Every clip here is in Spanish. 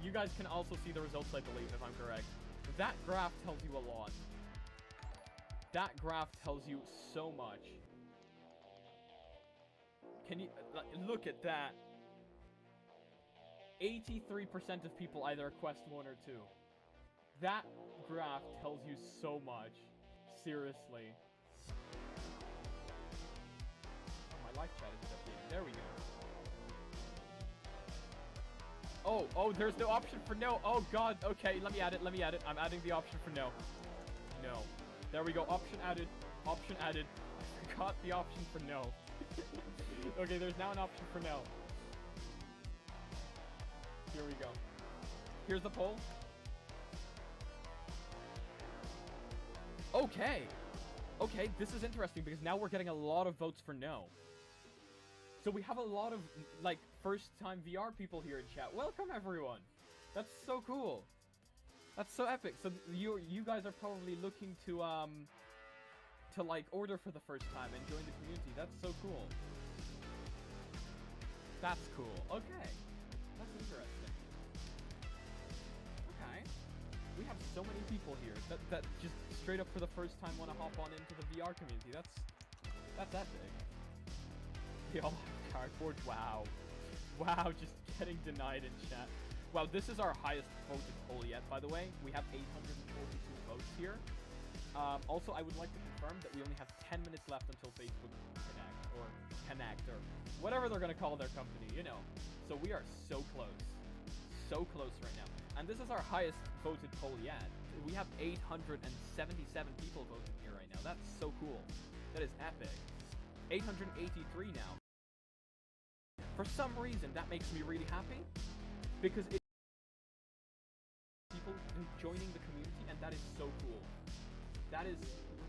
You guys can also see the results, I believe, if I'm correct. That graph tells you a lot. That graph tells you so much. Can you look at that? 83% of people either Quest 1 or 2. That graph tells you so much. Seriously. Oh, my live chat is updating. There we go. Oh, there's no option for no. Oh god, okay, let me add it. I'm adding the option for no. No. There we go, option added. Option added. I forgot the option for no. Okay, there's now an option for no. Here we go. Here's the poll. Okay. Okay, this is interesting because now we're getting a lot of votes for no. So we have a lot of, like, first-time VR people here in chat. Welcome, everyone! That's so cool. That's so epic. So you guys are probably looking to like, order for the first time and join the community. That's so cool. That's cool. Okay. That's interesting. Okay. We have so many people here that just straight up for the first time want to hop on into the VR community. That's epic. They all have cardboard. Wow. Wow, just getting denied in chat. Wow, this is our highest voted poll yet, by the way. We have 842 votes here. Also, I would like to confirm that we only have 10 minutes left until Facebook Connect, or whatever they're going to call their company, you know. So we are so close. So close right now. And this is our highest voted poll yet. We have 877 people voting here right now. That's so cool. That is epic. 883 now. For some reason, that makes me really happy, because it's people joining the community, and that is so cool. That is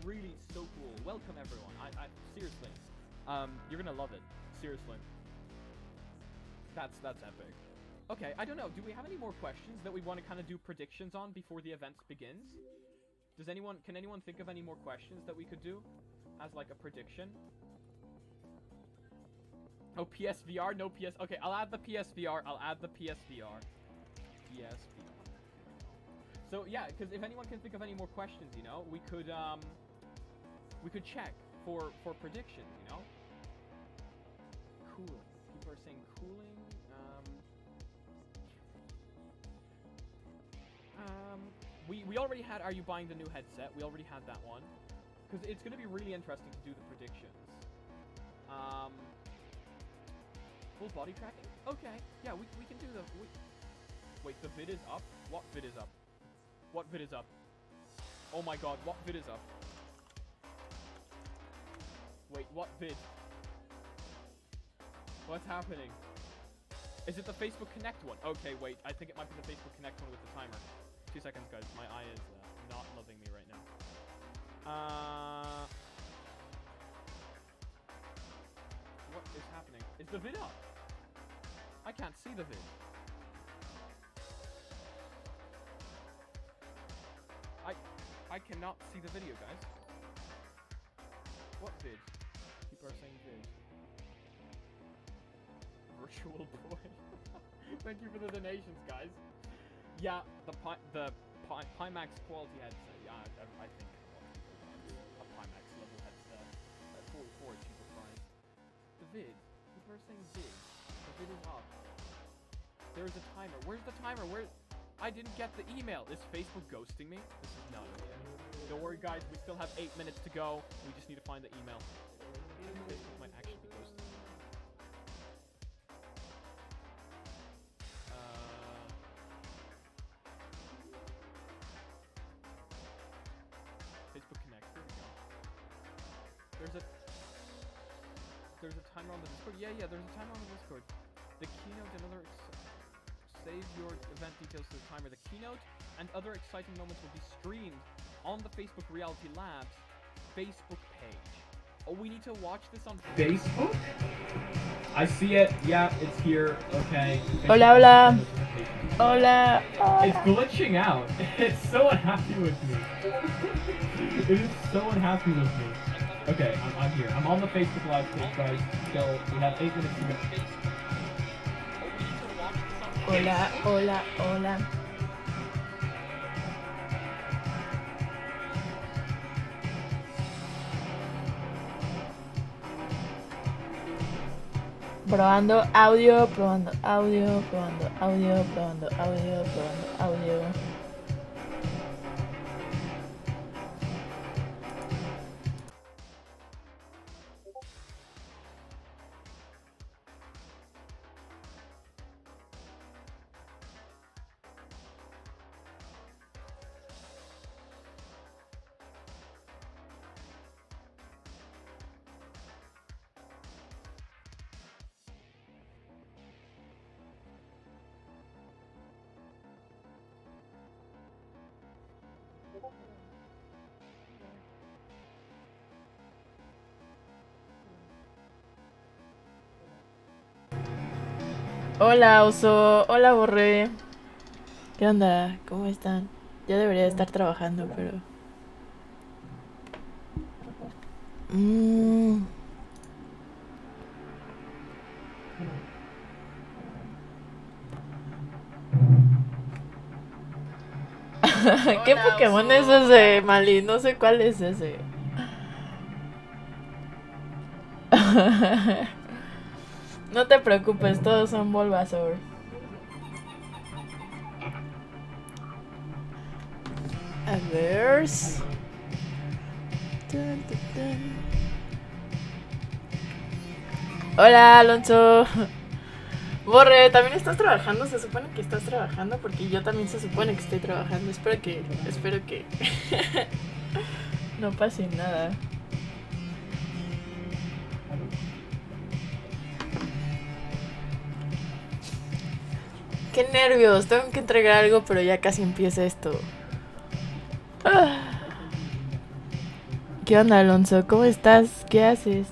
really so cool. Welcome, everyone. I seriously, you're gonna love it. Seriously. That's epic. Okay, I don't know. Do we have any more questions that we want to kind of do predictions on before the event begins? Can anyone think of any more questions that we could do as like a prediction? Oh, PSVR, no PS. Okay, I'll add the PSVR. PSVR. So yeah, because if anyone can think of any more questions, you know, we could check for predictions, you know. Cooling. People are saying cooling. We already had. Are you buying the new headset? We already had that one, because it's gonna be really interesting to do the predictions. Full body tracking? Okay, yeah, we can do the... Wait, the vid is up? What vid is up? What vid is up? Oh my god, what vid is up? Wait, what vid? What's happening? Is it the Facebook Connect one? Okay, wait, I think it might be the Facebook Connect one with the timer. 2 seconds, guys. My eye is not loving me right now. What is happening? Is the vid up? I can't see the vid. I cannot see the video, guys. What vid? People are saying vid. Virtual boy. Thank you for the donations, guys. Yeah, the Pimax quality headset. Yeah, I think a Pimax level headset for a cheaper price. The vid. People are saying vid. The vid is up. There's a timer. Where's the timer? I didn't get the email. Is Facebook ghosting me? This is not okay. Don't worry, guys. We still have 8 minutes to go. We just need to find the email. Facebook might actually be ghosting me. Facebook Connect. Here we go. There's a timer on the Discord. Yeah. There's a timer on the Discord. The keynote and other save your event details to the timer. The keynote and other exciting moments will be streamed on the Facebook Reality Labs Facebook page. Oh, we need to watch this on Facebook? I see it. Yeah, it's here. Okay. Hola. Hola. It's glitching out. It's so unhappy with me. It is so unhappy with me. Okay, I'm here. I'm on the Facebook Live page, guys. So we have 8 minutes to go. Hola, hola, hola. Probando audio, probando audio, probando audio, probando audio, probando audio. Hola, oso. Hola, borré. ¿Qué onda? ¿Cómo están? Yo debería estar trabajando, pero... ¿Qué Hola, Pokémon oso. Es ese, Mali? No sé cuál es ese. No te preocupes, todos son Bulbasaur. A ver. Hola, Alonso. Borre, ¿también estás trabajando? Se supone que estás trabajando porque yo también se supone que estoy trabajando. Espero que no pase nada. Qué nervios, tengo que entregar algo, pero ya casi empieza esto. ¿Qué onda, Alonso? ¿Cómo estás? ¿Qué haces?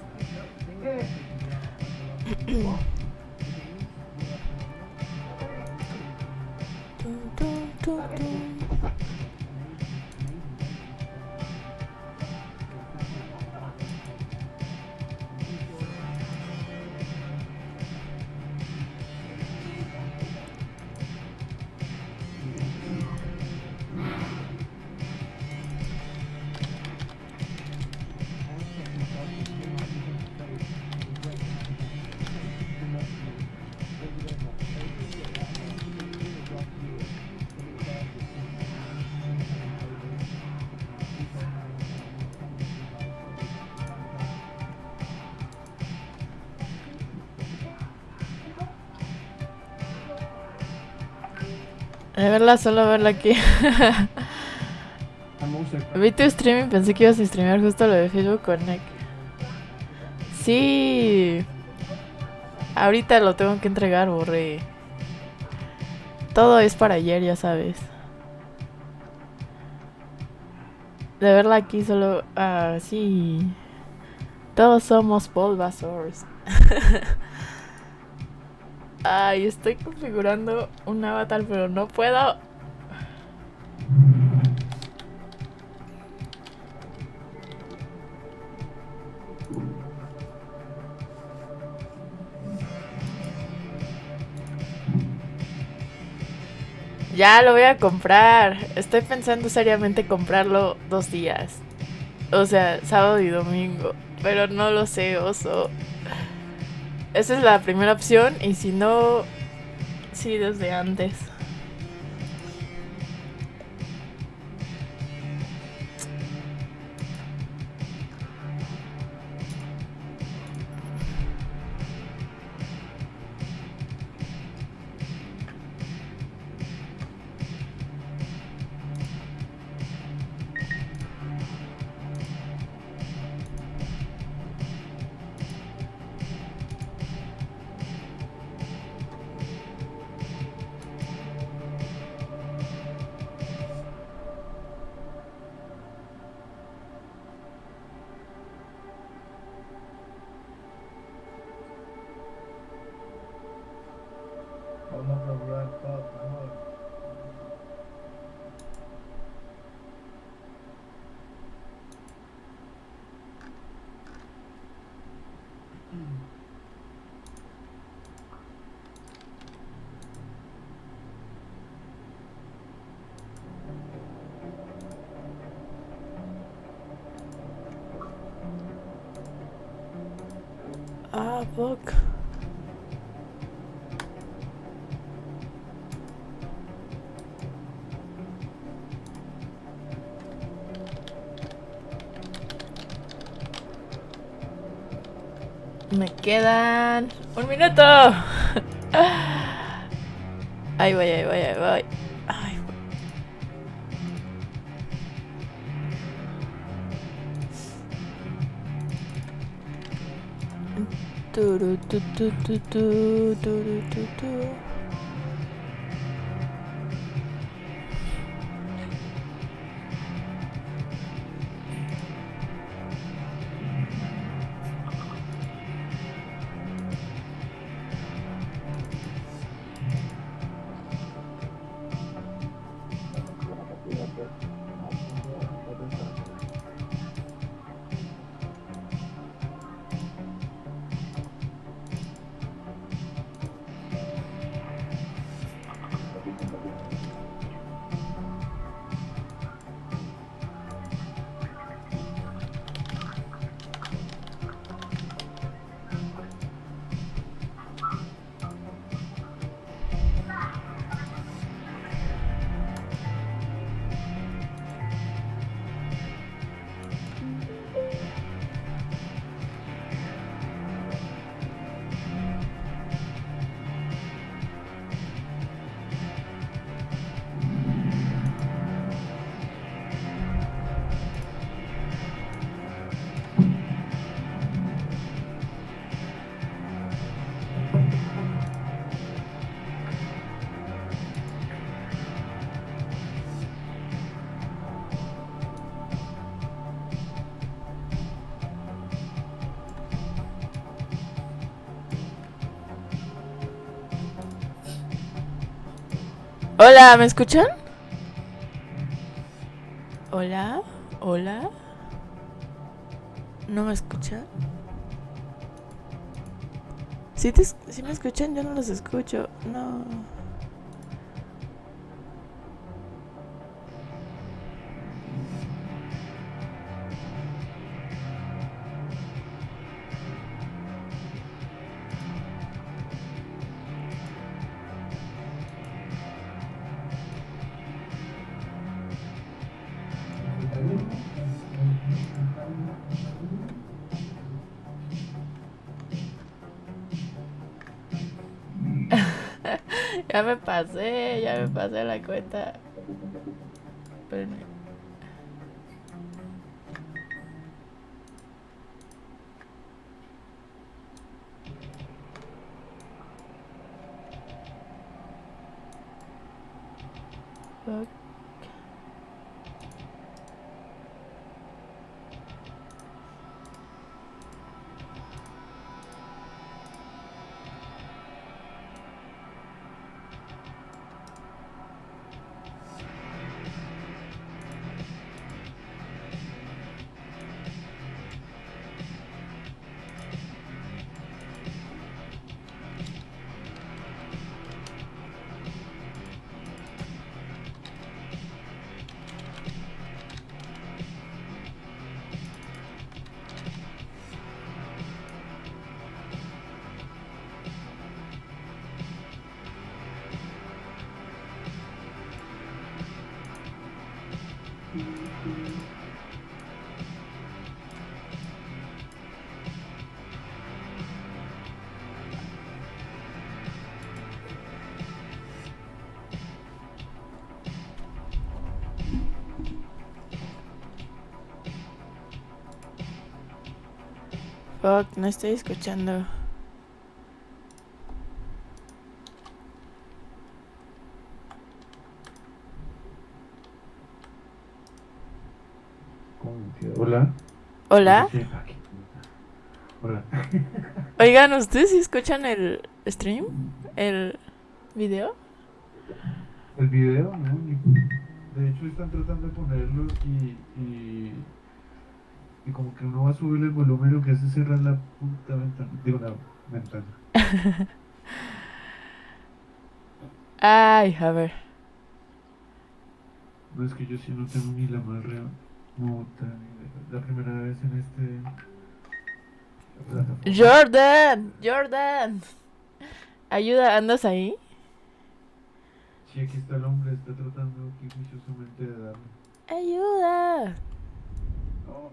A verla, solo verla aquí. Vi tu stream y pensé que ibas a streamear justo lo de Facebook Connect. Sí. Ahorita lo tengo que entregar, borré. Todo es para ayer, ya sabes. De verla aquí solo... Ah, sí. Todos somos Bulbasaurs. Ay, estoy configurando un avatar, pero no puedo. Ya lo voy a comprar. Estoy pensando seriamente comprarlo 2 días. O sea, sábado y domingo. Pero no lo sé, oso. Esa es la primera opción. Y si no, sí, desde antes. Fuck. Me quedan 1 minuto. Ahí voy, ahí voy, ahí voy. Ay, turu, tu, tu, tu, tu, turu, tu, tu. Hola, ¿me escuchan? Hola, hola. ¿No me escuchan? ¿Sí me escuchan? Yo no los escucho. No. Ya me pasé la cuenta. Espérenme. Ok. Fuck, no estoy escuchando. Hola. Hola. Hola. Oigan, ¿ustedes sí escuchan el stream? ¿El video? El video, ¿no? De hecho, están tratando de ponerlo y como que uno va a subir el volumen, lo que hace es cerrar la puta ventana. Digo, la ventana. Ay, a ver. No, es que yo sí no tengo ni la más remota, ni la primera vez en este. la plataforma. Jordan. Ayuda, ¿andas ahí? Sí, aquí está el hombre, está tratando aquí juiciosamente de darle. Ayuda. No,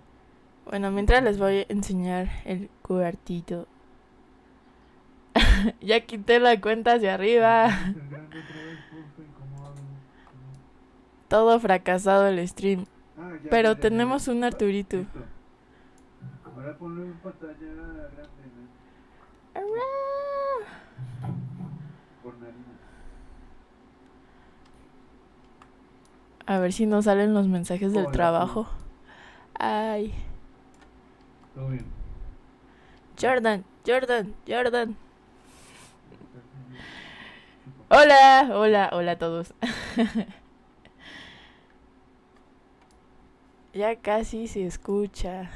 Bueno, mientras les voy a enseñar el cuartito. Ya quité la cuenta hacia arriba. ¿puedes ser grande otra vez, porfa? ¿Y cómo hago? No. Todo fracasado el stream. Ah, ya, Pero ya, tenemos ya. un Arturito. Listo. Ahora ponlo en pantalla grande, ¿no? Por nariz. A ver si no salen los mensajes del Hola, trabajo. Ay. Todo bien. Jordan. Hola a todos. Ya casi se escucha.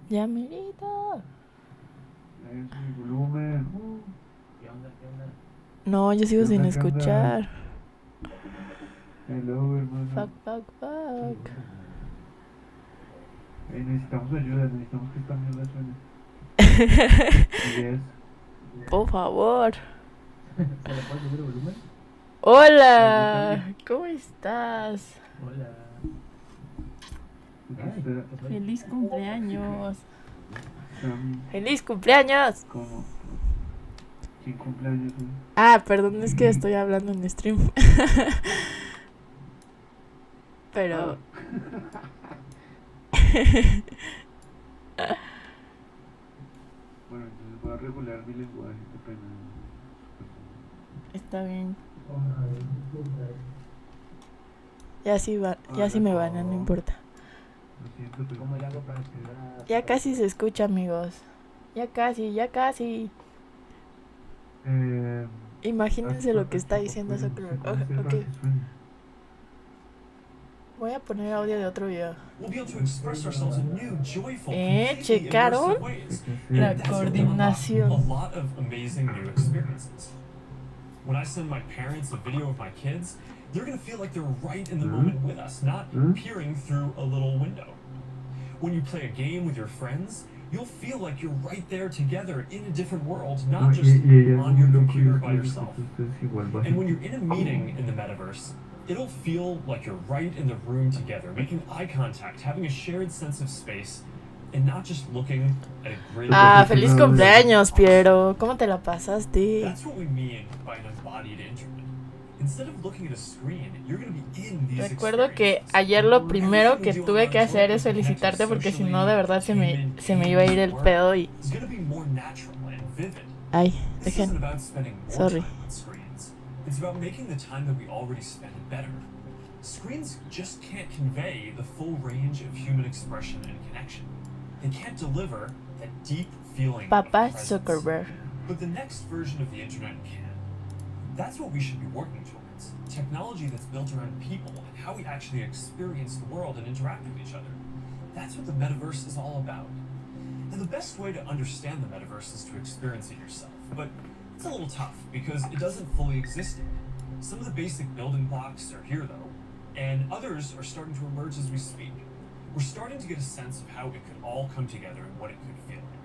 Ya merito. Es mi volumen. ¿Qué onda? No, yo sigo ¿Qué sin onda, qué onda? escuchar. Hello, hermano. Fuck. Necesitamos ayuda, necesitamos que esta mierda suene. Yes. Por favor. ¿Se le puede subir el volumen? Hola. ¿Cómo estás? Hola. Aquí está Feliz cumpleaños. Sam. ¡Feliz cumpleaños! ¿Cómo? ¿Quién cumpleaños? Ah, perdón, es que estoy hablando en stream. Pero... Bueno, entonces voy a regular mi lenguaje, qué pena. Está bien. Ya sí me van, no importa. Lo siento, pero... ¿Cómo le hago para escribir? Ya casi se escucha, amigos. Ya casi. Imagínense lo que está diciendo Zuckerberg. Ok. Voy a poner audio de otro video. ¿Checaron? La coordinación. When I send my parents a video of my kids, they're gonna feel like they're right in the moment with us, not peering through a little window. When you play a game with your friends, you'll feel like you're right there together in a different world, not just on your computer by yourself. And when you're in a meeting in the metaverse, it'll feel like you're right in the room together, making eye contact, having a shared sense of space, and not just looking at a grid. Ah, feliz cumpleaños, Piero. ¿Cómo te la pasaste? That's what we mean by an embodied internet. Instead of looking at a screen, you're going to be in these Recuerdo que experiences. ayer lo primero que tuve que hacer es felicitarte porque si no de verdad se me iba a ir el pedo y... It's going to be more natural and vivid. Ay, This isn't dejen. about spending more Sorry. time on screens. It's about making the time that we already spend better. Screens just can't convey the full range of human expression and connection. They can't deliver that deep feeling of Papa presence. Zuckerberg. But the next version of the internet can. That's what we should be working towards. Technology that's built around people and how we actually experience the world and interact with each other. That's what the metaverse is all about. And the best way to understand the metaverse is to experience it yourself. But it's a little tough because it doesn't fully exist yet. Some of the basic building blocks are here though, and others are starting to emerge as we speak. We're starting to get a sense of how it could all come together and what it could feel like.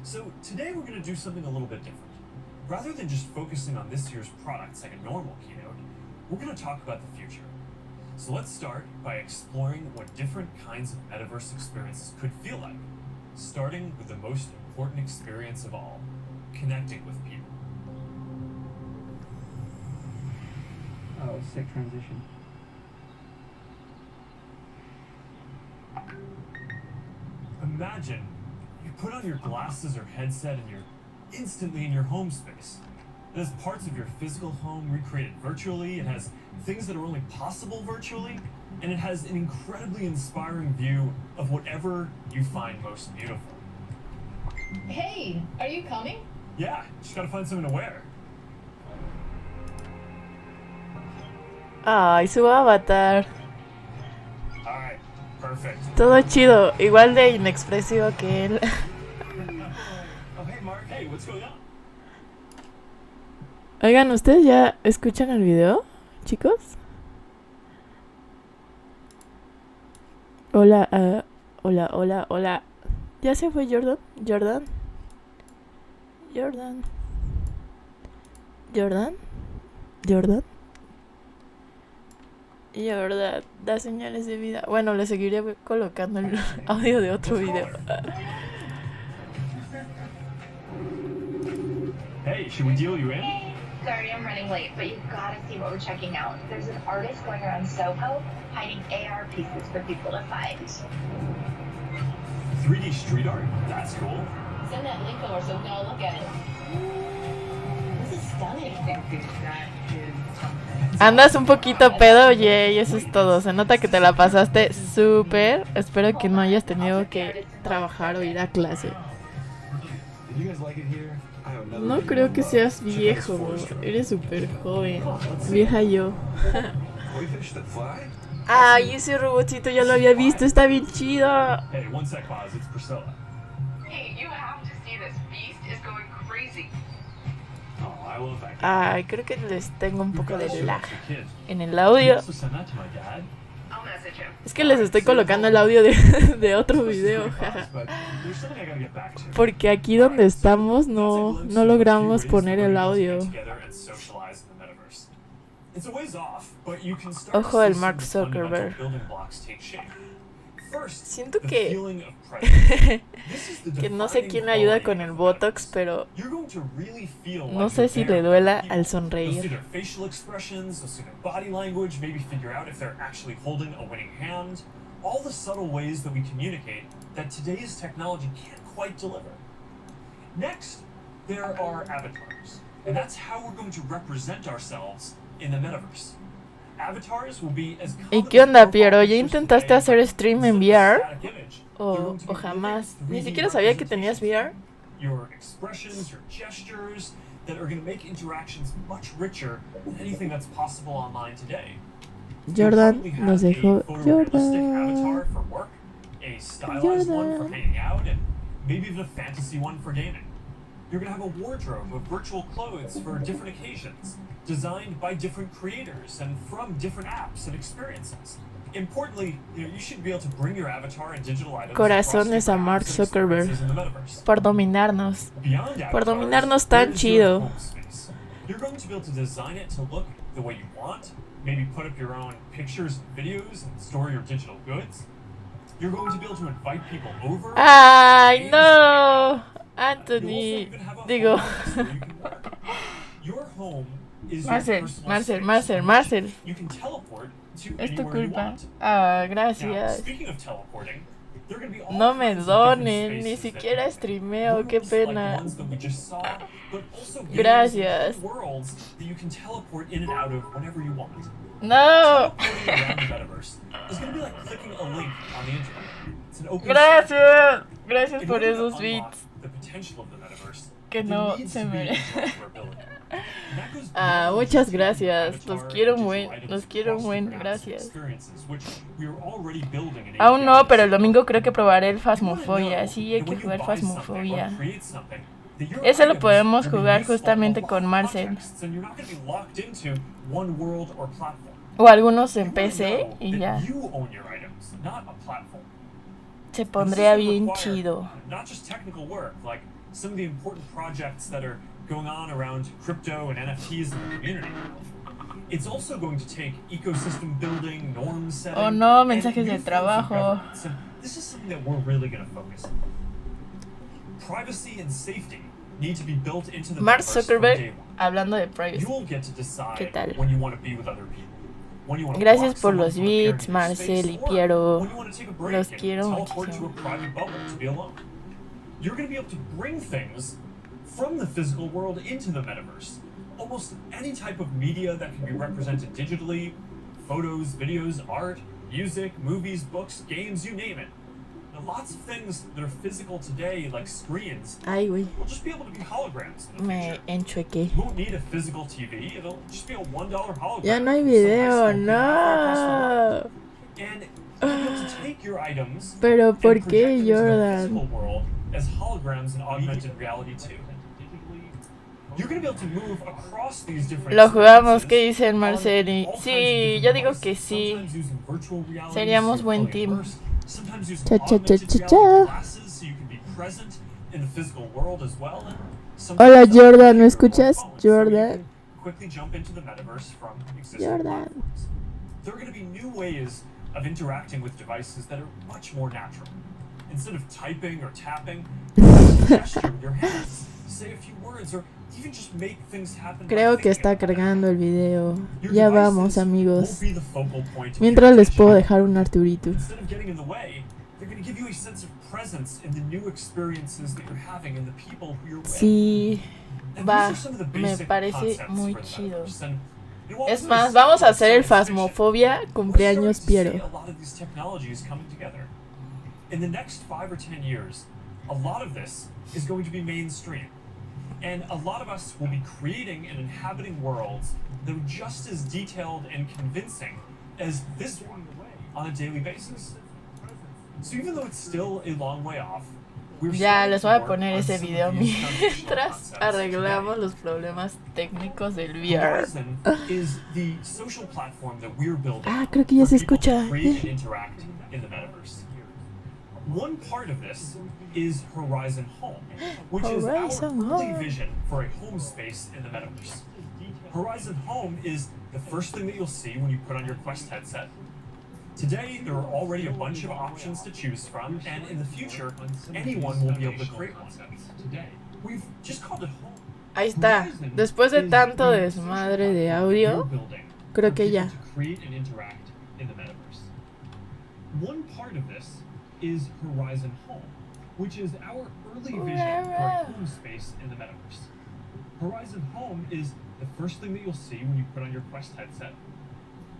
So today we're going to do something a little bit different. Rather than just focusing on this year's products like a normal keynote, we're going to talk about the future. So let's start by exploring what different kinds of metaverse experiences could feel like, starting with the most important experience of all, connecting with people. Oh, sick transition. Imagine you put on your glasses or headset and you're instantly in your home space. It has parts of your physical home recreated virtually, it has things that are only possible virtually, and it has an incredibly inspiring view of whatever you find most beautiful. Hey, are you coming? Yeah, just gotta find something to wear. Ay, su avatar. Alright, perfect. Todo chido, igual de inexpresivo que él. Oh, hey Mark, hey, what's going on? Oigan, ¿ustedes ya escuchan el video, chicos? Hola, hola, hola, hola. ¿Ya se fue Jordan? ¿Jordan? ¿Jordan? ¿Jordan? ¿Jordan? Jordan, da señales de vida. Bueno, le seguiré colocando el audio de otro video. Hey, should we deal you in? Sorry, I'm running late, but you've got to see what we're checking out. There's an artist going around Soho hiding AR pieces for people to find. 3D street art? That's cool. Send that link over so we can all look at it. This is stunning. Andas un poquito pedo, oye, y eso es todo. Se nota que te la pasaste súper. Espero que no hayas tenido que trabajar o ir a clase. No creo que seas viejo, bro. Eres súper joven. Vieja yo. Ay, ese robotcito ya lo había visto. Está bien chido. Hey, one sec, pause. It's Priscilla. Hey, you have to see this. Beast is going crazy. Oh, I love that. Ay, creo que les tengo un poco de lag Kid. en el audio. Also send that to my dad. I'll message him. Es que les estoy colocando el audio de otro video. But there's something I gotta get back to. Porque aquí donde estamos no logramos poner el audio. Ojo del Mark Zuckerberg. Siento que no sé quién le ayuda con el Botox, pero no sé si le duela al sonreír. All the subtle ways that we communicate that today's technology can't quite deliver. Next, there are avatars, and that's how we're going to represent ourselves in the metaverse. Avatars will be as ¿Y qué onda, Piero? ¿Ya intentaste hacer stream en VR? ¿O jamás? Ni siquiera sabía que tenías VR. Your expressions, your gestures, that are going to make interactions much richer than anything that's possible online today. Jordan nos dejó. Jordan. Jordan. Maybe even a fantasy one for gaming. You're going to have a wardrobe of virtual clothes for different occasions, designed by different creators and from different apps and experiences. Importantly, you should be able to bring your avatar and digital items Corazones a Mark Zuckerberg por dominarnos. Por dominarnos tan chido. You're going to be able to design it to look the way you want. Maybe put up your own pictures and videos and store your digital goods. You're going to be able to invite people over. Ay, no. Anthony. Digo. Your home is Marcel. You can teleport to Es tu anywhere you culpa. want. Ah, Now, gracias. speaking of teleporting, there are going to be all No me kinds of different donen, ni spaces siquiera that streameo, rooms qué like pena. the ones that we just saw, but also games Gracias. and worlds that you can teleport in and out of whenever you want. No. Teleporting around the metaverse is going to be like clicking a link on the internet. It's an open Gracias. Gracias In por order to esos unlock beats the potential of the metaverse, que there no needs se to be merecen. interoperability. And that goes Ah, beyond muchas just gracias. avatar Los quiero and buen, digital los items quiero across buen, different apps and gracias. experiences, which we are already building in Aún no, APIs. pero el domingo creo que probaré el You wanna Phasmophobia. know Sí, hay that que when you jugar buy something or Phasmophobia. create something, that your Ese lo items podemos will be jugar useful in justamente a lot con of Marcel. contexts, and you're not going to be locked into one world or platform. O algunos en You wanna PC know y that ya. you own your items, not a platform. Se And this is pondría gonna bien require chido. Not just technical work, like some of the important projects that are going on around crypto and NFTs in the community. It's also going to take ecosystem building, norm setting. Oh no, and mensajes new de forms of trabajo. governance. And this is something that we're really going to focus on. Privacy and safety need to be built into the Mark metaverse from day Zuckerberg one. hablando de privacy. You will get to ¿Qué decide tal? when you want to be with other people. When you want to Gracias block por someone los from appearing beats, in your Marcel space, y or Piero. when you want to take a break Los and quiero teleport to a muchísimo. private bubble to be alone. You're going to be able to bring things from the physical world into the metaverse. Almost any type of media that can be represented digitally, photos, videos, art, music, movies, books, games, you name it. Now, lots of things that are physical today, like screens, Ay, güey, will just be able to be holograms in the me future. enchuequé. You won't need a physical TV, it'll just be a $1 hologram. Ya no hay from some high video, school kid across the world. no. And you'll be able to take your items Pero and ¿por project qué them into the Jordan? physical world as holograms in augmented reality too. You're going to be able to move across these different Lo jugamos, experiences ¿qué dicen on Marcel? Y all kinds of sí, different yo digo devices, que sí. sometimes using virtual reality, Seríamos so buen fully team. immersed, sometimes using Cha, cha, cha, augmented cha, reality cha. glasses so you can be present in the physical world as well. And Hola sometimes Jordan, ¿me computer or escuchas? phone, so you Jordan. can quickly jump into the metaverse from existing Jordan. platforms. There are going to be new ways of interacting with devices that are much more natural. Instead of typing or tapping, just gesture with your hands, say a few words, or even just make things happen. by Creo que thinking está about it. cargando el video. Your Ya devices vamos, amigos. won't be the focal point of Mientras your les puedo attention. dejar un Arturito. Instead of getting in the way, they're going to give you a sense of presence in the new experiences that you're having and the people who you're with. Sí, And va, these are some of the me basic parece concepts muy for the chido. metaverse. And, you know, while Es this más, is vamos a hacer el science fiction, Phasmophobia we're cumpleaños starting to see Piero. a lot of these technologies coming together. In the next 5 or 10 years, a lot of this is going to be mainstream. And a lot of us will be creating and inhabiting worlds that are just as detailed and convincing as this one on a daily basis. So even though it's still a long way off, we're Ya starting les to voy a work poner on ese some of video these foundational mientras concepts arreglamos today. los problemas técnicos del VR. Horizon is the social platform that we're building Ah, creo que ya for se people to escucha. create and interact in the metaverse. One part of this is Horizon Home, which is Horizon our early Home. vision for a home space in the metaverse. Horizon Home is the first thing that you'll see when you put on your Quest headset. Today, there are already a bunch of options to choose from, and in the future, anyone will be able to create one. We've just called it Home. Ahí está. Después de tanto desmadre de audio, creo que ya. One part of this is Horizon Home, which is our early vision for a home space in the metaverse. Horizon Home is the first thing that you'll see when you put on your Quest headset.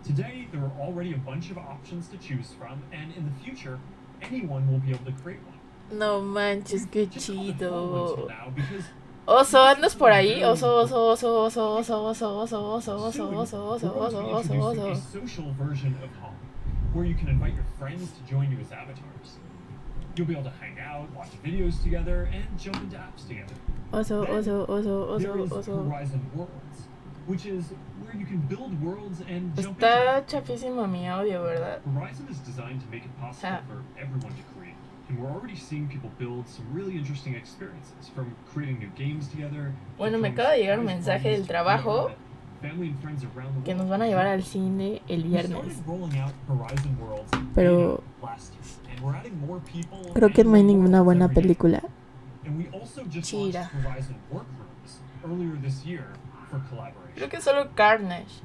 Today, there are already a bunch of options to choose from, and in the future, anyone will be able to create one. No manches, qué Just call it Home until chido. now because Oso, ¿andas por ahí? Oso, oso, oso, oso, oso, oso, oso, oso, oso, soon, oso, oso, we're going oso, to be oso, introducing a oso. social version of Home, where you can invite your friends to join you as avatars. You'll be able to hang out, watch videos together, and jump into apps together. Oso, oso, oso, There oso, is oso. Horizon Worlds, which is where you can build worlds and jump Está into them. chafísimo mi audio, ¿verdad? Horizon is designed to make it possible Ah. for everyone to create, and we're already seeing people build some really interesting experiences, from creating new games together. to Bueno, me throwing acaba de llegar un surprise mensaje parties del to trabajo family and friends around the que nos world. van a llevar al cine el We viernes. started rolling out Horizon Worlds Pero beta last year, and we're adding more people creo que and no hay more ninguna worlds buena every day. película. And we also just Chida. launched Horizon Workrooms earlier this year for collaboration. Creo que solo Carnage.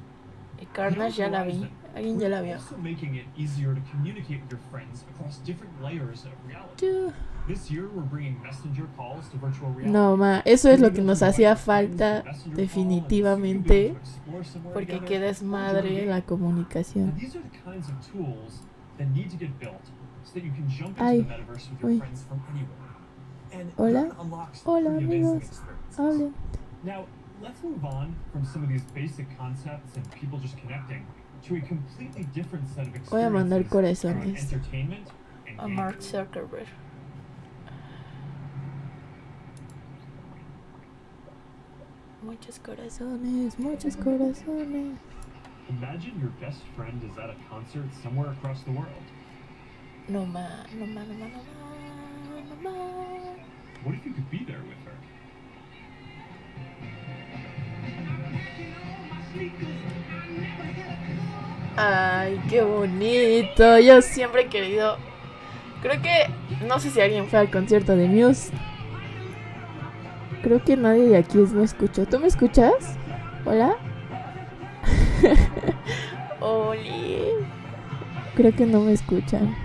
Y Carnage ya la vi. Alguien ya la We're vio. also making it easier to communicate with your friends across different layers of reality. Tú. This year, we're bringing messenger calls to virtual reality. No, ma, eso es You'll lo be que able nos to invite hacía your friends to falta messenger call, and soon you'll be definitivamente, able to explore somewhere porque together qué or join a desmadre game. la And comunicación. these are the kinds of tools that need to get built so that you can jump into Ay, the metaverse with your uy. friends from anywhere. And Hola, they're gonna unlock some hola pretty amazing amigos, experiences. hablen. Now, let's move on from some of these basic concepts and people just connecting to a completely different set of Voy a mandar experiences around corazones entertainment and a gaming. Mark Zuckerberg. Muchos corazones, muchos corazones. Imagine your best friend is at a concert somewhere across the world. No ma, no ma, no ma, no ma, no ma. What if you could be there with her? Ay, qué bonito. Yo siempre he querido. Creo que. No sé si alguien fue al concierto de Muse. Creo que nadie de aquí me escuchó. ¿Tú me escuchas? ¿Hola? Oli. Creo que no me escuchan.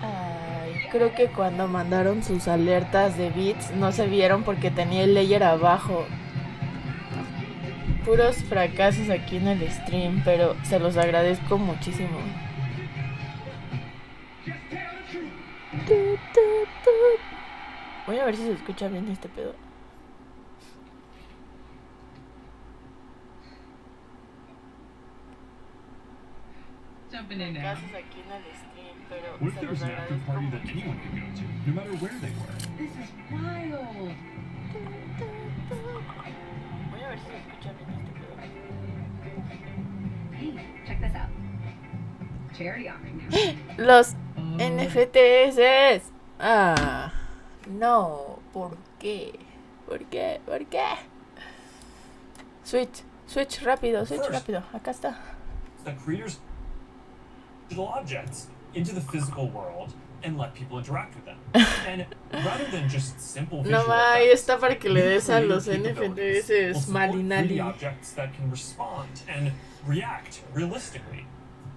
Ay, creo que cuando mandaron sus alertas de bits no se vieron porque tenía el layer abajo. Puros fracasos aquí en el stream, pero se los agradezco muchísimo. Voy a ver si se escucha bien este pedo. Jumping in now. Casas aquí en el stream, pero What if se there los was an after agradezco party that mucho. anyone could go to, no matter where they were? This is wild. Voy a ver si se escucha bien este pedo. Hey, check this out. Charity offering now. Los NFTs. Ah, no. ¿Por qué? ¿Por qué? ¿Por qué? Switch rápido, First. rápido. Acá está. That creators digital objects into the physical world and let people interact with them. And rather than just simple visual No, ahí effects, está para que le new des a creative los capabilities NFTs will support Malinali. 3D objects that can respond and react realistically,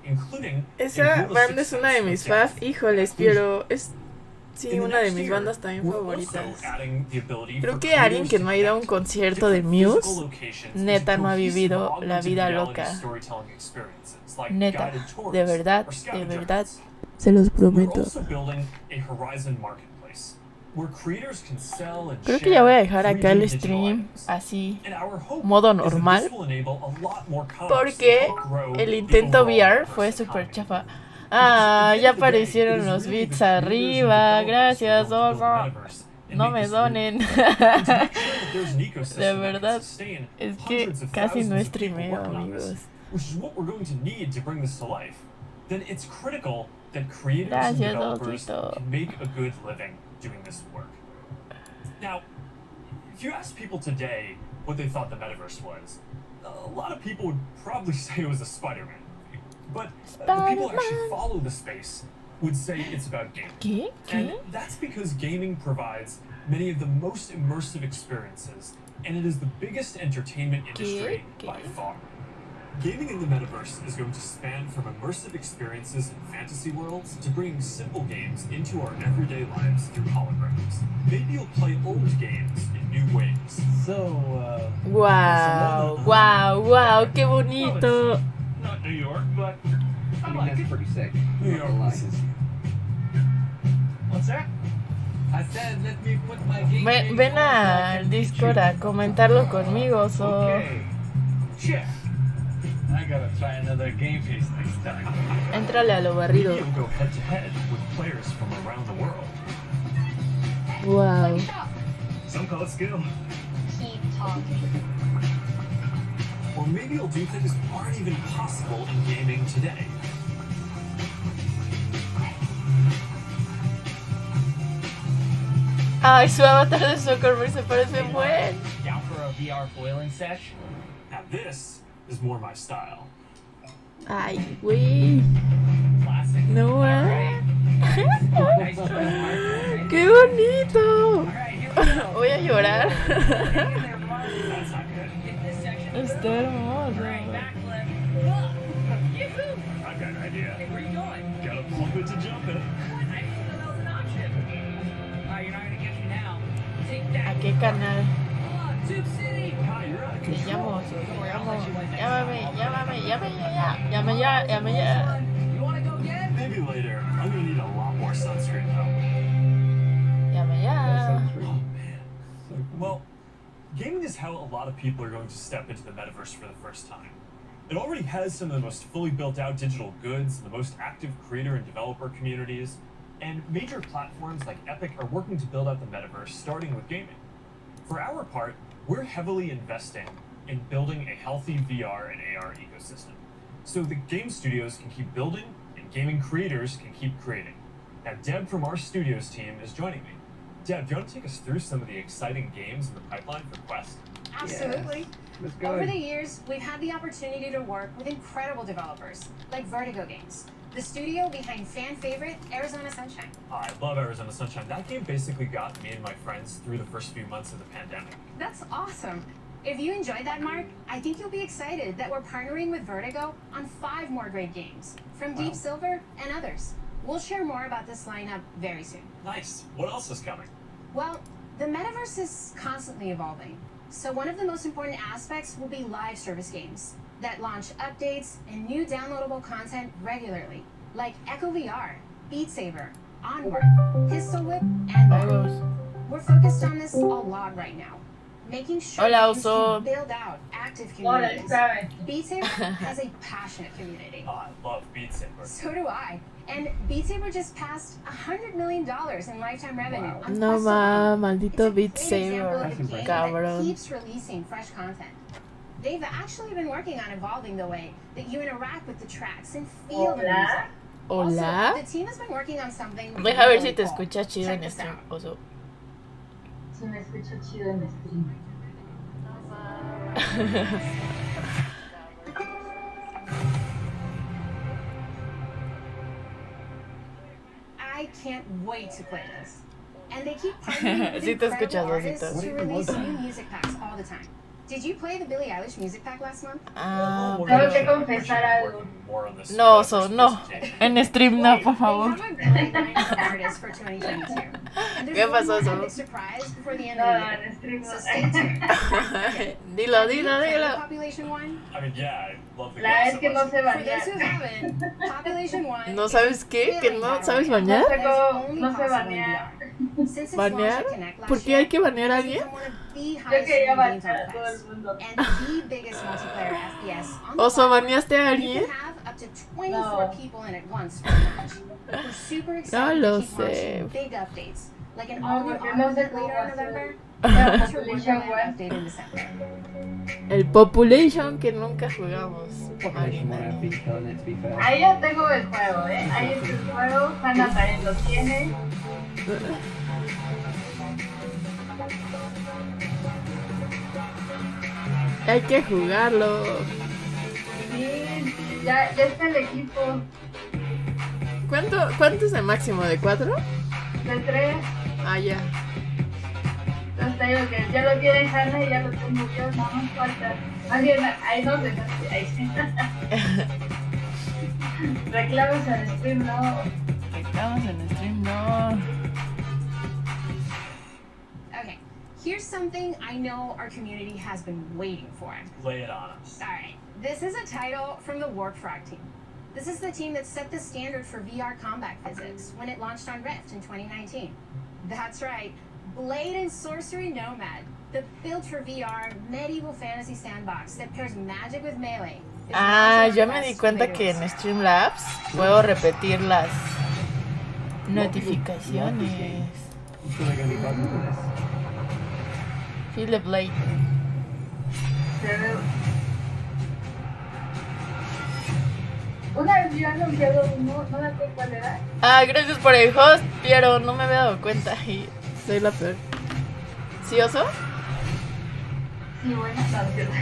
including Esa a realistic banda es una de sense mis of depth. fav, híjoles, pero es sí In the una de next mis year, bandas también we're favoritas. also adding the ability Creo for que alguien creators que to no ha ido a un connect concierto de different Muse, physical locations into neta no ha cohesive vivido la augmented vida reality loca. storytelling experiences, like Neta, guided tours de verdad, or de scavenger verdad, hunts. se los We're prometo. also building a Horizon marketplace where creators can sell and Creo que ya voy a dejar share acá el 3D digital stream items. así, And our hope modo is that this normal, will enable a lot more commerce porque to help grow el the intento overall VR fue metaverse súper economy. chafa. Because Ah, at the ya end of the day, it aparecieron is los really the bits creators and arriba. developers Gracias, who are going to build the Oso. metaverse and No make me this real. donen. And to make sure that there's an ecosystem De that can verdad, sustain es que hundreds of casi no thousands of people streameo, working on this, amigos. which is what we're going to need to bring this to life, then it's critical that creators and Gracias, developers Osito. can make a good living doing this work. Now, if you ask people today what they thought the metaverse was, a lot of people would probably say it was a Spider-Man movie. But the people who actually follow the space would say it's about gaming. ¿Qué? And ¿Qué? that's because gaming provides many of the most immersive experiences, and it is the biggest entertainment industry ¿Qué? by far. Gaming in the metaverse is going to span from immersive experiences in fantasy worlds to bringing simple games into our everyday lives through holograms. Maybe you'll play old games in new ways. So, Wow, wow, wow, qué bonito. Not New York, but I mean, that's pretty sick. New Not York. gonna lie. This is What's that? I said, let me put my game. Ven al Discord a comentarlo conmigo, so. Okay. Check. I gotta try another game face next time. Éntrale a lo barrido. Maybe you'll go head to head with players from around the world. Wow. Some call it skill. Keep talking. Or maybe you'll do things that aren't even possible in gaming today. Ay, su avatar de Zuckerberg se parece buen. Down for a VR foiling sesh? Now this is more my style. Ay, güey. Classic. No, Alright. Nice choice, Mark. ¡Qué bonito! Alright, here we go. Voy a llorar. Hang in there, Mark. That's not good. Hit this section. Está hermoso. Alright, backflip. Yoo-hoo! I've got an idea. Hey, where you going? Gotta plump it to jump it. What? I didn't know that was an option. Alright, you're not gonna catch me now. Take that. ¿A qué canal? Oh, Tube City. Kai, you're out of Te llamo, control. te llamo. Llame ya. You wanna go again? Maybe later. I'm gonna need a lot more sunscreen though. Llame ya. Oh man. Well, gaming is how a lot of people are going to step into the metaverse for the first time. It already has some of the most fully built out digital goods, the most active creator and developer communities, and major platforms like Epic are working to build out the metaverse, starting with gaming. For our part, we're heavily investing in building a healthy VR and AR ecosystem, so the game studios can keep building and gaming creators can keep creating. Now, Deb from our studios team is joining me. Deb, do you want to take us through some of the exciting games in the pipeline for Quest? Absolutely. Let's go. Over the years, we've had the opportunity to work with incredible developers like Vertigo Games, the studio behind fan favorite Arizona Sunshine. I love Arizona Sunshine. That game basically got me and my friends through the first few months of the pandemic. That's awesome. If you enjoyed that, Mark, I think you'll be excited that we're partnering with Vertigo on 5 more great games from Deep Silver and others. We'll share more about this lineup very soon. Nice. What else is coming? Well, the metaverse is constantly evolving, so one of the most important aspects will be live service games that launch updates and new downloadable content regularly, like Echo VR, Beat Saber, Onward, Pistol Whip, and more. Vamos. We're focused on this a lot right now. making sure Hola, games Oso. can build out active Hola, communities. espérame. Beat Saber has a passionate community. Oh, I love Beat Saber. So do I. And Beat Saber just passed $100 million in lifetime revenue. on No Quest alone. maldito It's a Beat great example Saber. of a game Cabrón. that keeps releasing fresh content. They've actually been working on evolving the way that you interact with the tracks and feel the Hola. music. Hola. Also, the team has been working on something Deja ver si really te cool. escuchas chido Check en this stream, out. Oso. Si me escucho chido en stream. I can't wait to play this. And they keep partnering with Sí te escuchas, incredible artists Osito. to release new music packs all the time. Did you play the Billie Eilish music pack last month? Ah, We're Tengo gonna que confesar algo. working more on this no, metaverse Oso, no. presentation. En stream no, por They favor. have a great lineup of artists for 2022. And ¿Qué there's one pasó, more Oso? epic surprise before the end No, of the no, year. en stream So no. stay tuned. Dilo, Have you dilo, played dilo. Population 1? I mean, yeah, I love the La game vez so que no much. sé For those who bañar. haven't, Population 1 ¿No is sabes qué? ¿Que no sabes bañar? No sé cómo, no sé banear. Since its launch ¿Banear? at Connect last ¿Por qué year, hay que banear a it's alguien? become one of the Yo highest quería rated games banear on a todo el Quest, mundo. and the biggest multiplayer FPS on the Oso, platform. ¿baneaste a You alguien? can have up to 24 No. people in at once for a match. We're super Ya excited lo to keep launching sé. big updates, like an No, all-new porque no sé Augmented cómo later in hacer November, la and a Population Wonderland One. update in December. El Population que nunca jugamos. Population won't have been killing it, to be fair. Ahí ya tengo el juego, ahí está el juego. Hannah también lo tiene. Hay que jugarlo. Sí, ya está el equipo ¿Cuánto es el máximo? ¿De 4? de 3. Ah, ya. Entonces te digo que ya lo tiene Hannah y ya lo tengo yo, no nos falta. Más bien, ahí no dejaste, ahí sí. Reclamos en stream, no. Estamos en stream, no. Okay, here's something I know our community has been waiting for. Lay it on us. Alright, this is a title from the Workrooms team. This is the team that set the standard for VR combat physics when it launched on Rift in 2019. That's right, Blade and Sorcery Nomad, the built for VR medieval fantasy sandbox that pairs magic with melee. is Ah, launching ya on me di Quest cuenta later que this en year. Streamlabs puedo repetir las notificaciones. I'm sure they're going to be buzzing for this. Feel the Blade. Se ve. Una vez yo he anunciado uno, no me acuerdo cuál era. Ah, gracias por el host, Piero. No me había dado cuenta y soy la peor. ¿Sí, Oso? Sí, bueno, no, es cierto.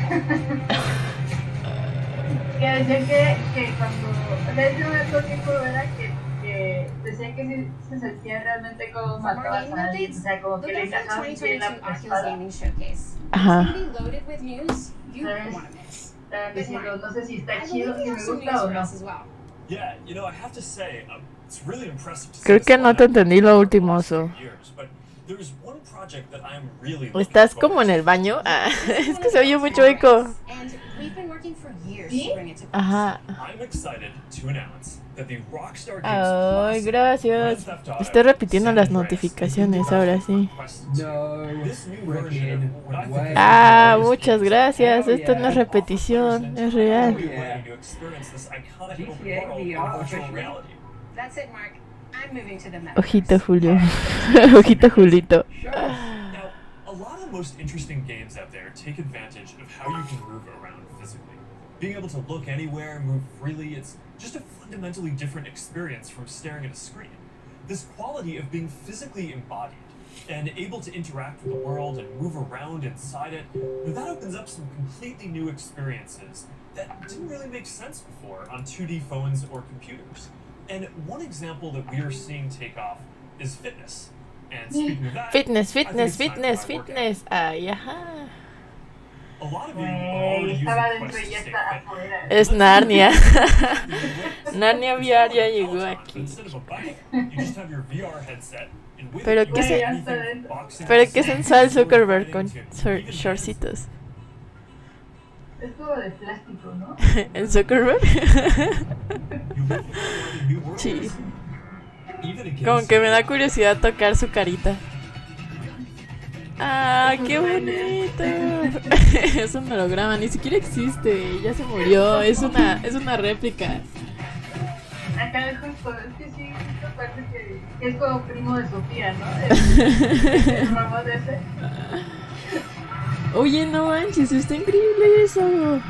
Que decía que cuando. O sea, ese otro tipo era que decía que sí se sentía realmente como For more matabas gaming a alguien. O updates, sea, como look que le out for the encajabas bien 2022 la Oculus espada. Gaming Showcase. Ajá. It's gonna be loaded with news you ¿Sabes? won't want to miss. Estaban diciendo, no sé si I está believe chido, we si have me some gusta news o for no. us as well. Yeah, you know, I have to say, it's really impressive to see Creo this que no te lineup entendí lo over the último, last few Oso. years, but there's one project that I am really looking ¿Estás forward como en to. el baño? Ah, This is es one que of se oye the mucho eco. favorites, and we've been working for years ¿Sí? to bring it to Quest. Ajá. I'm excited to announce that the Rockstar Games Ay, classic, gracias. Grand Theft Auto Estoy repitiendo San las Andreas, notifications is ahora being sí. developed for Quest 2. No, This new version of what I think is Ah, the greatest muchas games gracias. Hell Esto no es yeah. repetición, es I've real. been waiting to experience this iconic open GTA world VR of virtual officially. reality. That's it, Mark. I'm moving to the metaverse. Ojito Julio. Ojito Julito. Now, a lot of the most interesting games out there take advantage of how you can move around physically. Being able to look anywhere, move freely, it's just a fundamentally different experience from staring at a screen. This quality of being physically embodied and able to interact with the world and move around inside it, that opens up some completely new experiences that didn't really make sense before on 2D phones or computers. And one example that we are seeing take off is fitness. And speaking of that, Fitness, I think fitness, it's time for fitness, my workout. fitness. Ay, ajá. A lot of you are already using Estaba Quest dentro to y ya stay está fit. afuera. Es Narnia. Narnia It's VR called ya a llegó Peloton. aquí. Instead of a bike, you just have your VR headset, and with Pero it, you qué can se- do anything from boxing Pero to qué singing sensual to Zuckerberg con fighting to even shortcitos. Es como de plástico, ¿no? ¿El Zuckerberg? dancing. You live in new worlds. Sí. Even against Como que me da the- curiosidad tocar su carita. ¡Ah, qué bonito! Es un holograma, ni siquiera existe, ya se murió, es una réplica. Acá justo, es que sí, justo parece que es como primo de Sofía, ¿no? El robot ese. Oye, no manches, está increíble eso.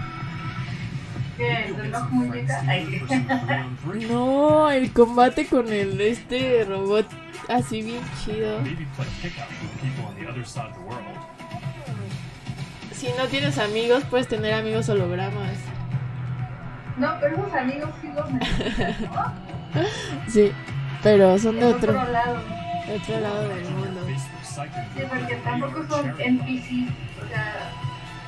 ¿Qué? ¿El reloj muñeca? Ay. No, el combate con el robot así bien chido. Maybe play pickup with people on the other side of the world. Si no tienes amigos, puedes tener amigos hologramas. No, pero esos amigos sí los necesitan, ¿no? Sí, pero son de otro lado. del mundo. Sí, porque tampoco son NPCs, o sea,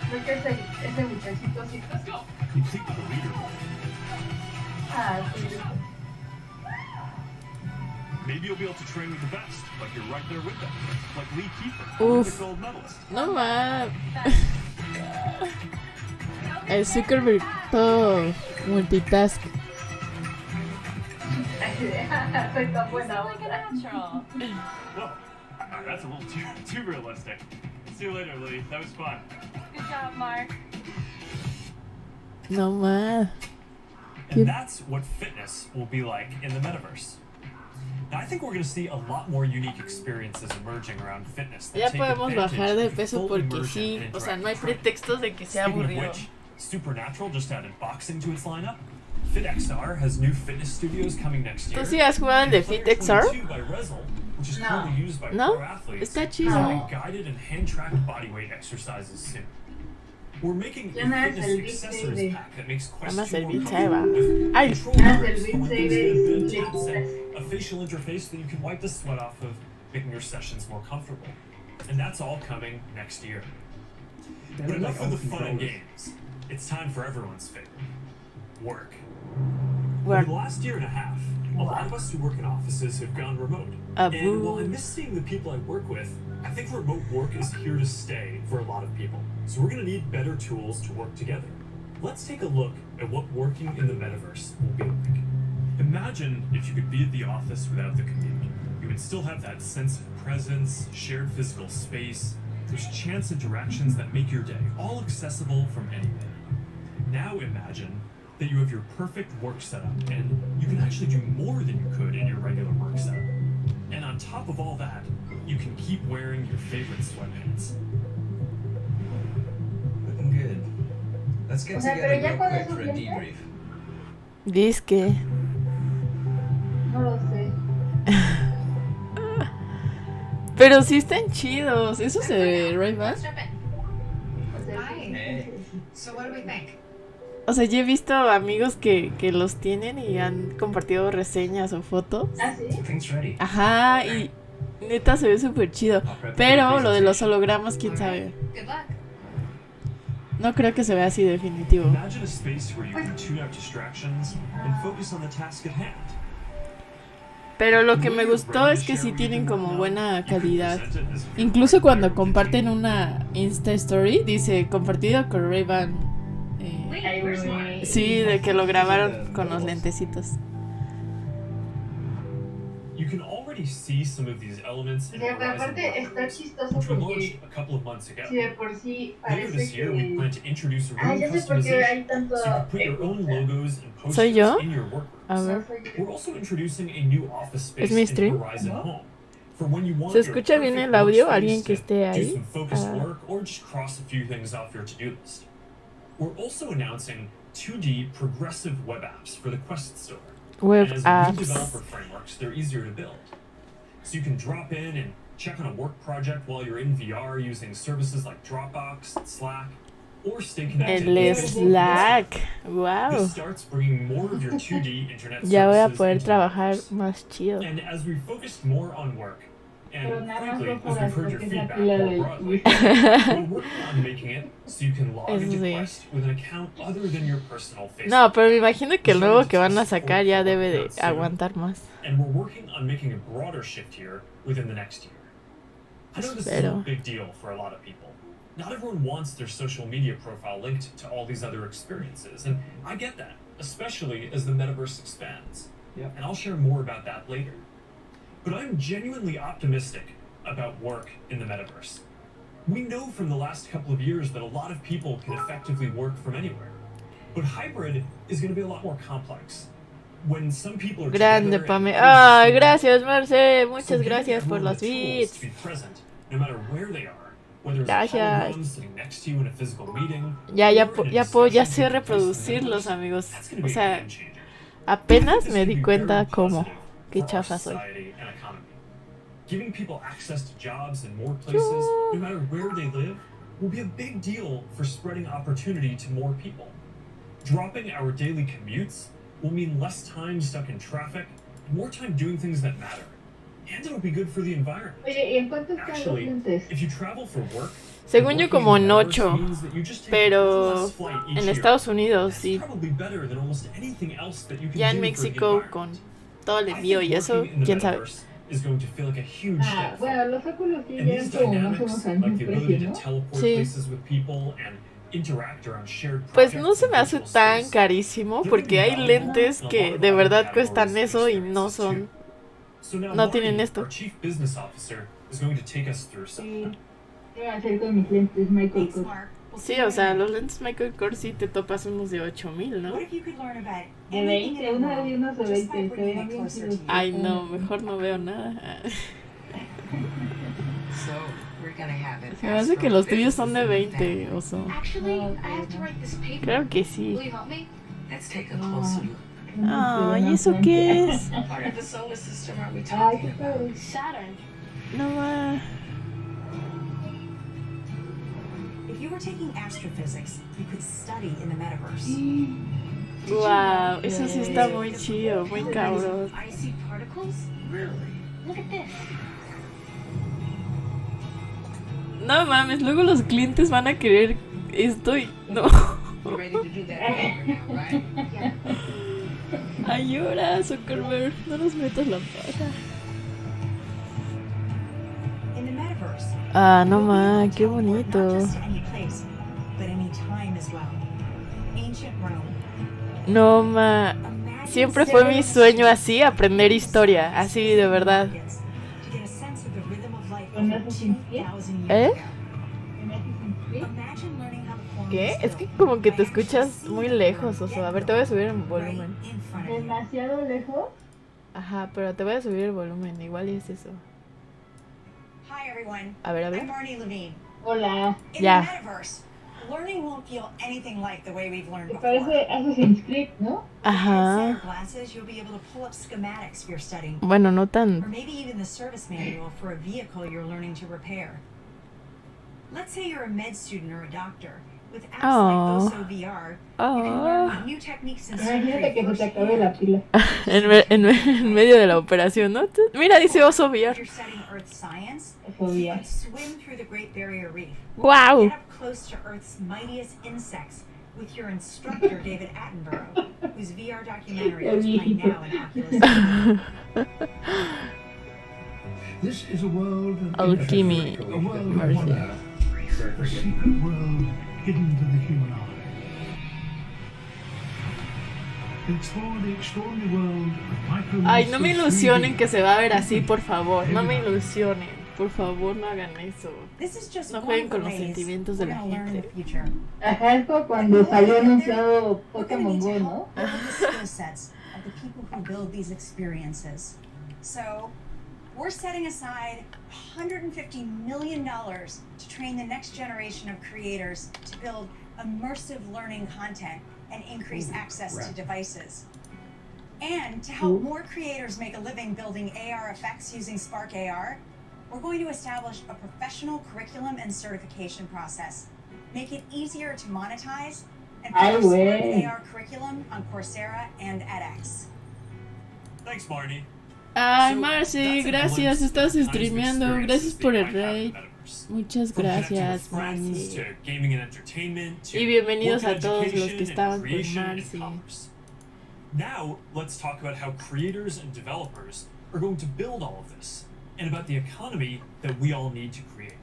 creo que ese muchachito sí. Complete with a leaderboard. Ah, sí. Maybe you'll be able to train with the best, like you're right there with them, like Lee Kiefer, Uf. the gold medalist. No más. El Zuckerberg todo multitask. Soy tan buena onda. Whoa, that's a little too realistic. See you later, Lee. That was fun. Good job, Mark. No más. And that's what fitness will be like in the metaverse. Now, I think we're going to see a lot more unique experiences emerging around fitness. that Ya take podemos advantage bajar de of peso full porque immersion sí, and o sea, no hay interactive pretextos de que sea Speaking of aburrido. which, Supernatural just added boxing to its lineup. FitXR has new fitness studios coming next year. ¿Tú sí has jugado el de And Player FitXR? 22 by Rezzle, which is No. currently used by No? pro athletes, Está is chido. having guided and hand-tracked bodyweight exercises soon. We're making Yo a no es fitness el Beat accessories Saber. pack that makes Quest Además 2 el more Beat Saber. comfortable with Ay. control Además el grips Beat for when things Saber get a bit es tense, and increíble. a facial interface that you can wipe the sweat off of, making your sessions more comfortable. And that's all coming next year. They But look like enough of the old fun and controllers. games. It's time for everyone's favorite. Work. Work. Over the last year and a half, a lot of us who work in offices have gone remote. Boo. And while I miss seeing the people I work with, I think remote work is here to stay for a lot of people. So we're going to need better tools to work together. Let's take a look at what working in the metaverse will be like. Imagine if you could be at the office without the commute. You would still have that sense of presence, shared physical space, those chance interactions that make your day all accessible from anywhere. Now imagine that you have your perfect work setup and you can actually do more than you could in your regular work setup. And on top of all that, you can keep wearing your favorite sweatpants. Looking good. Let's get O sea, together pero ya real con quick eso for a siempre. debrief. Disque. No lo sé. Pero sí están chidos. ¿Eso se ve, Ray-Ban? O sea, Hi. So what do we think? O sea, yo he visto amigos que los tienen y han compartido reseñas o fotos. ¿Ah, sí? Everything's ready. Ajá, y neta se ve súper chido. Pero lo de los hologramas, quién sabe. Good luck. No creo que se vea así definitivo. Imagine a space where you can tune out distractions and focus on the task at hand. Pero lo que me gustó es que sí tienen como buena calidad. Incluso cuando comparten una Insta Story, dice compartido con Ray-Ban. Ay, güey. Sí, de que lo grabaron con los lentecitos. You can already see some of these elements O in sea, pero Horizon aparte está Workrooms, chistoso which we launched porque a couple of months ago. si de por sí Later parece this year, we plan que... to introduce a Ah, room ya sé por qué hay customization, tanto so you can put your eco. own logos and posters ¿Soy yo? in your workrooms. A ver. No soy yo. We're also introducing a new office space ¿Es mi in stream? Horizon Home. For when you want ¿Se your escucha bien perfect el audio? workspace ¿Alguien que to esté do ahí? some focused Ah. work or just cross a few things off your to-do list. We're also announcing 2D progressive web apps for the Quest Store. Web And as apps. new developer frameworks, they're easier to build. So you can drop in and check on a work project while you're in VR using services like Dropbox, Slack, or stay connected. El with Facebook. Slack. Wow. This starts bringing more of your 2D internet Ya voy a services poder into trabajar más chido. And as we focused more on work, Pero and nada más frankly, dos as we've horas heard your porque es la feedback pila more de... broadly, we're working on making it so you can log Eso into sí. Quest with an account other than your personal Facebook. No, pero me imagino que el nuevo que van a sacar ya debe de aguantar más. And we're working on making a broader shift here within the next year. I know this is a Espero. big deal for a lot of people. Not everyone wants their social media profile linked to all these other experiences, and I get that, especially as the metaverse expands. Yep. And I'll share more about that later. But I'm genuinely optimistic about work in the metaverse. We know from the last couple of years that a lot of people can effectively work from anywhere. But hybrid is going to be a lot more complex. When some people are Grande, together Pame. and Ay, others are gracias, Marce. So Muchas giving gracias por everyone los the tools bits. to be present, no matter where they are, whether it's a Gracias. hologram sitting next to you in a physical meeting, Ya or in a sé discussion taking place in the reproducirlos, metaverse, amigos. that's going to O be a sea, game changer. apenas This me could di be cuenta very cómo. positive Qué for our chafa soy. society and economy. Giving people access to jobs in more places, no matter where they live, will be a big deal for spreading opportunity to more people. Dropping our daily commutes will mean less time stuck in traffic and more time doing things that matter. And it'll be good for the environment. Oye, ¿y en cuánto están los Actually, lentes? if you travel for work, Según yo como en working in 8, the metaverse means that you just take pero one less flight each en year. Estados Unidos That's y probably better than almost anything else that you can ya en do for the México con environment. todo el I envío think y eso, working in the quién sabe. metaverse is going to feel like a huge Ah, step bueno, forward. los Oculus sí And llegan these como más o dynamics, menos al like mismo the ability precio, to ¿no? teleport Sí. places with people and interact around shared Pues projects no se in me hace virtual tan space, carísimo they're porque gonna be hay valuable lentes in a lot que of de other verdad categories cuestan and eso y no experiences son, too. So now no tienen Marty, esto. our chief business officer, is going to take us through some of Sí. that. ¿Qué voy a hacer con mis lentes Michael Thanks, Kors? Mark. We'll see Sí, you o in a sea, minute. los lentes Michael Kors sí te topas unos de 8,000, ¿no? What if you could learn about De anything 20, in the una world de unos de just by 20, se bringing veían it bien closer chidos. to you? Ay, no, mejor no veo nada. So we're gonna have it. Se me hace que los tuyos son de 20, oso. Actually, No, I have to write this paper. Creo que Will sí. you help me? Let's take a closer look. Ay, ¿eso qué es? Part of the solar system are we Ay, talking qué about? padre. Saturn. No va. If you were taking astrophysics, you could study in the metaverse. Wow, eso sí está muy chido, muy cabrón. Icy particles? Really? Look at this. No mames, luego los clientes van a querer esto y no. You ready to do that paper now, right? Ayuda, Zuckerberg, no nos metas la pata. In the metaverse, Ah, no you'll be able ma, to qué teleport bonito. not just to any place, but any time as well. Ancient Rome. No ma, Imagine siempre fue mi sitting sueño así, aprender historia, así de verdad. to get a sense of the rhythm of life ¿Con over eso sin pie? 2,000 ¿Eh? years ago. ¿Me metes un pie? Imagine learning how the form ¿Qué? was Es que built como que te by actually escuchas seeing muy the lejos, form oso. get A ver, te voy a subir el built volumen. right in front of you. ¿Demasiado lejos? Ajá, pero te voy a subir el volumen, igual y es eso. Hi everyone. A ver, I'm habla. Marnie Levine. Hola. In Yeah. the metaverse, learning won't feel anything like the way we've learned Te before. parece Assassin's Creed, ¿no? With a headset or Ajá. glasses, you'll be able to pull up schematics you're studying, Bueno, no or tan. maybe even the service manual for a vehicle you're learning to repair. Let's say you're a med student or a doctor. With apps Aw. like Oso VR, you can learn new techniques in Imagínate surgery que se te acabe la firsthand. pila. En medio de la operación, ¿no? Mira, dice oso If VR. you're studying Earth science, Oso you VR. could swim through the Great Barrier Reef. Wow. Get up close to Earth's mightiest insects with your instructor, David Attenborough, whose VR documentary is playing now in Oculus. This is a world of Alchemy. a world of Mercy. wonder, a secret world hidden to the human eye. Explore the extraordinary world of micro. Ay, no me ilusionen que se va a ver así, por favor. No me ilusionen. Por favor, no hagan eso. This is just No one jueguen of the con los ways sentimientos de we're la gonna learn in the gente. future. Ajá, es como cuando salió anunciado We're gonna Pokémon need to Go, ¿no? help build the skill sets of the people who build these experiences. So, we're setting aside $150 million to train the next generation of creators to build immersive learning content and increase access to devices. And to help more creators make a living building AR effects using Spark AR, we're going to establish a professional curriculum and certification process. Make it easier to monetize and Ay, post Spark güey. AR curriculum on Coursera and edX. Thanks, Marty. Ay, So, Marcy, that's a gracias. glimpse Estás of the kinds of streameando. experiences Gracias that por you el might have in raid. the metaverse. Muchas From connecting with gracias, friends Marcy. to gaming and entertainment to Y bienvenidos work a todos los education que estaban and con creation and Marcy. commerce. Now, let's talk about how creators and developers are going to build all of this, and about the economy that we all need to create.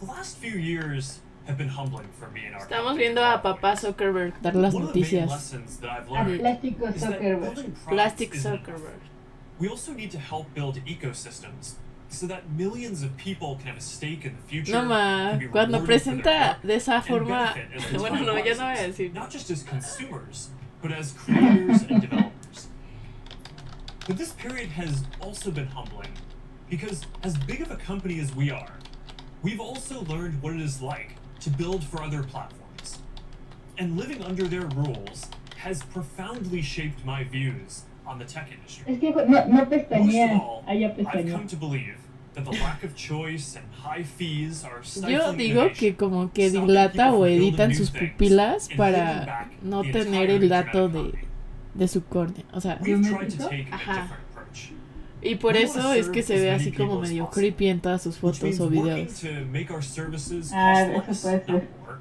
The last few years have been humbling for me and our Estamos company, viendo a papá Zuckerberg dar las One of the main noticias. lessons that I've A learned Plástico is that Zuckerberg. building products Plastic isn't enough. Zuckerberg. We also need to help build ecosystems so that millions of people can have a stake in the future. No ma, can be cuando rewarded for their presenta work, de esa and forma, benefit as the bueno, time no, ya no voy a rises, decir. not just as consumers, but as creators and developers. But this period has also been humbling, because as big of a company as we are, we've also learned what it is like to build for other platforms. And living under their rules has profoundly shaped my views on the tech industry. Es que no Most of pestañea, all, allá I've pestañea. come to believe that the lack of choice and high fees are Yo stifling digo que innovation, como que stopping dilata people o from building editan new sus things, pupilas and holding para back no the tener entire el dato internet economy. de su córnea. O sea, We've tried to take a Ajá. different approach. y por We eso wanna es que serve se ve as así many como people as medio possible, creepy en todas sus which fotos means o working videos. to make our services Eso cost puede less, ser. not more.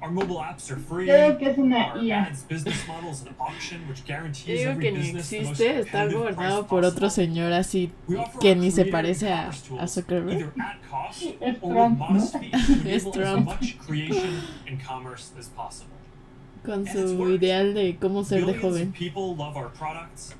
Our mobile apps are free. Creo que es una Our IA. ads business models an auction which Yo guaretees digo every que ni business the most existe, está competitive price gobernado por otro possible. señor así We offer que our ni se creator and parece commerce a tools Zuckerberg. either at cost Es or with Trump, ¿no? modest fees to Es enable as Trump. much creation and commerce as possible. Con And it's su worked. ideal de cómo ser de Billions joven. of people love our products.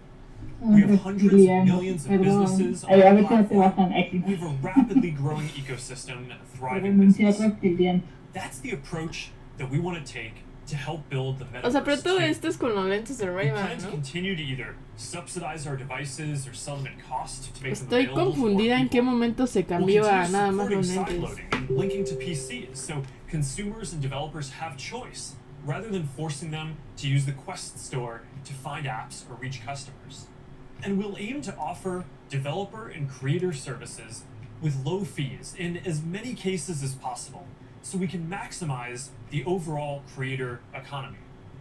We have hundreds of Reptiliano, millions of perdón. businesses on A our veces te platform. bajan aquí. We have a rapidly growing ecosystem and a thriving Renunciar business. reptiliano. That's the approach that we want to take to help build the metaverse. O sea, pero todo too. esto es con los lentes de We Ray-Ban, plan to ¿no? continue to either subsidize our devices or sell them at cost to make them Estoy available to more confundida en qué people. momento se We'll cambió a continue nada más los supporting lentes. sideloading and linking to PCs, so consumers and developers have choice, rather than forcing them to use the Quest store to find apps or reach customers. And we'll aim to offer developer and creator services with low fees in as many cases as possible, so we can maximize the overall creator economy,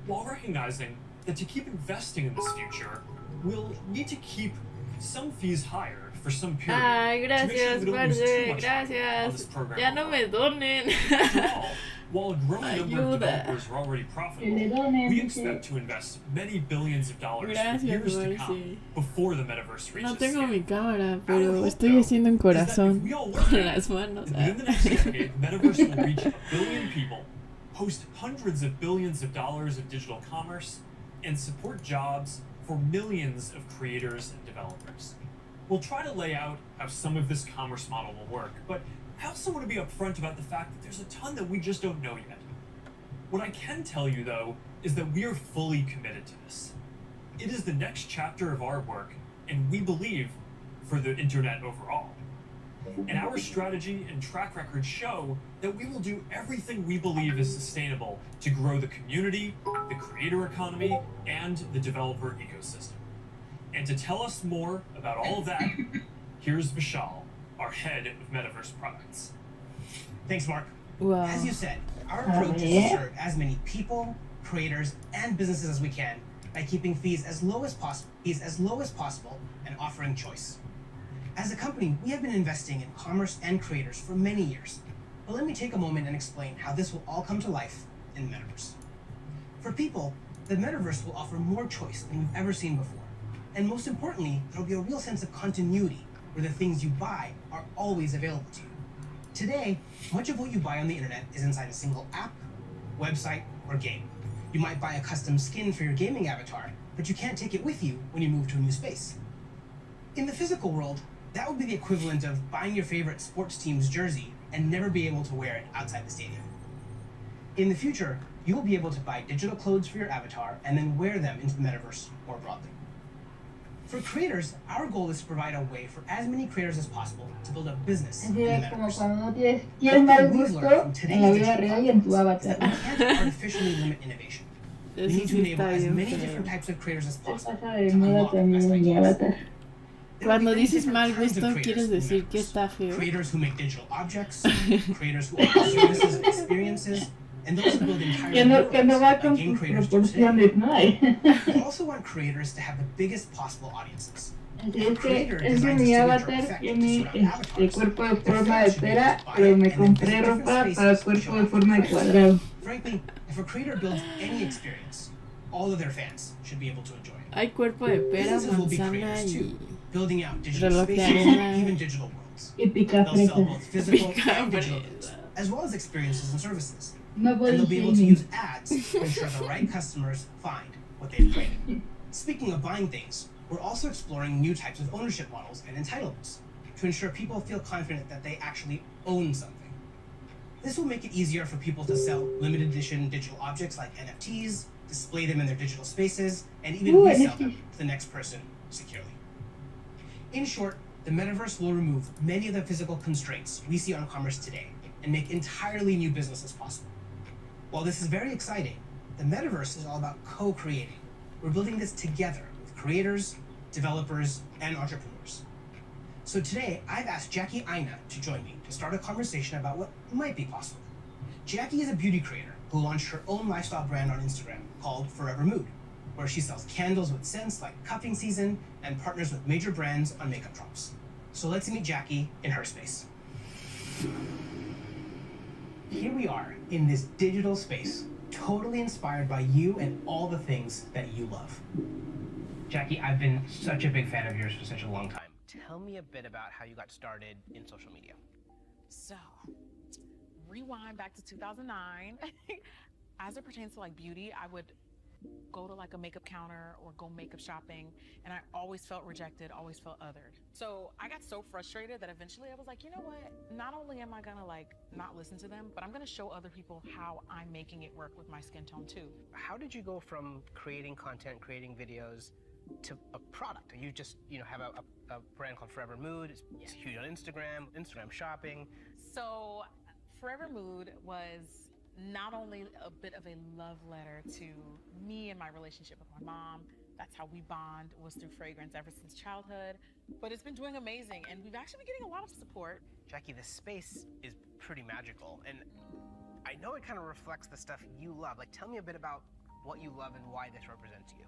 while recognizing that to keep investing in this future, we'll need to keep some fees higher for some period Ay, to make sure gracias, we don't lose too parce, much money on this gracias. program Ya no me overall. donen. After all, while a growing number of Ayuda. developers are already Que profitable, le donen, we sí. expect to invest many billions of dollars for Gracias, years to Marcy. come before the metaverse reaches No tengo scale. mi cámara, Our pero hope, estoy though, haciendo un is that if corazón we all work con together, las manos. that within the next decade, the metaverse will reach 1 billion people, host hundreds of billions of dollars of digital commerce, and support jobs for millions of creators and developers. We'll try to lay out how some of this commerce model will work, but I also want to be upfront about the fact that there's a ton that we just don't know yet. What I can tell you, though, is that we are fully committed to this. It is the next chapter of our work, and we believe for the internet overall. And our strategy and track record show that we will do everything we believe is sustainable to grow the community, the creator economy, and the developer ecosystem. And to tell us more about all of that, here's Vishal, our head of Metaverse products. Thanks, Mark. Wow. As you said, our approach is to serve as many people, creators, and businesses as we can by keeping fees as low as possible, and offering choice. As a company, we have been investing in commerce and creators for many years. But let me take a moment and explain how this will all come to life in the metaverse. For people, the metaverse will offer more choice than we've ever seen before. And most importantly, there'll be a real sense of continuity where the things you buy are always available to you. Today, much of what you buy on the internet is inside a single app, website, or game. You might buy a custom skin for your gaming avatar, but you can't take it with you when you move to a new space. In the physical world, that would be the equivalent of buying your favorite sports team's jersey and never be able to wear it outside the stadium. In the future, you will be able to buy digital clothes for your avatar and then wear them into the metaverse more broadly. For creators, our goal is to provide a way for as many creators as possible to build a business in the Es como metaverse. cuando no tienes mal gusto en la vida real y en tu avatar. We can't artificially limit innovation. We Eso need to sí enable está as bien many feo. different types of creators as Se possible. pasa de moda también en mi avatar. Cuando dices mal gusto, quieres decir que está feo. Creators who make digital objects, creators who offer services and experiences, and those who build entire Que no va worlds con like game sus creators do today. proporciones, ¿no? We also want creators to have the biggest possible audiences. Es que mi avatar tiene cuerpo de forma de esfera, buy pero it, me and then compré visit ropa different para spaces to cuerpo show de off forma de their friends. cuadrado. Frankly, if a creator builds any experience, all of their fans should be able to enjoy it. Hay cuerpo de pera, Businesses will be manzana creators y too, building out digital reloj de spaces arena. and even digital worlds. Y pica They'll sell fresa. both physical Pica and digital fresa. goods, as well as experiences and services. No And body they'll be able to shaming. use ads to ensure the right customers find what they've created. Speaking of buying things, we're also exploring new types of ownership models and entitlements. to ensure people feel confident that they actually own something. This will make it easier for people to sell limited edition digital objects like NFTs, display them in their digital spaces, and even resell them to the next person securely. In short, the metaverse will remove many of the physical constraints we see on commerce today and make entirely new businesses possible. While this is very exciting, the metaverse is all about co-creating. We're building this together with creators, developers, and entrepreneurs. So today, I've asked Jackie Aina to join me to start a conversation about what might be possible. Jackie is a beauty creator who launched her own lifestyle brand on Instagram called Forever Mood, where she sells candles with scents like cuffing season and partners with major brands on makeup drops. So let's meet Jackie in her space. Here we are in this digital space, totally inspired by you and all the things that you love. Jackie, I've been such a big fan of yours for such a long time. Tell me a bit about how you got started in social media. So, rewind back to 2009. As it pertains to like beauty, I would go to like a makeup counter or go makeup shopping, and I always felt rejected, always felt othered. So I got so frustrated that eventually I was like, you know what? Not only am I gonna like not listen to them, but I'm gonna show other people how I'm making it work with my skin tone too. How did you go from creating content, creating videos, to a product? You just, have a brand called Forever Mood. It's huge on Instagram shopping. So Forever Mood was not only a bit of a love letter to me and my relationship with my mom. That's how we bond, was through fragrance ever since childhood. But it's been doing amazing, and we've actually been getting a lot of support. Jackie, this space is pretty magical, and I know it kind of reflects the stuff you love. Like, tell me a bit about what you love and why this represents you.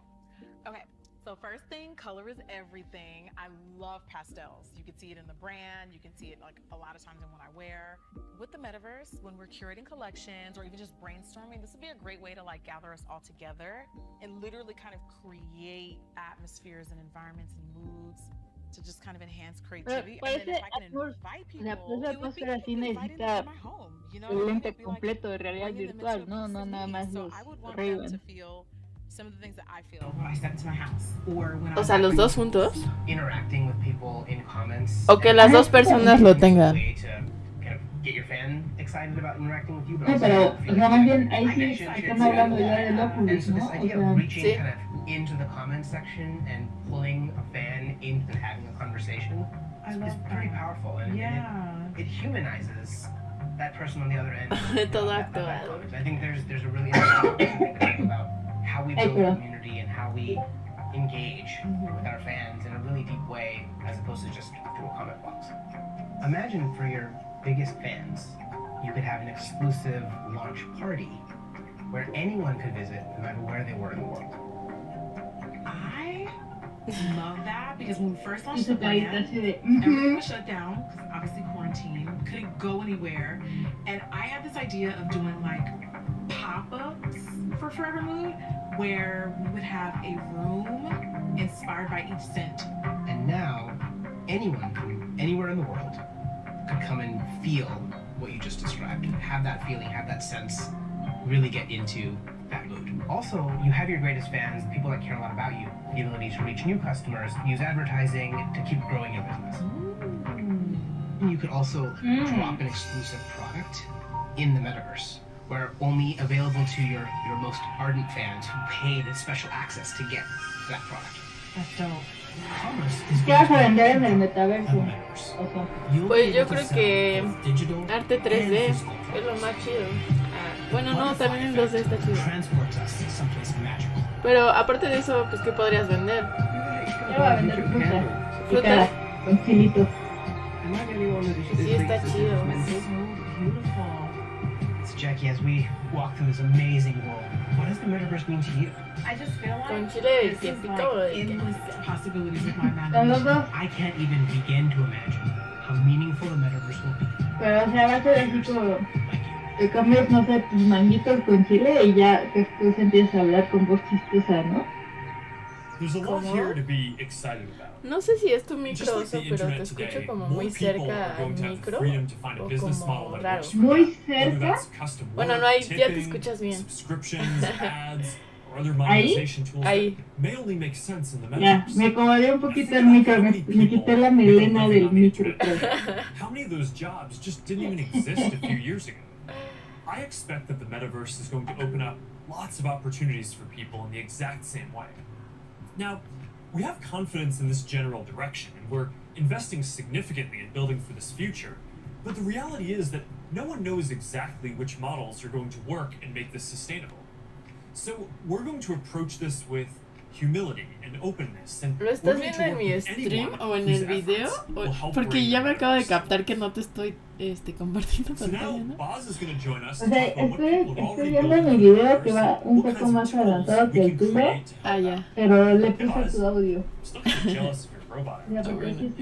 Okay, so first thing, color is everything. I love pastels. You can see it in the brand, you can see it like a lot of times in what I wear. With the metaverse, when we're curating collections or even just brainstorming, this would be a great way to like gather us all together and literally kind of create atmospheres and environments and moods to just kind of enhance creativity. And then if I can invite people, it would be invited into my home. You know, el lente completo de realidad virtual, no nada más los Ray-Ban. Some of the things that I feel when I step into my house or when O sea, los dos juntos. Interacting with people in comments. O que las dos personas lo tengan. Get your fan excited about interacting with you, but No, also pero, o sea, más bien, ahí sí están hablando ya del Oculus, and so ¿no? this idea O of sea, reaching kind of into the comment section and pulling a fan into and having a conversation is pretty powerful, and it humanizes that person on the other end. Todo that actuado. comment. I think there's a really interesting thing to think about how we build community and how we engage with our fans in a really deep way, as opposed to just through a comment box. Imagine for your biggest fans, you could have an exclusive launch party where anyone could visit, no matter where they were in the world. I love that because when we first launched the brand, everything was shut down because obviously quarantine, couldn't go anywhere, and I had this idea of doing like pop-ups for Forever Mood where we would have a room inspired by each scent. And now, anyone from anywhere in the world could come and feel what you just described, have that feeling, have that sense, really get into that mood. Also, you have your greatest fans, the people that care a lot about you, the ability to reach new customers, use advertising to keep growing your business. And you could also drop an exclusive product in the metaverse, where only available to your most ardent fans who paid special access to get that product. That's dope. ¿Qué vas a vender en el metaverso? O sea, Pues yo creo que arte 3D es lo más chido. Bueno, no, también en 2D está chido. Pero aparte de eso, pues ¿qué podrías vender? yo voy a vender fruta. ¿Fruta? Picada, con chilito. Sí, está chido. So Jackie, as we walk through this amazing world, what does the metaverse mean to you? I just feel like Con chile this que is pica like o de qué? endless possibilities with my Con los imagination. dos. I can't even begin to imagine how meaningful the metaverse will be. Pero, o sea, va a ser así como te comes, no sé, tus manguitos con chile y ya después empiezas a hablar con voz chistosa, ¿no? There's a lot here to be excited about. No sé si es tu Just micro, like the pero te internet escucho today, como more muy people cerca are al going to have the micro freedom to find a o business como model that raro. works for Muy them. Whether cerca. that's custom Bueno, work, no hay, ya te tipping, escuchas bien. subscriptions, ads, or or other monetization tools Ahí. that may only make sense in the Ya, metaverse. me acomodé un poquito el micro, me quité la melena del micro. How many of those jobs just didn't even exist a few years ago? I expect that the metaverse is going to open up lots of opportunities for people in the exact same way. Now, we have confidence in this general direction, and we're investing significantly in building for this future, but the reality is that no one knows exactly which models are going to work and make this sustainable. So we're going to approach this with humility and openness, and ¿Lo estás viendo en mi stream o en el video? Porque ya me acabo de captar que no te estoy compartiendo pantalla, ¿no? O sea, estoy viendo mi video que va un poco más adelantado que el tuyo. Ah, ya. Pero le puse tu audio.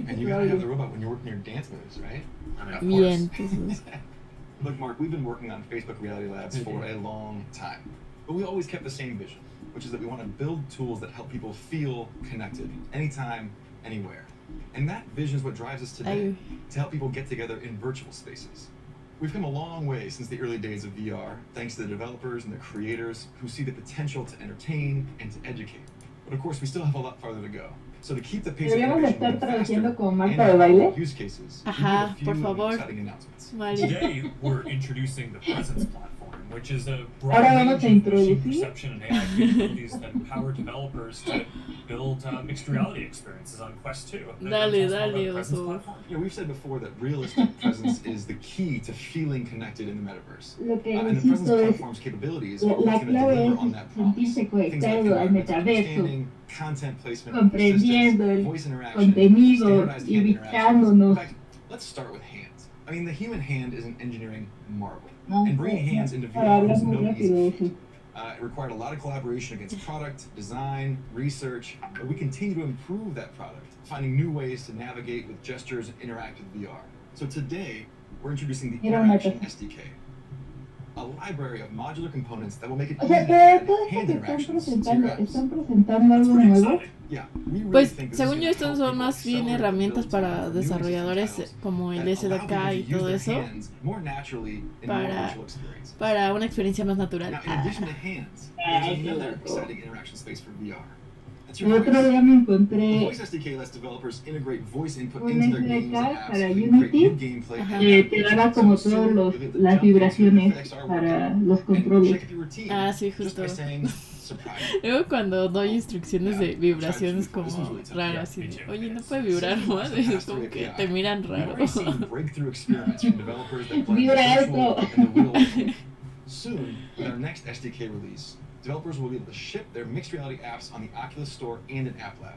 And you gotta have the robot when you're working your dance moves, right? I mean, of Bien, course. entonces. Look, Mark, we've been working on Facebook Reality Labs for a long time, but we always kept the same vision, which is that we want to build tools that help people feel connected anytime, anywhere. And that vision is what drives us today, to help people get together in virtual spaces. We've come a long way since the early days of VR, thanks to the developers and the creators who see the potential to entertain and to educate. But of course, we still have a lot farther to go. So to keep the pace of Deberíamos innovation estar moving traduciendo faster como and Marta de baile. use cases, Ajá, we por have a few favor. exciting announcements. Today, we're introducing the Presence platform, which is a broad Ahora vamos a range of machine introducir. perception and AI capabilities that empower developers to build mixed reality experiences on Quest 2. Dale, dale, Presence oso. platform? You know, we've said before that realistic presence is the key to feeling connected in the metaverse. Lo que And the Presence insisto es, platform's capabilities are la what's going to clave deliver es on that promise. sentirse Things like conectado al environmental metaverso, understanding, content placement, comprendiendo persistence, el voice interaction, contenido standardized y hand interactions. In ubicándonos. fact, let's start with hands. I mean, the human hand is an engineering marvel. No, And bringing hands into para VR hablar was muy no rápido easy de feat. eso. It required a lot of collaboration against product, design, research, but we continue to improve that product, finding new ways to navigate with gestures and interact with VR. So today, we're introducing the Mira una Interaction cosa. SDK, a library of modular components that will make it O easy sea, to pero add todo esto hand que interactions to your apps. están presentando algo nuevo. Yeah, we really Pues think this is según gonna yo estos help son people más bien accelerate the herramientas build para time for new existing desarrolladores titles como el that allow SDK people to y use todo their eso hands more naturally in more para, virtual experiences. para una experiencia más natural. Now, in addition to hands, there's another exciting interaction space for VR. That's El your otro voice. día me The encontré Voice SDK lets developers integrate voice input un into their games and SDK apps para so you can create Unity new gameplay and que te daba como so todas soon you'll be able to las jump into vibraciones FXR para workout los and controles. shake up your routine Ah, sí, just justo. by saying surprise. Luego cuando doy instrucciones de vibraciones como raras, así de, oye, no puede vibrar más, es como que te miran We've raro. already seen breakthrough experiments from developers that blend Vibra the virtual alto. and the real world. Soon, with our next SDK release, developers will be able to ship their mixed reality apps on the Oculus Store and in App Lab.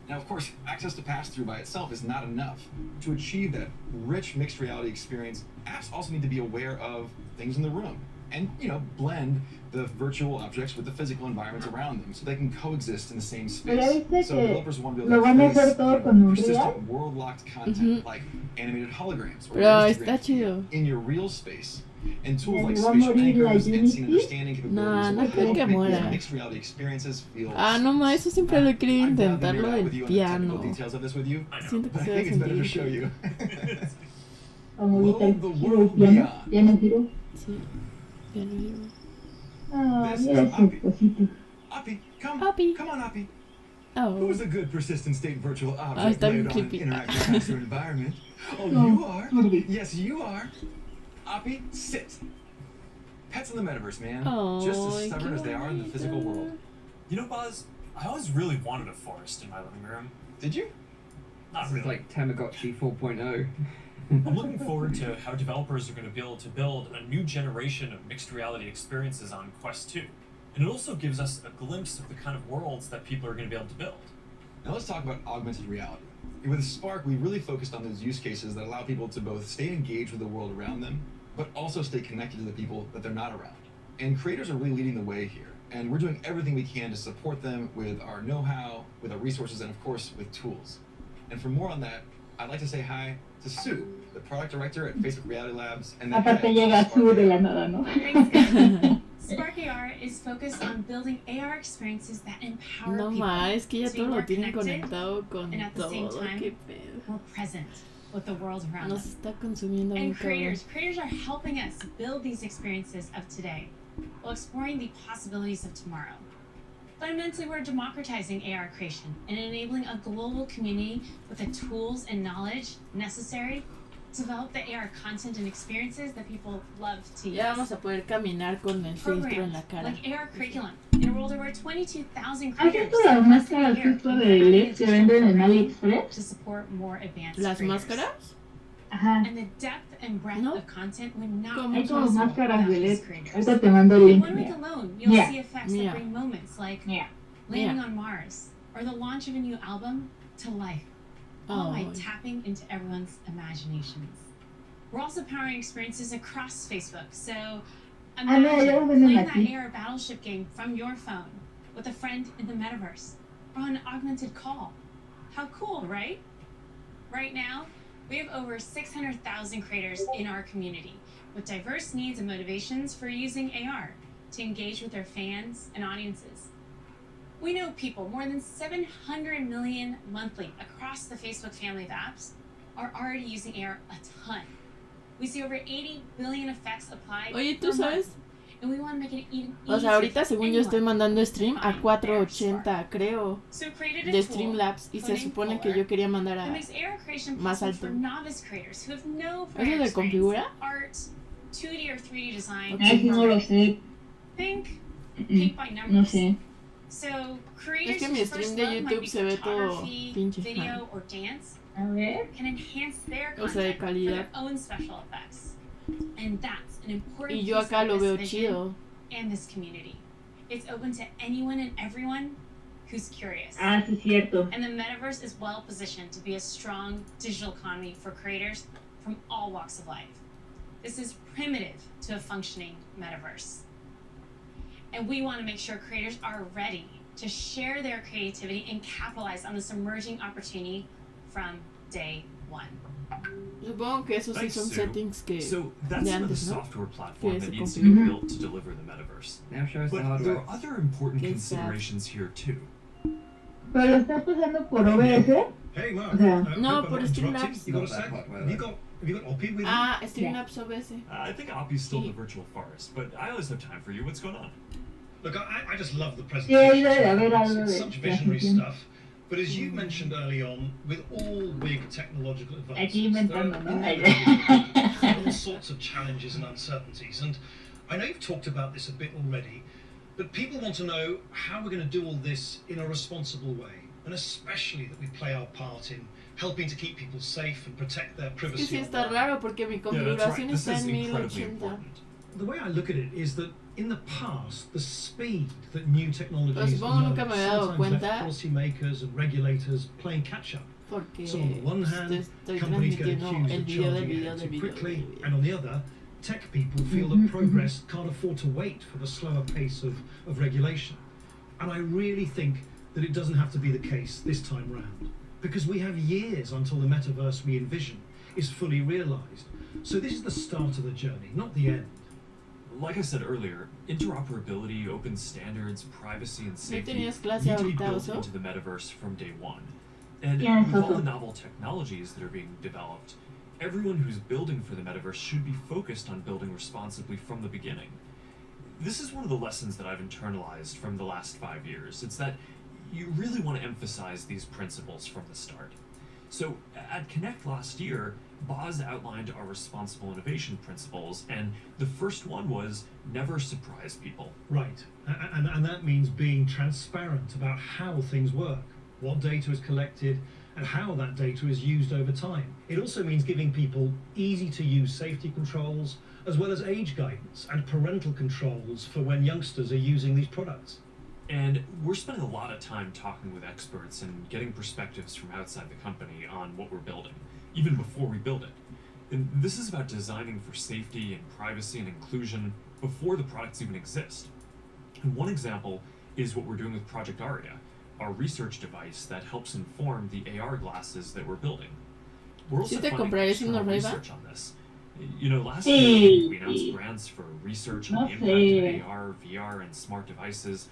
Now, of course, access to pass-through by itself is not enough. To achieve that rich mixed reality experience, apps also need to be aware of things in the room and, you know, blend the virtual objects with the physical environments around them so they can coexist in the same Pero ya space. viste So que developers want to be lo able van a to hacer face todo con Unreal. persistent world-locked content Ujú. like animated holograms or Pero your está Instagram chido. in your real space. And tools like ¿Va a spatial morir la anchors and scene Unity? understanding capabilities No, no will creo help que make muera. these mixed reality experiences feel Ah, no, ma, eso siempre lo he querido intentar, lo del with piano. details of this with you. Siento que But I se va a think it's better to sentir. show you. Como ahorita el Lo- the giro del world piano. beyond. ¿Ya no giro? Sí, piano giro. Ah, This mira is ese cosito. Appy, come. Appy. Come on, Appy. Oh. Who's a good persistent state virtual Ah, object está bien layered on an creepy. interactive master environment? Oh, No, you are? Furby. Yes, you are. Appy, sit. Pets in the metaverse, man. Oh, Just as stubborn as they are in the physical world. You know, Buzz, I always really wanted a forest in my living room. Did you? Not This is really. like Tamagotchi 4.0. I'm looking forward to how developers are going to be able to build a new generation of mixed reality experiences on Quest 2. And it also gives us a glimpse of the kind of worlds that people are going to be able to build. Now let's talk about augmented reality. With Spark, we really focused on those use cases that allow people to both stay engaged with the world around them, but also stay connected to the people that they're not around. And creators are really leading the way here. And we're doing everything we can to support them with our know-how, with our resources, and of course, with tools. And for more on that, I'd like to say hi to Sue, the product director at Facebook Reality Labs, and the Aparte head llega of Sue Spark de la AI. nada, ¿no? Spark AR is focused on building AR experiences that empower No people ma, es que ya to be todo lo more tienen connected conectado con and at the same todo, time qué pedo. more present with the world around Nos us. está consumiendo bien And cabrón. creators are helping us build these experiences of today while exploring the possibilities of tomorrow. Fundamentally, we're democratizing AR creation and enabling a global community with the tools and knowledge necessary to develop the AR content and experiences that people love to use. Ya vamos a poder caminar con el filtro en la cara. Like AR curriculum enrolled over 22,000 ¿Has creators visto las máscaras justo de LED que venden en AliExpress? to support more advanced ¿Las creators. máscaras? Ajá. And the depth and breadth of content would not Hay be como possible máscaras without de these LED. creators. Ahorita te mando el In link. 1 week alone, you'll Yeah. see effects Yeah. that bring moments like landing on Mars or the launch of a new album to life, all by Oh. tapping into everyone's imaginations. We're also powering experiences across Facebook, so no, imagine ya lo venden playing that aquí. AR battleship game from your phone with a friend in the metaverse or on an augmented call. How cool, right? Right now, we have over 600,000 creators in our community with diverse needs and motivations for using AR to engage with their fans and audiences. We know people, more than 700 million monthly across the Facebook family of apps, are already using AR a ton. We see over 80 billion effects applied Oye, ¿tú per month, sabes? and we want to make it even O sea, easier ahorita for según yo estoy anyone mandando stream to a find 480, creo, So we created a de tool Streamlabs y se called supone que Polar yo quería mandar that a makes AR creation más possible for alto. novice creators who have no ¿Eso prior se experience configura? in art, 2D or 3D design. Ay, sí, no lo sé. Think paint by numbers. No sé. So creators Es que mi whose stream first de love might YouTube be se ve todo photography, pinche video, mal. or dance A ver. can enhance their O sea, de content for their calidad. own special effects. And that's an important Y yo piece acá of lo this veo vision chido. and this community. It's open to anyone and everyone who's curious. Ah, sí, cierto. And the metaverse is well positioned to be a strong digital economy for creators from all walks of life. This is primitive to a functioning metaverse. And we want to make sure creators are ready to share their creativity and capitalize on this emerging opportunity from day one. Supongo que esos sí Thanks, son Sue. settings que So de that's some of the antes, ¿no? software platform Que that se needs to be configura. built to deliver the metaverse. Now show us the But hardware. there are other important Qué sad. considerations here too. Pero lo estás pasando por OBS. Hey, Mark. O sea, No, hope por I'm not interrupting. Streamlabs. You got a Not that sec? hot weather. Have you got Oppie with you? Ah, Streamlabs OBS. I think Oppie's still the virtual forest, but I always have time for you. What's going on? Look, I just love the Sí, ahí presentation. debe de haber algo It's de such visionary transición. stuff. But as you mentioned early on, with all big technological Aquí advances, there inventando, ¿no? are all sorts of challenges and uncertainties. And I know you've talked about this a bit already, but people want to know how we're going to do all this in a responsible way, and especially that we play our part in helping to keep people safe and protect their Es que privacy. sí está raro porque mi Yeah, that's configuración right. This está is en incredibly 1080. important. The way I look at it is that in the past, the speed that new technologies Pues supongo nunca me había dado sometimes left cuenta. policymakers and regulators playing catch up. Porque So on the one hand, estoy companies get transmitiendo accused el of video del charging video ahead del too video quickly, del video. and on the other, tech people feel that progress can't afford to wait for the slower pace of regulation. And I really think that it doesn't have to be the case this time round, because we have years until the metaverse we envision is fully realized. So this is the start of the journey, not the end. Like I said earlier, interoperability, open standards, privacy, and safety tenías clase need to be ahorita, built Oso? into the metaverse from day one. And Yes, with all Oso. the novel technologies that are being developed, everyone who's building for the metaverse should be focused on building responsibly from the beginning. This is one of the lessons that I've internalized from the last 5 years. It's that you really want to emphasize these principles from the start. So at Connect last year, Boz outlined our responsible innovation principles, and the first one was never surprise people. Right, and that means being transparent about how things work, what data is collected, and how that data is used over time. It also means giving people easy-to-use safety controls, as well as age guidance and parental controls for when youngsters are using these products. And we're spending a lot of time talking with experts and getting perspectives from outside the company on what we're building, even before we build it. And this is about designing for safety and privacy and inclusion before the products even exist. And one example is what we're doing with Project Aria, our research device that helps inform the AR glasses that we're building. We're also ¿Sí te funding comprarías external unos Ray-Ban? research on this. You know, last Sí. year we announced grants for research on No the impact sé. of AR, VR, and smart devices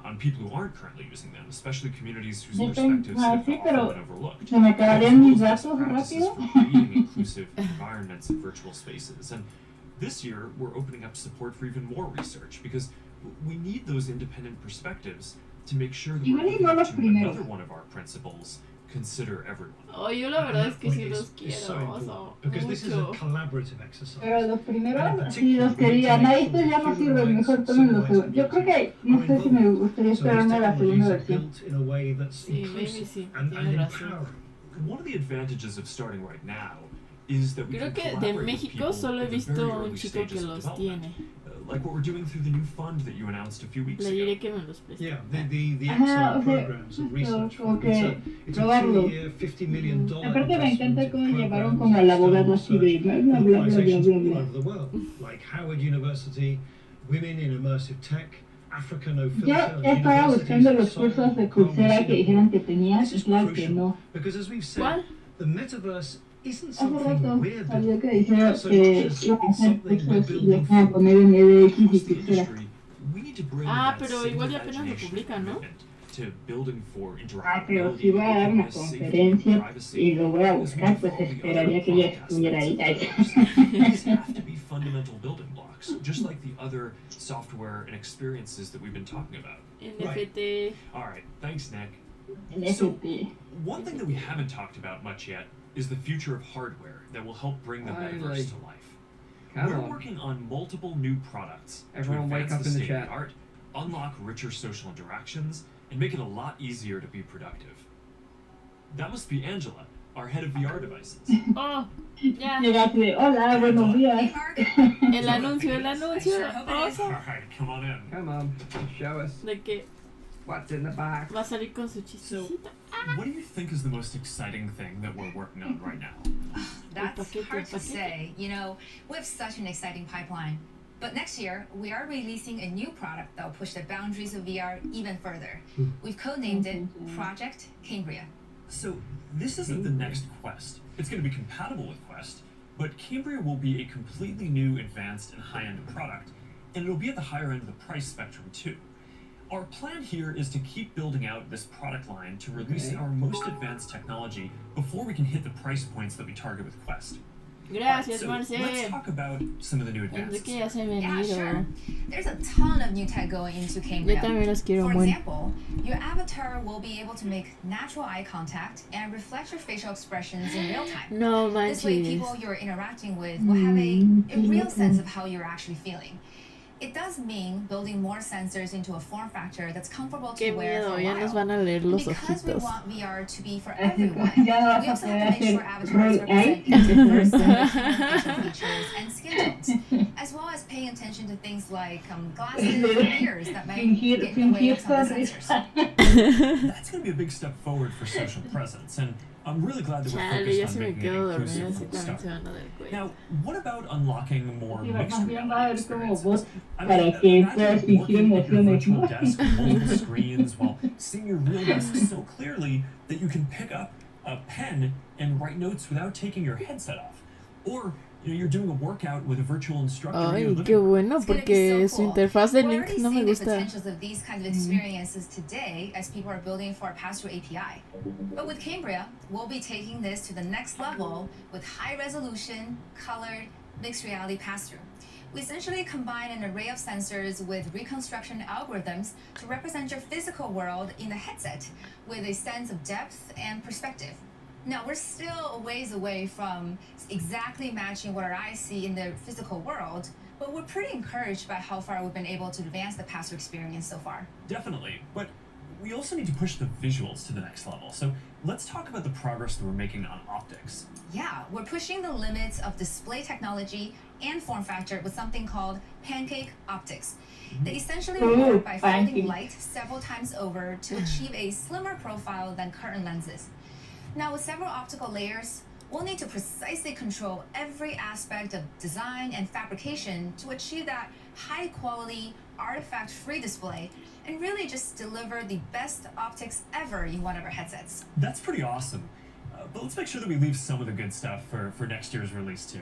on people who aren't currently using them, especially communities whose perspectives have sí, often pero been overlooked. se me acabarían mis datos Practices rápido. for creating inclusive environments and virtual spaces. And this year, we're opening up support for even more research because we need those independent perspectives to make sure that Igual we're y living no up los to primeros. another one of our principles: consider everyone. Oh, yo la verdad es que sí It's- los it's quiero, so o important, sea, because this is a mucho. collaborative exercise. Pero los primeros, And in así los particular, que we need to digan, make ah, sure estos that ya no human sirven, rights, mejor tomen los civil rights, segundos. Yo creo que, no are sé si me involved. gustaría So these esperarme a la segunda technologies are versión. built in a way that's Sí, maybe inclusive sí, and tienes razón. empowering. One of the advantages of starting right now is that we Creo can que de collaborate with México people solo he at the visto very a un early chico que stages of los development. tiene. Like what we're doing through the new fund that you announced a few weeks Le ago. diré que me los preste. Yeah, the Ajá, XR o sea, programs of justo, research como fund. It's que a probarlo. 2-year, $50 million Aparte me investment encanta in cómo llevaron programs como of al abogado external así de research bla bla bla bla organizations bla all bla. over the world, like Howard University, Women in Immersive Tech, Africa No Yo Filter, estaba buscando los universities cursos de of Seoul, Coursera que Singapore. dijeron que tenían This y is claro que crucial, no. because as we've said, ¿Cuál? the metaverse isn't Hace rato something we're salió building que dijeron so que much as iban a it's hacer something we're cursos y los building iban a for. poner en EDX y Across the Coursera. industry, we need to bring Ah, that pero same igual ya apenas lo imagination publican, ¿no? commitment to building for Ah, pero interoperability, si voy a dar una openness, safety, and conferencia privacy, y lo voy a as well buscar, as pues all the esperaría other que yo product estuviera aspects ahí. of metaverse. These have to be fundamental building blocks, just like the other software and experiences that we've been talking about. NFT. All right, thanks, Nick. NFT. One thing that we haven't talked about much yet is the future of hardware that will help bring the metaverse Finally. to life. Come We're on. working on multiple new products Everyone to wake advance up the in the state of chat. the art, unlock richer social interactions, and make it a lot easier to be productive. That must be Angela, our head of VR devices. Oh, ya. Llegaste de, hola, buenos días. El anuncio, el anuncio. All Oso. right, come on in. Come on, show us De que what's in the box. va a salir con su chistecito. What do you think is the most exciting thing that we're working on right now? That's hard to say. You know, we have such an exciting pipeline. But next year, we are releasing a new product that will push the boundaries of VR even further. We've codenamed it Project Cambria. So, this isn't the next Quest. It's going to be compatible with Quest, but Cambria will be a completely new, advanced, and high-end product, and it'll be at the higher end of the price spectrum, too. Our plan here is to keep building out this product line to release our most advanced technology before we can hit the price points that we target with Quest. Gracias, So, Marce. let's talk about some of the new advances. Enrique ya se me Yeah, venido. sure. There's a ton of new tech going into Cambria. Yo también los quiero For muy. example, your avatar will be able to make natural eye contact and reflect your facial expressions in real time. No This way, manches. people you're interacting with will have a real sense of how you're actually feeling. It does mean building more sensors into a form factor that's comfortable to Qué wear miedo, for a ya while. nos van a leer los Because we ojitos. want VR to be for Así everyone, que ya no we vas a also poder have to make sure hacer avatars roll eye. represent diverse facial features and skin tones, as well as paying attention to things like glasses and ears that might Fingir, get in the way fingir of some of the sonrisa. sensors. That's going to be a big step forward for social presence, and I'm really glad that we're Chale, ya focused se on me making it quedo dormida, inclusive así from the también start. se van a dar cuenta. Now, what about unlocking more Sí, mixed más bien va a reality haber como experiences? bots I para mean, que imagine puedas fingir working at your emociones, virtual ¿no? desk with multiple screens while seeing your real desk so clearly that you can pick up a pen and write notes without taking your headset off. Or, you know, you're doing a workout with a virtual instructor in your Ay, living qué room. bueno, It's gonna be porque so su cool. interfaz de We're Link already no me seeing the gusta. potentials of these kinds of experiences today as people are building for a pass-through API. But with Cambria, we'll be taking this to the next level with high-resolution, colored, mixed reality pass-through. We essentially combine an array of sensors with Reconstruction algorithms to represent your physical world in the headset with a sense of depth and perspective. Now, we're still a ways away from exactly matching what our eyes see in the physical world, but we're pretty encouraged by how far we've been able to advance the pass-through experience so far. Definitely, but we also need to push the visuals to the next level. So let's talk about the progress that we're making on optics. Yeah, we're pushing the limits of display technology and form factor with something called Pancake Optics. They essentially Ooh, work by folding pancake. light several times over to achieve a slimmer profile than current lenses. Now, with several optical layers, we'll need to precisely control every aspect of design and fabrication to achieve that high-quality, artifact-free display and really just deliver the best optics ever in one of our headsets. That's pretty awesome. But let's make sure that we leave some of the good stuff for next year's release too.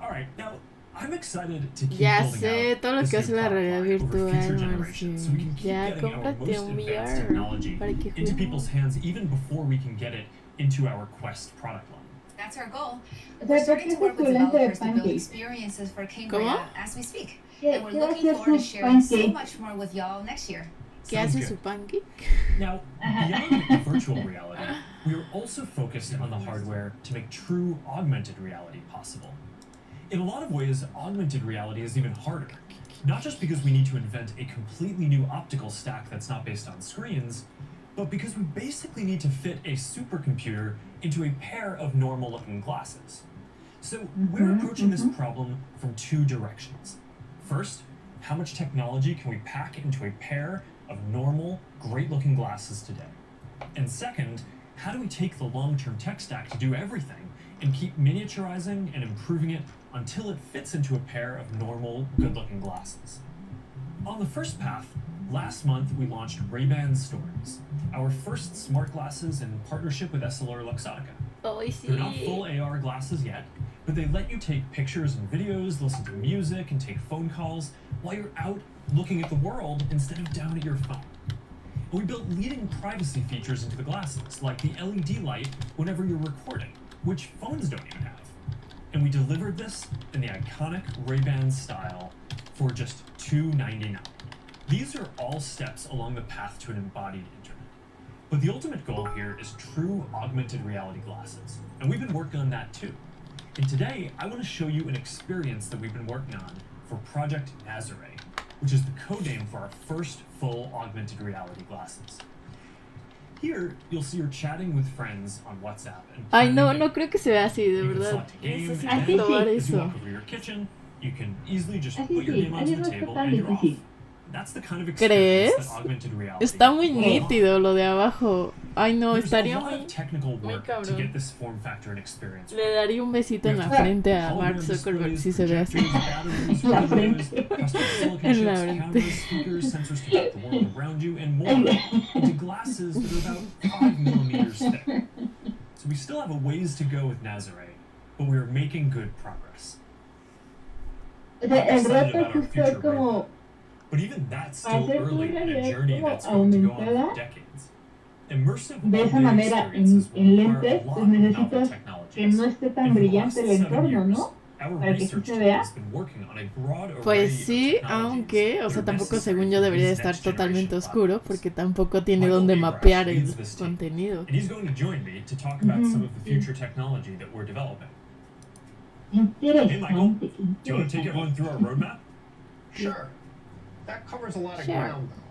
All right, now I'm excited to keep Ya building sé out todo lo this que new hace la product realidad line over future virtual, generations, so we can Marce. keep Ya, getting our cómprate most un advanced VR technology para que into juegues. people's hands even before we can get it into our Quest product line. That's our goal. O We're sea, starting ¿por to qué work with es lente de developers to build Pancake? experiences for ¿Cómo? Cambria as we speak. ¿Qué And we're va a looking hacer forward to su sharing so Pancake? much more with y'all next year. ¿Qué Sounds hace good. su pancake? Now, beyond virtual reality, we are also focused on the hardware to make true augmented reality possible. In a lot of ways, augmented reality is even harder. Not just because we need to invent a completely new optical stack that's not based on screens, but because we basically need to fit a supercomputer into a pair of normal-looking glasses. So we're approaching this problem from two directions. First, how much technology can we pack into a pair of normal, great-looking glasses today? And second, how do we take the long-term tech stack to do everything and keep miniaturizing and improving it until it fits into a pair of normal, good-looking glasses? On the first path, last month we launched Ray-Ban Stories, our first smart glasses in partnership with EssilorLuxottica. Oh, I see. They're not full AR glasses yet, but they let you take pictures and videos, listen to music, and take phone calls while you're out looking at the world instead of down at your phone. And we built leading privacy features into the glasses, like the LED light whenever you're recording, which phones don't even have. And we delivered this in the iconic Ray-Ban style for just $299. These are all steps along the path to an embodied internet. But the ultimate goal here is true augmented reality glasses, and we've been working on that too. And today, I want to show you an experience that we've been working on for Project Nazare, which is the code name for our first full augmented reality glasses. Here, you'll see you're chatting with friends on WhatsApp. And Ay, no, no creo que se vea así, de you can verdad. select a game, Necesito and probar then as you eso. walk over to your kitchen, you can easily just Así put your sí, game así onto no the está table tan and you're off. difícil. That's the kind of experience that ¿Crees? augmented reality Está muy will nítido lo de abajo. Ay, no, There's estaría a lot muy... of technical work to cabrón. get this form factor and experience. Le daría un besito en la You have frente a hologram Mark Zuckerberg displays, si se ve así. projectors, batteries, En la radios, frente. custom silicon En la chips, frente. cameras, speakers, sensors to track the world around you, and more into glasses that are about 5 millimeters thick. So we still have a ways to go with Nazare, but we are making good progress. O sea, el Excited reto about our justo future es como But even that's still hacer tu early in a realidad journey como that's going to go on aumentada for decades. Immersive de esa all-day manera experiences will en require lentes, a lot pues of novel necesitas technologies. que no esté tan And for the brillante el last 7 entorno, years, ¿no? our Para que sí research se team vea. has been working on a broad array Pues of sí, technologies aunque, o sea, that are tampoco necessary según yo for debería de these estar next totalmente generation oscuro, platforms. porque tampoco tiene Michael donde Abrams mapear el leads this team, contenido. and he's going to join me to talk about some of the future technology that we're developing. Hey, Michael, do you want to take everyone through our roadmap? Sure. That covers a lot of Sure. ground, though.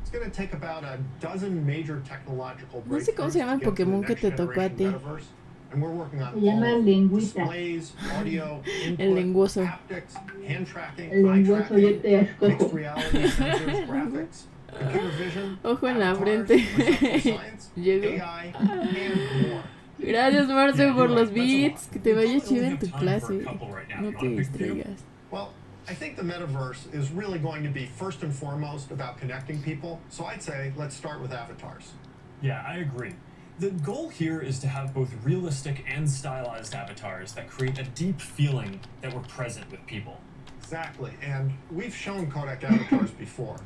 It's going to take about a dozen major technological No sé cómo se llama el breakthroughs to get to the Pokémon que next te tocó a generation ti. metaverse, and we're working on Se llama all lengüita. displays, audio, El input, lenguoso. haptics, hand tracking, El eye lenguoso, yo tracking, te escojo. mixed reality sensors, graphics, computer vision, Ojo en la avatars, frente. perceptual science, Llegó. AI, and more. Gracias, Marce, Yeah, por you're los right, that's a lot. beats. Que te We vaya probably chido only en have tu time for a clase. couple right now. No You te wanna pick a few? distraigas. Well, I think the metaverse is really going to be first and foremost about connecting people. So I'd say let's start with avatars. Yeah, I agree. The goal here is to have both realistic and stylized avatars that create a deep feeling that we're present with people. Exactly, and we've shown codec avatars before.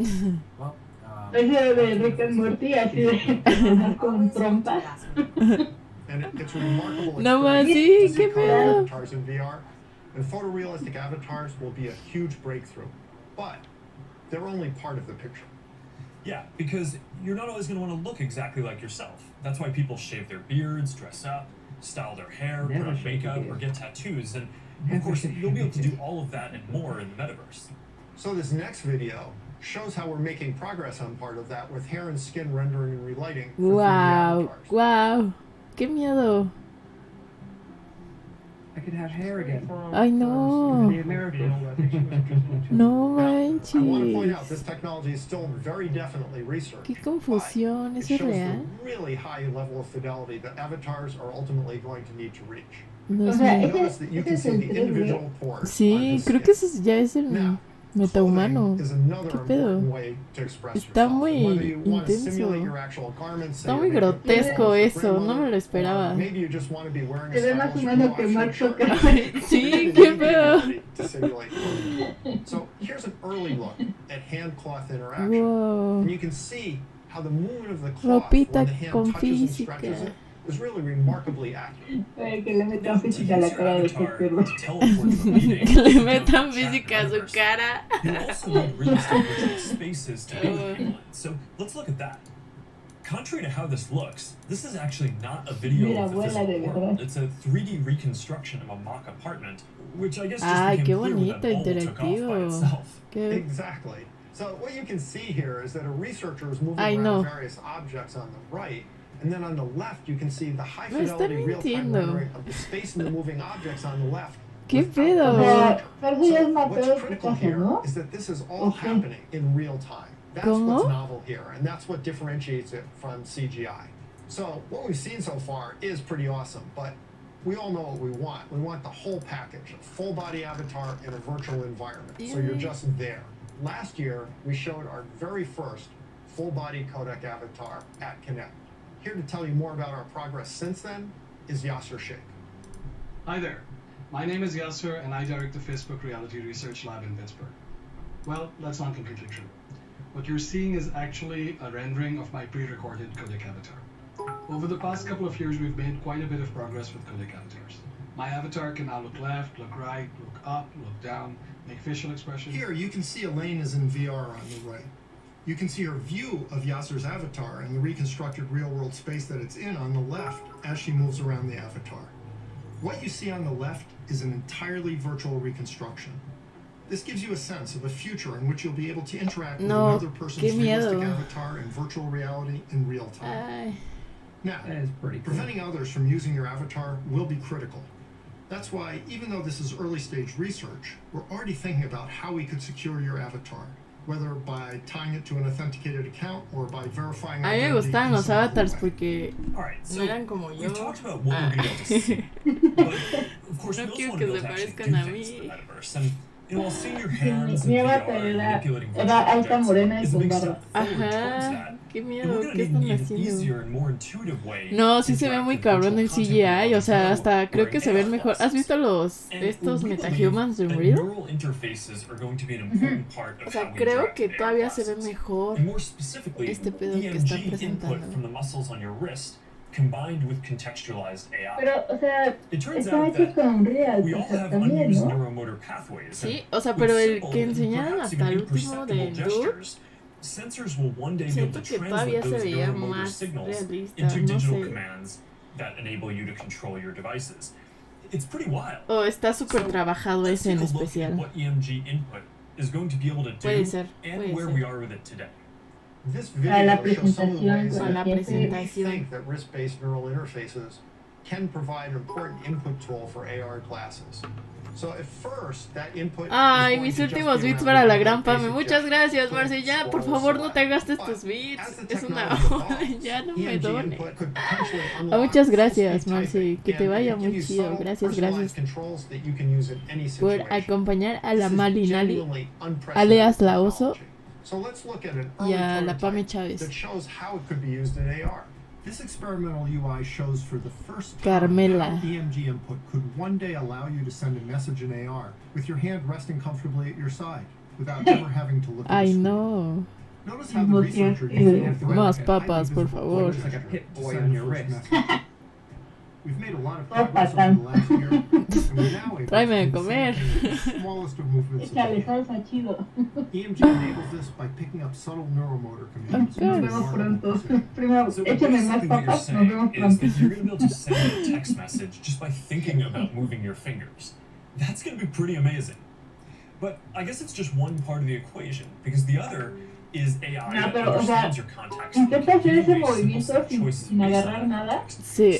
Well, Ese de Rick and Morty, así de personas con trompas. And it's a remarkable No más, experience sí, to see qué codec pedo. avatars in VR. And photorealistic avatars will be a huge breakthrough. But they're only part of the picture. Yeah, because you're not always going to want to look exactly like yourself. That's why people shave their beards, dress up, style their hair, put on makeup, or get tattoos. And of course, you'll be able to do all of that and more in the metaverse. So this next video shows how we're making progress on part of that with hair and skin rendering and relighting for 3D Wow, avatars. wow. Qué miedo. I could have hair again. Ay, no. The American. No I want to point out manches. this technology is still very definitely research. Qué confusión. It ¿Eso es shows the real? really high level of fidelity that avatars are ultimately going to need to reach. No O es sea, real. Notice that you ese can es see el the 3D. individual pores on Sí, his creo que skin. ese ya es el Now, metahumano. is another ¿Qué pedo? important way to express Está yourself. muy Whether you want to intenso. simulate your actual garments, say Está you're muy making grotesco clothes for eso, no me grandmother, lo esperaba. or maybe you just want to be wearing a Se ve más stylish humano que blue Mark off-shirt Zuckerberg. Sí, qué pedo. to simulate clothing. So here's an early look at hand-cloth interaction. Wow. And you can see how the movement of the cloth Ropita when the hand con touches and física. stretches it is really remarkably accurate. Que le metan física a la cara de este perro. Que le metan física a su cara. You also need realistic virtual spaces to be with people in. So let's look at that. Contrary to how this looks, this is actually not a video of the physical world. It's a 3D reconstruction of a mock apartment, which I guess just became clear when that ball took off by itself. Exactly. So what you can see here is that a researcher is moving around various objects on the right, and then on the left you can see the high fidelity real-time rendering of the space and the moving objects on the left. ¿Qué pedo? What's critical here is that this is all happening in real time. That's what's novel here, and that's what differentiates it from CGI. So what we've seen so far is pretty awesome, but we all know what we want. We want the whole package, a full body avatar in a virtual environment, so you're just there. Last year, we showed our very first full body codec avatar at Connect. Here to tell you more about our progress since then is Yasser Sheikh. Hi there. My name is Yasser, and I direct the Facebook Reality Research Lab in Pittsburgh. Well, that's not completely true. What you're seeing is actually a rendering of my pre-recorded codec avatar. Over the past couple of years, we've made quite a bit of progress with codec avatars. My avatar can now look left, look right, look up, look down, make facial expressions. Here, you can see Elaine is in VR on the right. You can see her view of Yasser's avatar and the reconstructed real-world space that it's in on the left as she moves around the avatar. What you see on the left is an entirely virtual reconstruction. This gives you a sense of a future in which you'll be able to interact with another person's realistic avatar in virtual reality in real time. Now, preventing others from using your avatar will be critical. That's why, even though this is early stage research, we're already thinking about how we could secure your avatar, whether by tying it to an authenticated account or by verifying A mí me gustaban los avatars porque no eran como yo. No quiero que se parezcan a mí. Mi avatar era alta, morena y con barba. Ajá, qué miedo, ¿qué están haciendo? No, sí se ve muy cabrón el CGI, o sea, hasta creo que se ven mejor. ¿Has visto estos metahumans de Unreal? O sea, creo que todavía se ve mejor este pedo que están presentando. Combined with contextualized AI. Pero, o sea, it turns está out hecho that con Unreal, we all have también, unused ¿no? neuromotor pathways. Sí, o sea, pero el que enseñaron hasta el último de Dude, sensors will one day be able siento to que todavía translate se those veía neuromotor más signals realista, into no digital sé. commands that enable you to control your devices. It's pretty wild. Oh, está súper trabajado ese en especial. What EMG input is going to be able to do Puede ser, and where we are with it today. This video shows some of the ways A la that we presentación. think that wrist-based neural interfaces can provide an important input tool for AR glasses. So at first, that input Ay, mis últimos bits para la gran Pame. Muchas gracias, Marce. Ya, por favor, no te gastes tus bits. Es una hora. Ya no me dones. Muchas gracias, Marce. Que te vaya muy chido. Gracias, gracias por acompañar a la Malinali, alias la Oso, y a la Pame Chávez. This experimental UI shows for the first Carmela. time how EMG input could one day allow you to send a message in AR with your hand resting comfortably at your side without ever having to look at the Ay, screen. no. Notice how the researcher used a thread Más and papas, highly por visible favor. pointer to send the first message. We've made a lot of progress over the last year, and we're now able to Tráeme do de the comer. same thing with the smallest of movements of the Échale hand. salsa, chido. EMG enables this by picking up subtle neuromotor commands. Nos vemos pronto. Primero, So échame más basically what you're papas, nos vemos saying is pronto. that you're going to be able to send a text message just by thinking about moving your fingers. That's going to be pretty amazing. But I guess it's just one part of the equation, because the other is AI No, that pero, o sea, understands your context. intenta hacer ese Choices movimiento sin agarrar nada. Sí.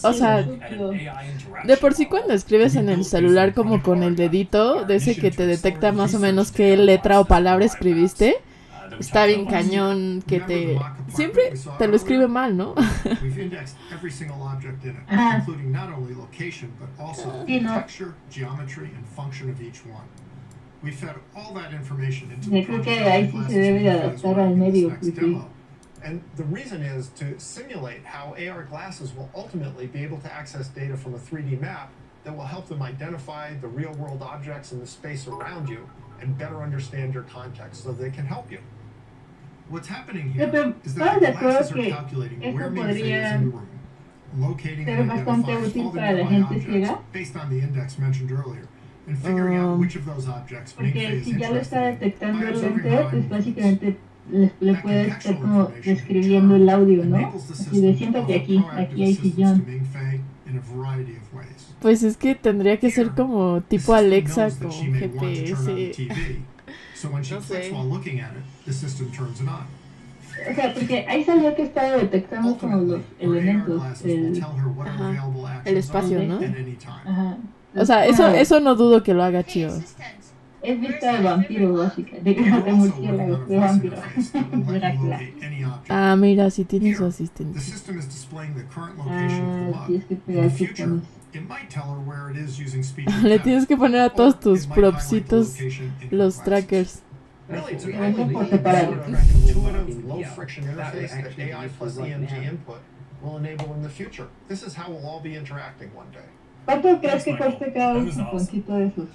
O sea, de por sí cuando escribes en el celular como con el dedito, de ese que te detecta más o menos qué letra o palabra escribiste, está bien cañón que te... Siempre te lo escribe mal, ¿no? We've indexed every single object in it, Ajá. including not only location, but also Sí, no. texture, geometry, and function of each one. We fed all that information into Yo the creo que project ahí sí se debe de adaptar al medio, next Pipi. demo. And the reason is to simulate how AR glasses will ultimately be able to access data from a 3D map that will help them identify the real-world objects in the space around you and better understand your context so they can help you. What's happening here Pero, is ¿estás that de the acuerdo glasses are que calculating eso where Ming Fei is podría in the room. locating Pero and bastante identifying útil all the para la nearby gente objects ciega. based on the index mentioned earlier, and figuring out which of those objects Porque Mingfei is si ya lo interested está in detectando by el observing lente, how pues it básicamente le puede estar contextual como information in describiendo el audio, ¿no? enables the Así de system to siéntate offer aquí, proactive aquí hay assistance to sillón. Mingfei in a variety of ways. Pues es que tendría que ser como tipo Alexa Knows con that she may want to turn on the GPS. TV, so when she No clicks sé. while looking at it, the system turns it on. O sea, porque ahí salió que estaba detectando como los elementos, El espacio, ¿no? At any time. Ajá. O sea, eso no dudo que lo haga chido. Es vista de vampiro, básica. De murciélago, de vampiro. Drácula. Ah, mira, sí tiene su asistente. The system is displaying the current location of the mug. Tienes que In pegar the future, cupones. it might tell her where it is using speech Le to tienes text, que poner a todos tus it might highlight the propsitos location in her los glasses. trackers. Really, it's a Vamos por really separado. intuitive, low-friction interface that AI plus EMG input will enable in the future. This is how we'll all be interacting one day. ¿Cuánto crees que cueste cada un cuponcito de esos?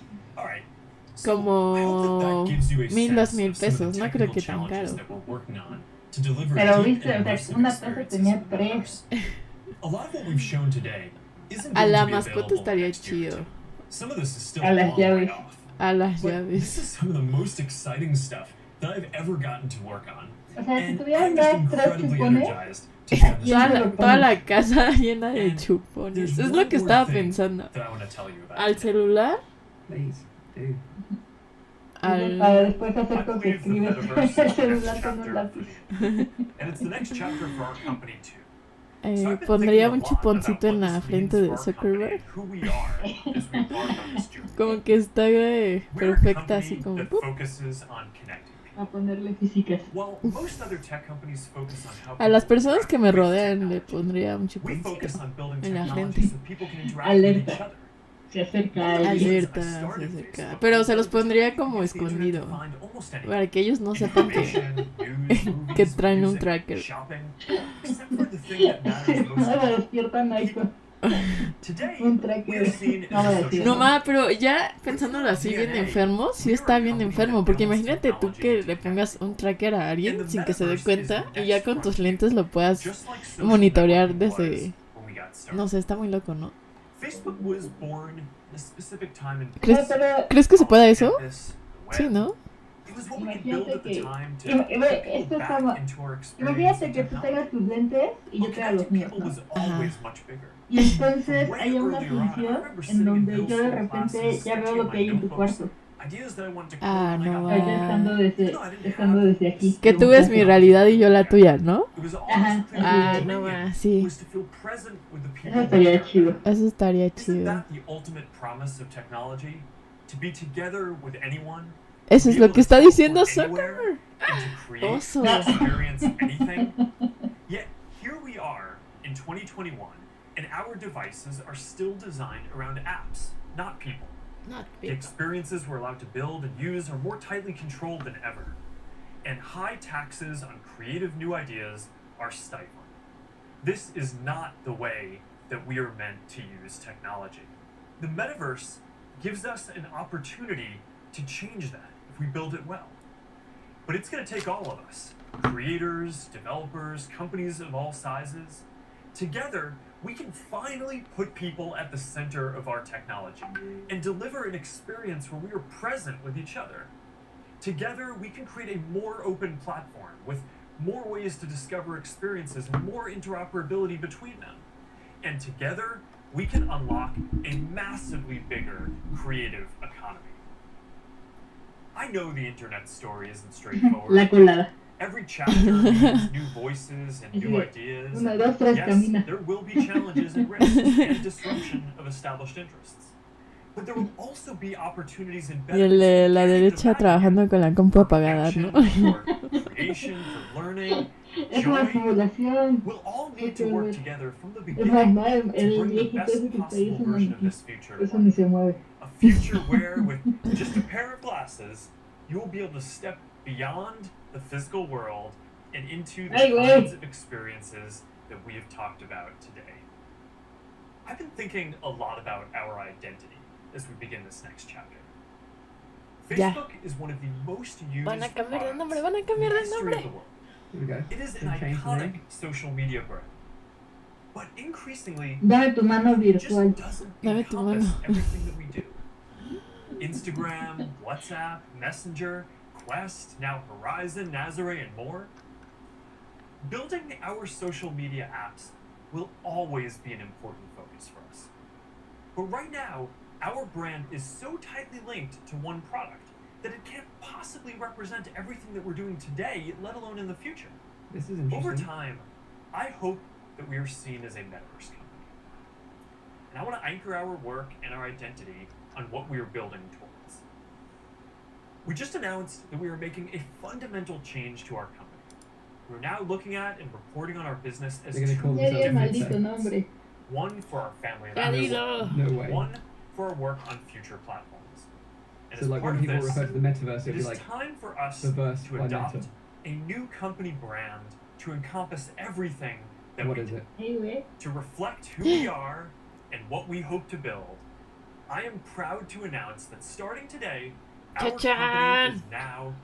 Como 1,000, 2,000 pesos, no creo que tan caro. Pero viste, o sea, una taza tenía 3. A la mascota estaría chido. A las llaves. A las This llaves. is some of the most exciting stuff that I've ever gotten to work on. O sea, si And tuvieran I'm just más 3 incredibly chupones, energized to be on this journey. Toda la casa llena de chupones. There's Es one lo que more estaba thing pensando. that I want to tell you about Al today. celular, Please, do. para después hacer con que I believe the escribes metaverse is el the celular next con un chapter lápiz. And it's the next chapter for our company too. pondría un chuponcito en la frente de Zuckerberg. Who we are as we embark on this journey. Como que está We're a perfecta, así company como. that ¡pup! focuses on connecting people. A ponerle físicas. While most other tech companies focus on how A las people personas que me interact with rodean le technology, pondría un we chuponcito focus on building en la technology frente. so people can interact with each Alerta. other. Se acerca a alguien. Alerta, se acerca. Pero se los pondría como escondido. Para que ellos no sepan que traen un tracker. Shopping, except for the thing that matters most No of me all. despiertan ahí con Today, un we are tracker. seen No as me a decía. No más, pero ya pensándolo así bien enfermo, sí está bien enfermo, porque imagínate tú que le pongas un tracker a alguien sin que se dé cuenta y ya con tus lentes lo puedas monitorear desde... No sé, está muy loco, ¿no? Facebook was born in a specific time and ¿Crees que se pueda eso? campus, the Sí, web. ¿no? It was what we could build Imagínate at the que... time to Esto get es people como... back into our experience Imagínate of que tú technology. tengas tus lentes y yo Well, tenga los connecting míos, people ¿no? was always much bigger. Y entonces Way hay una earlier on, I función remember en sitting in donde middle yo de school repente classes, ya veo sketching lo my que hay en tu notebooks, cuarto. ideas that I wanted to Ah, create no on va. my Ya own. estando desde aquí. Que tú ves mi realidad y yo la tuya, ¿no? It was always Ajá, clear Ah, that no dominion va, sí. was to feel present with the people Eso estaría we are. chido. Eso estaría Isn't chido. that the ultimate promise of technology? To be together with anyone, Eso to es be lo able que to está teleport diciendo anywhere, Zuckerberg. and to create Oso. and experience anything. Yet here we are in 2021, and our devices are still designed around apps, not people. Not The experiences we're allowed to build and use are more tightly controlled than ever, and high taxes on creative new ideas are stifling. This is not the way that we are meant to use technology. The metaverse gives us an opportunity to change that if we build it well. But it's going to take all of us, creators, developers, companies of all sizes. Together, we can finally put people at the center of our technology and deliver an experience where we are present with each other. Together, we can create a more open platform with more ways to discover experiences and more interoperability between them. And together, we can unlock a massively bigger creative economy. I know the internet story isn't straightforward. La colada. Every chapter means new voices and new ideas. Una, dos, tres, Yes, camina. there will be challenges and risks and disruption of established interests. But there will also be opportunities and Y el de la derecha trabajando con la compu apagada, ¿no? creation, for learning, Es una joy. simulación. We'll all need to work together from the Es beginning normal, to el bring the viejito best ese que te possible dice un version of maniquí. this future to Eso life. ni se mueve. A future where, with just a pair of glasses, you will be able to step beyond the physical world and into the Hey, wait. kinds of experiences that we have talked about today. I've been thinking a lot about our identity as we begin this next chapter. Ya. Facebook is one of the most used Van a cambiar de products nombre, van a in cambiar the de history of nombre. the world. Here we go. It is an Can change the iconic name. social media brand. But increasingly, Dame tu mano virtual. Dame tu mano. encompass everything that we do. Instagram, WhatsApp, Messenger, Quest, now Horizon, Nazare, and more. Building our social media apps will always be an important focus for us. But right now, our brand is so tightly linked to one product that it can't possibly represent everything that we're doing today, let alone in the future. This is interesting. Over time, I hope that we are seen as a metaverse company. And I want to anchor our work and our identity on what we are building towards. We just announced that we are making a fundamental change to our company. We're now looking at and reporting on our business as two different segments. One for our family of apps, No way. one for our work on future platforms. And So as like part when of people this, refer to the metaverse, it it'll be is like time for us the verse to by adopt Meta. a new company brand to encompass everything that What we is do. it? Anyway. To reflect who we are and what we hope to build. I am proud to announce that starting today, our company is now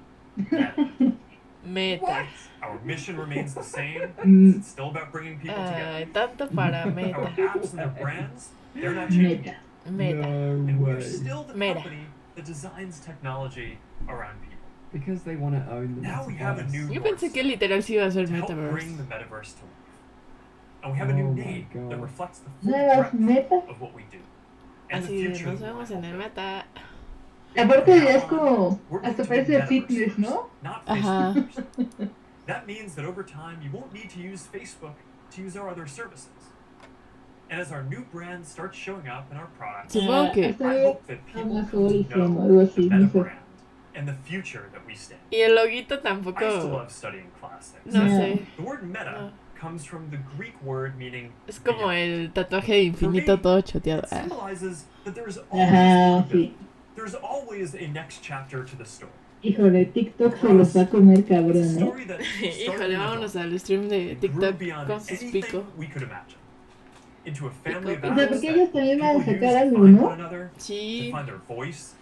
Meta. Our mission remains the same. It's still about bringing people Ay, together. tanto para Our Meta. apps and their brands, they're not changing. Meta. And we're way. still the Meta. company that designs technology around people. Because they want to own the Now we have a new Yo North pensé que literal sí iba a ser to help Metaverse. bring the metaverse to life. And we have a new Oh my name that God. reflects the full ¿Nuevas breadth Meta? of what we do. And the Así de, future nos that we vemos want en to el build. Meta. Aparte ya es como, We're going hasta to be parece metaverse fitness, first, ¿no? not Ajá. Facebook first. That means that over time, you won't need to use Facebook to use our other services. And as our new brand starts showing up in our products, Supongo que- I hope that people Habla come to Horizon o know algo the así, meta no sé. brand and the future that we stand. Y el loguito I used to tampoco. love studying classics. No sé. The word meta comes from the Greek word meaning Es como el tatuaje de infinito todo choteado. it Ah. symbolizes that there is always Ajá, more to build. sí. There's always a next chapter to the story. Híjole, TikTok se los va a comer It's a cabrón, ¿eh? story that started Híjole, in the vámonos al stream de and grew TikTok beyond con sus anything pico. we could imagine. Into a family of Pico, O sea, apps porque that ellos también van a people use sacar to algo, find ¿no? one another, to Sí, find their voice,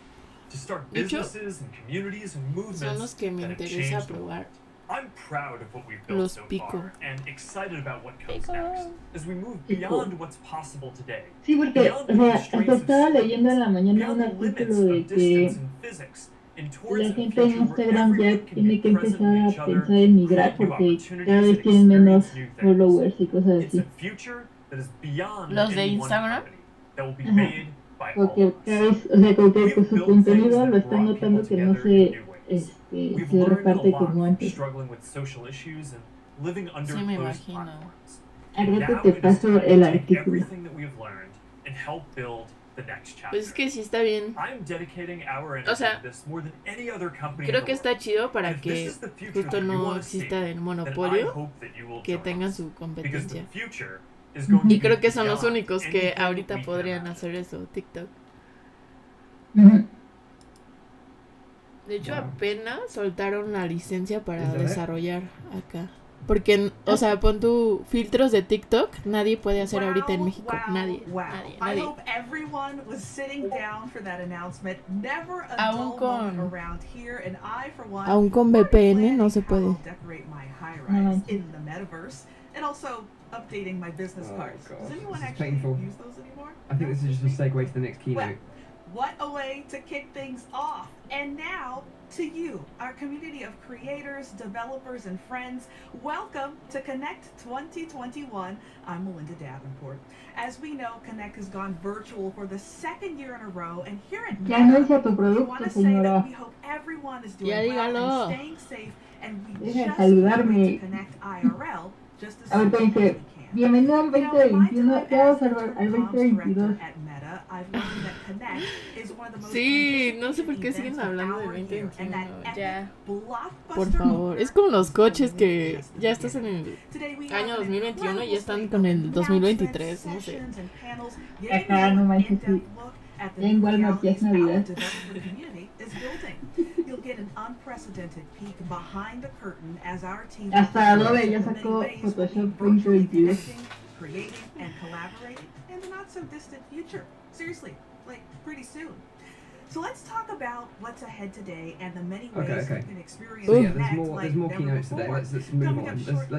to start De hecho, businesses and communities and son movements los que me that have interesa changed the world. probar. I'm proud of what we've built Los so pico. far and excited about what comes Pico. next as we move Pico. beyond what's possible today. Sí, porque, Beyond o the sea, constraints hasta of estaba space, leyendo en la mañana beyond un the artículo limits de of que distance and physics, and towards la a gente en future where Instagram ya everyone can tiene be que present empezar with a each other, pensar en migrar create new porque cada opportunities vez and tienen menos experience new things. followers y cosas It's así. a future that is beyond Los de any one Instagram. company, that will be Ajá. made by all Porque of us. cada vez, o sea, como que We pues, have su built contenido things lo that están brought notando people que no together in se, new ways. We've se learned a reparte lot como from antes. struggling with social issues and living under Sí, me closed imagino. platforms. Al And rato now te it is paso time to el take artículo. everything that we have learned and help build the next chapter. Pues es que sí está bien. I am dedicating our energy O sea, to this more than any other company creo in que the world. está chido And para if que this is the future justo that you no want to see, exista el then I monopolio, hope that you will que join tengan us. su Because the competencia. future is going to Y be creo que son los beyond únicos que anything ahorita we can podrían imagine. hacer eso, TikTok. Ujú. De hecho, Wow. apenas soltaron la licencia para ¿Es verdad? desarrollar acá. Porque, o sea, pon tu filtros de TikTok, nadie puede hacer ahorita en México. Nadie, nadie, I nadie. hope everyone was sitting down for that announcement. Never a Aún dull con- moment around here, and I, for one, Aún con VPN no se puede. decorate my high No rise manches. in the metaverse, and also updating my business Oh, cards. gosh, Does anyone this is actually painful. use those anymore? I think this is just a segue to the next Well, keynote. what a way to kick things off. And now, to you, our community of creators, developers, and friends, welcome to Connect 2021. I'm Melinda Davenport. As we know, Connect has gone virtual for the second year in a row, and here at Ya Meta, anuncia tu we producto, want to say señora. that we hope everyone is doing Ya well dígalo. and staying safe, and we Deja de just saludarme. need to connect IRL just as Ahorita soon as we dice, can. bienvenido al You know, in my 2021, time ya vamos as al interim comms 2022. director at Meta, I've learned that Connect is one of the most Sí, no sé por qué anticipated siguen events of hablando de our year, and that 2021. Ya, blockbuster por favor. Es como los coches que ya estás en el año 2021 y ya están con el 2023, no sé. Ajá, no manches, sí. Ya en Walmart ya es Navidad. You'll get an unprecedented peek behind the curtain as our team Hasta Adobe ya sacó Photoshop 2022. creating and collaborating in the not so distant future. Seriously, like pretty soon. So let's talk about what's ahead today and the many ways Okay. you can experience So yeah, Connect there's more like more never keynotes today. before. Let's move Coming on. up short-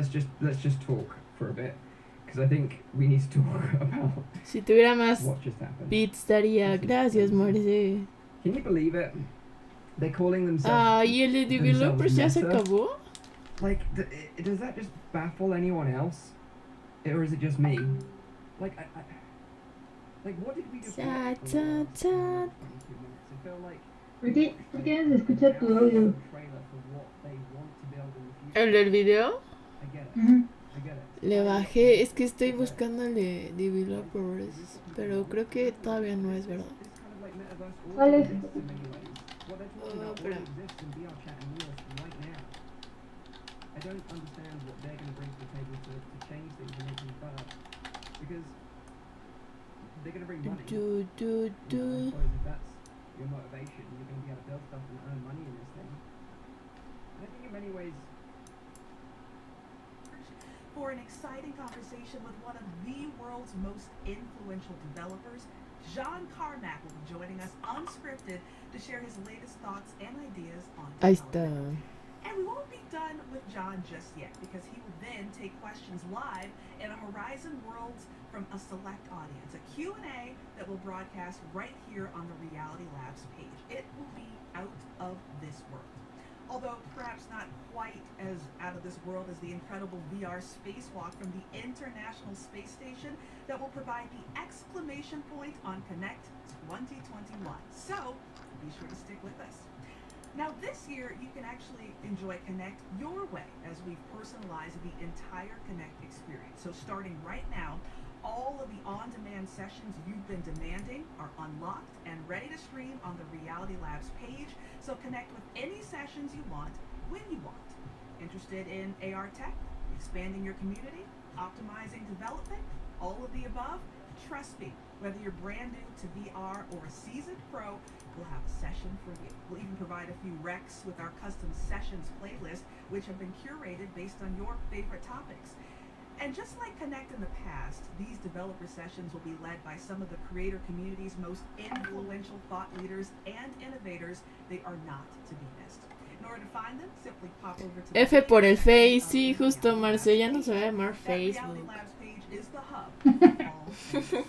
Let's just talk for a bit because I think we need to talk about Si tuviera más what just happened. bits daría. Gracias, Marce. Can you believe it? They're calling themselves. Ah, ¿y el de developers ya se Meta. acabó? Like, does that just baffle anyone else, or is it just me? Like, like what did we do? Ta, ta, ta. ¿Por qué no se escucha tu audio? ¿El del video? Ujú. Le bajé, es que estoy buscando el de developers, pero creo que todavía no es verdad. ¿Cuál es? Oh, espera. I don't understand what they're going to bring to the table to change things and make things better, because they're going to bring money. Do, do, do. I suppose if that's your motivation, you're going to be able to build stuff and earn money in this thing. And I think in many ways, for an exciting conversation with one of the world's most influential developers, John Carmack will be joining us unscripted to share his latest thoughts and ideas on Ahí development. está. And we won't be done with John just yet, because he will then take questions live in a Horizon Worlds from a select audience, a Q&A that will broadcast right here on the Reality Labs page. It will be out of this world. Although perhaps not quite as out of this world as the incredible VR spacewalk from the International Space Station that will provide the exclamation point on Connect 2021. So be sure to stick with us. Now this year, you can actually enjoy Connect your way as we've personalized the entire Connect experience. So starting right now, all of the on-demand sessions you've been demanding are unlocked and ready to stream on the Reality Labs page. So connect with any sessions you want, when you want. Interested in AR tech, expanding your community, optimizing development, all of the above? Trust me, whether you're brand new to VR or a seasoned pro, we'll have a session for you. We'll even provide a few recs with our custom sessions playlist, which have been curated based on your favorite topics. And just like Connect in the past, these developer sessions will be led by some of the creator community's most influential thought leaders and innovators. They are not to be missed. In order to find them, simply pop over to F por el Face, sí, justo, Marce, ya no se va a llamar That Reality Facebook. Labs page is the hub of all things Connect.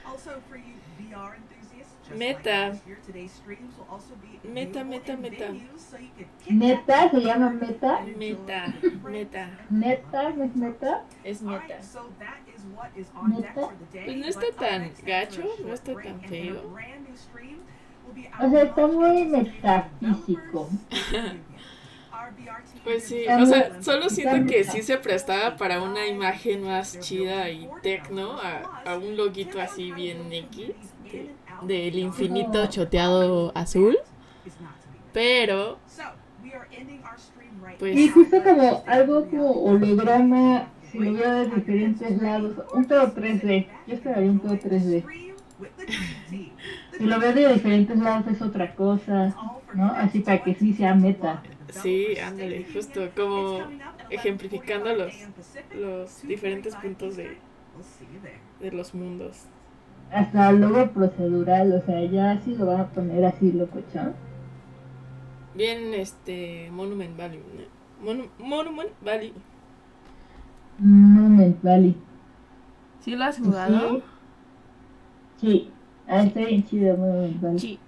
Also for you VR enthusiasts, just like Meta. last year, today's streams will also be Meta, available meta, in meta. venues, so you can kick ¿Neta? back ¿Se llama Meta? Meta, meta, ¿Neta? ¿No es Meta? es All meta. right, so that is what is on deck Meta. for the day. Pues no está But up tan next, after gacho, a no short está break tan and in a feo. brand new stream will be O sea, está our muy anticipated metafísico. developers. Our VR team Pues sí, Está o muy- sea, solo siento está que muy- sí se prestaba para una imagen más chida y tecno, a un loguito así bien X, del infinito choteado azul, pero pues Y justo como algo como holograma, si lo veo de diferentes lados, un todo 3D, yo esperaría un todo 3D. Si lo veo de diferentes lados es otra cosa, ¿no? Así para que sí sea meta. sí, ándale, justo como ejemplificando los diferentes puntos de los mundos. Hasta luego procedural, o sea, ya sí lo van a poner así locochón. Bien, Monument Valley, ¿no? Monument Valley. Monument Valley. ¿Sí lo has jugado? Sí. Sí. Ah, está bien chido Monument Valley. Sí.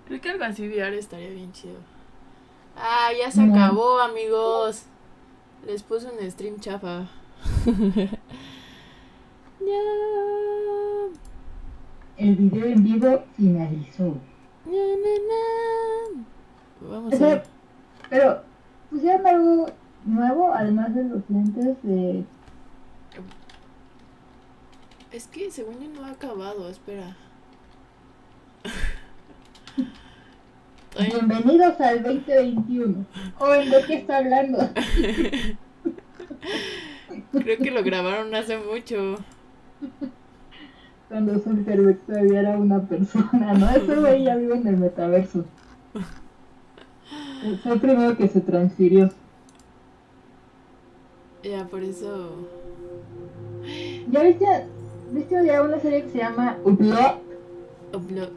Creo que algo así VR estaría bien chido. Ah, ya se acabó, amigos. Les puse un stream chafa. Ya. El video en vivo finalizó. Vamos O a sea, ver. pero pusieron algo nuevo, además de los lentes de... Es que según yo no ha acabado, espera. Bienvenidos al 2021. Joven, ¿de qué está hablando? Creo que lo grabaron hace mucho. Cuando Zuckerberg todavía era una persona, ¿no? Ese güey ya vive en el metaverso. Fue el primero que se transfirió. Ya, por eso. ¿Ya viste ya una serie que se llama Upload?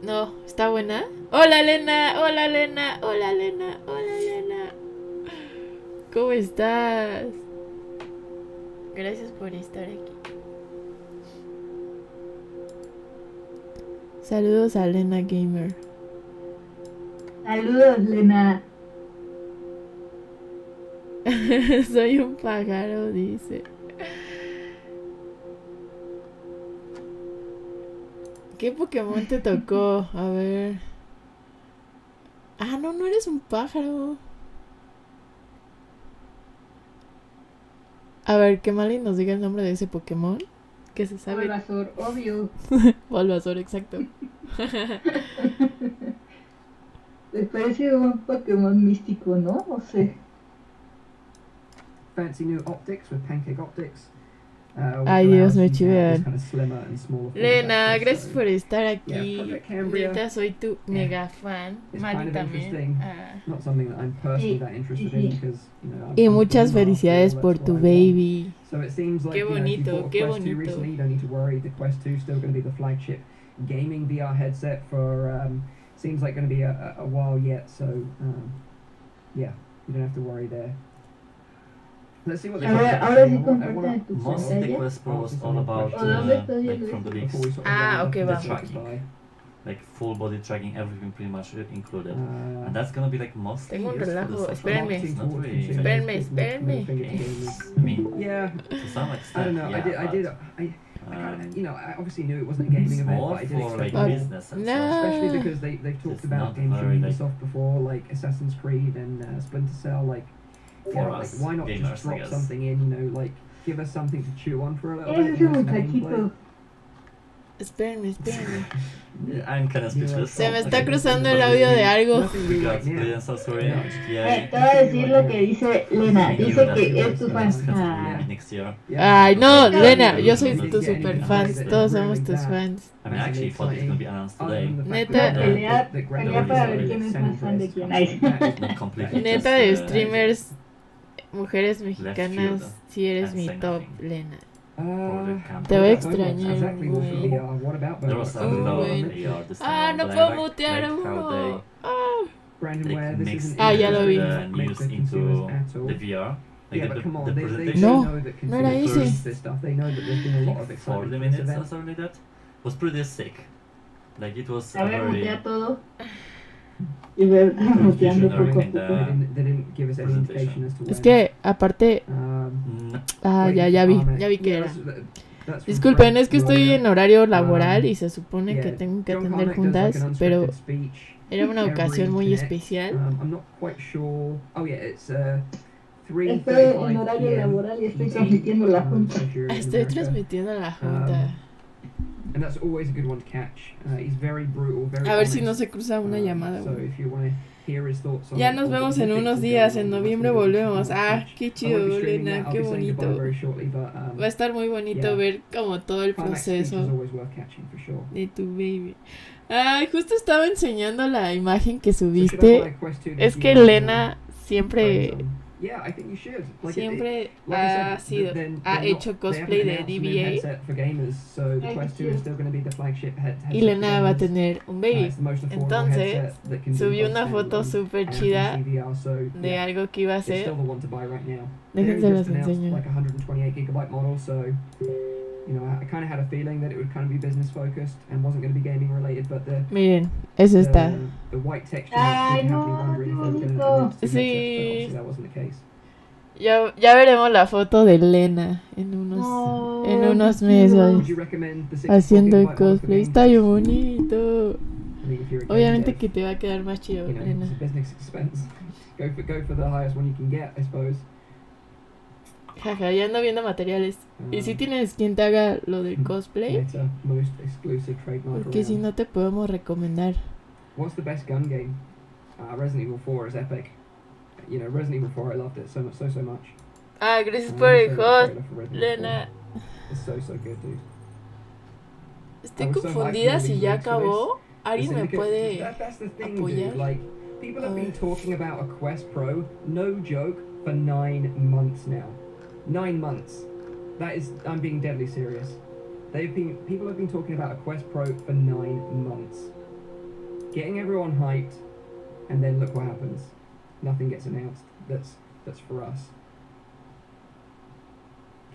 No, ¿está buena? Hola, Elena, hola, Elena, hola, Elena, hola, Elena. ¿Cómo estás? Gracias por estar aquí. Saludos a Lena Gamer. Saludos, Lena. Soy un pájaro, dice. ¿Qué Pokémon te tocó? A ver. Ah, no, no eres un pájaro. A ver, que Mali nos diga el nombre de ese Pokémon. Que se sabe. Bulbasaur, obvio. Bulbasaur, exacto. Les parece un Pokémon místico, ¿no? O sea. Fancy new optics with Pancake Optics. Ay, Dios, me chivean. chivean. Kind of slimmer and smaller form Lena, factor, gracias so- por estar Yeah, aquí. Project Cambria. Neta, soy tu mega fan. It's Mali kind of también. interesting. Ah. Not something that I'm personally Sí, that interested sí, in sí. because, you know, I'm Y from muchas Denmark, felicidades so por that's tu what I want. baby. So it seems like, Qué you know, if you bonito, bought a qué Quest 2 bonito. recently, you don't need to worry. The Quest 2 is still going to be the flagship gaming VR headset for, seems like going to be a while yet. So, yeah, you don't have to worry there. Let's see what they Ahora sí comparten tu Most of the pantalla. Quest Pro was all about, ¿O dónde estoy like viendo from the esto? leaks, Ah, ok, the va. tracking, like full body tracking, everything pretty much included, and that's gonna be like mostly Tengo un used for the relajo. social Espérenme. markets, not really Espérenme. games. I mean, Yeah, to some I extent, don't know. yeah, I kind of, you know, I obviously knew it wasn't a gaming it's event, more but I did for like expect more. business and No. stuff. Especially because they've talked It's about not games from very, like, Ubisoft before, like Assassin's Creed and Splinter Cell. Like, For yeah, like us why not gamers, just I drop guess. something in? You know, like give us something to chew on for a little Ese bit. es You un know, some gameplay. muchachito. Espérenme. I'm kind of speechless. Se me está Okay. cruzando But el audio de algo. Nothing we new got right now. Legends of Soria, Te voy a decir lo que dice Lena. We knew Dice that que the es tu fan. next Quest Ah. will be next year. Ay, no, Yeah. Lena, yo soy Yeah. tu super fan. Todos somos tus fans. I mean, I actually thought it's gonna be announced today. Neta. Pelea para ver quién es más fan de quién. Ay. Not completely. Neta just, de streamers, mujeres mexicanas, field si eres and mi say top, nothing. Lena. Project Cambria. Te voy a What about extrañar Exactly un what for buen. VR? What about There was a Un lot of buen. AR this time, Ah, no but I puedo like mutear a how uno. Ah. Brandon they Ware, this mix isn't Ah, ya lo vi. the news into the VR. Like Yeah, but come on, the they presentation No, know that no era consumers ese. use this stuff. They know that there's been a lot of 40 excitement for this minutes or event. something like that was pretty sick. Like it was A ver, very mutea todo. Y ver muteando poco a visionary in poco. They didn't give us any indication as to Es when. que, aparte. Ah, ya vi que era. Disculpen, es que estoy en horario laboral y se supone que tengo que atender juntas, pero era una ocasión muy especial. I'm not quite sure. Oh yeah, it's Estoy en horario laboral y estoy transmitiendo la junta. Estoy transmitiendo la junta. And that's always a good one to catch. He's very brutal, very A ver si honest. no se cruza una llamada. So if you want to hear his thoughts on Ya nos on vemos what en he thinks unos is días, going en on, noviembre that's gonna be volvemos. interesting to Ah, watch. qué I won't chido, be streaming Lena, that. I'll qué be saying goodbye bonito. very shortly, but, Va a estar muy bonito yeah. ver como todo el Climax speech is proceso always worth catching for sure. de tu baby. Ay, justo estaba enseñando la imagen que So should I subiste. buy Quest 2 Es this que year? Lena siempre Yeah, I think you should. Like Siempre like I ha said, sido, they're ha not- hecho they cosplay haven't de announced a new DBA. headset for gamers, so the Ay, Quest qué 2 is chido. still going to be the flagship headset Y for Lena va a gamers. tener un baby. It's the most affordable Entonces, headset that can do subió both una foto standalone súper and chida PC VR, so, de yeah, algo que iba a it's hacer. still the one to buy right now. Déjense They las just announced enseño. like a 128 gigabyte model, so you know, I kind of had a feeling that it would kind of be business focused and wasn't going to be gaming related, but Miren, eso está. the white texture Ay, did have me no, wondering if they were going to qué announce two headsets, but Sí. obviously that wasn't the case. Ya veremos la foto de Lena en unos meses Would you recommend the 64 haciendo el gigabyte model for cosplay. games? Está bien bonito. I mean, if you're a game Obviamente dev, que te va a quedar más chido, you know, Lena. it's a business expense. Go for the highest one you can get, I suppose. Jaja, ya ando viendo materiales. ¿Y si tienes quien te haga lo del cosplay? It's a most exclusive trademark. Porque si around. no te podemos recomendar. What's the best gun game? Resident Evil 4 is epic. You know, Resident Evil 4, I loved it so much, so much. Ah, gracias And por I el saw the host, trailer for Resident Evil Lena. 4. It's so good, dude. Estoy I was so hyped confundida for si these ya leaks for acabó. this. ¿Alguien The me Syndicate- puede that's the thing, apoyar? dude. Like, people have been talking about a Quest Pro, no joke, for 9 months now. 9 months. That is, I'm being deadly serious. People have been talking about a Quest Pro for 9 months. Getting everyone hyped, and then look what happens. Nothing gets announced. That's for us.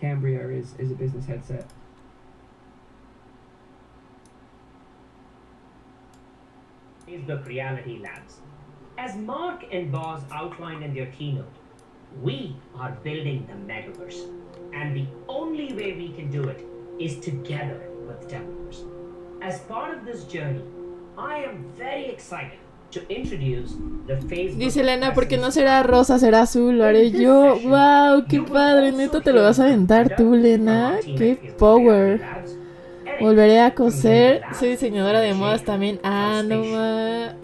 Cambria is a business headset. Facebook Reality Labs. As Mark and Boz outlined in their keynote, we are building the metaverse. And the only way we can do it is together with developers. As part of this journey, I am very excited to introduce the Facebook. Dice Elena, porque no será rosa, será azul, lo haré yo. ¡Wow! ¡Qué padre! Neta, te lo vas a aventar tú, Elena. ¡Qué power! Volveré a coser. Soy diseñadora de modas también. Ah, no ma.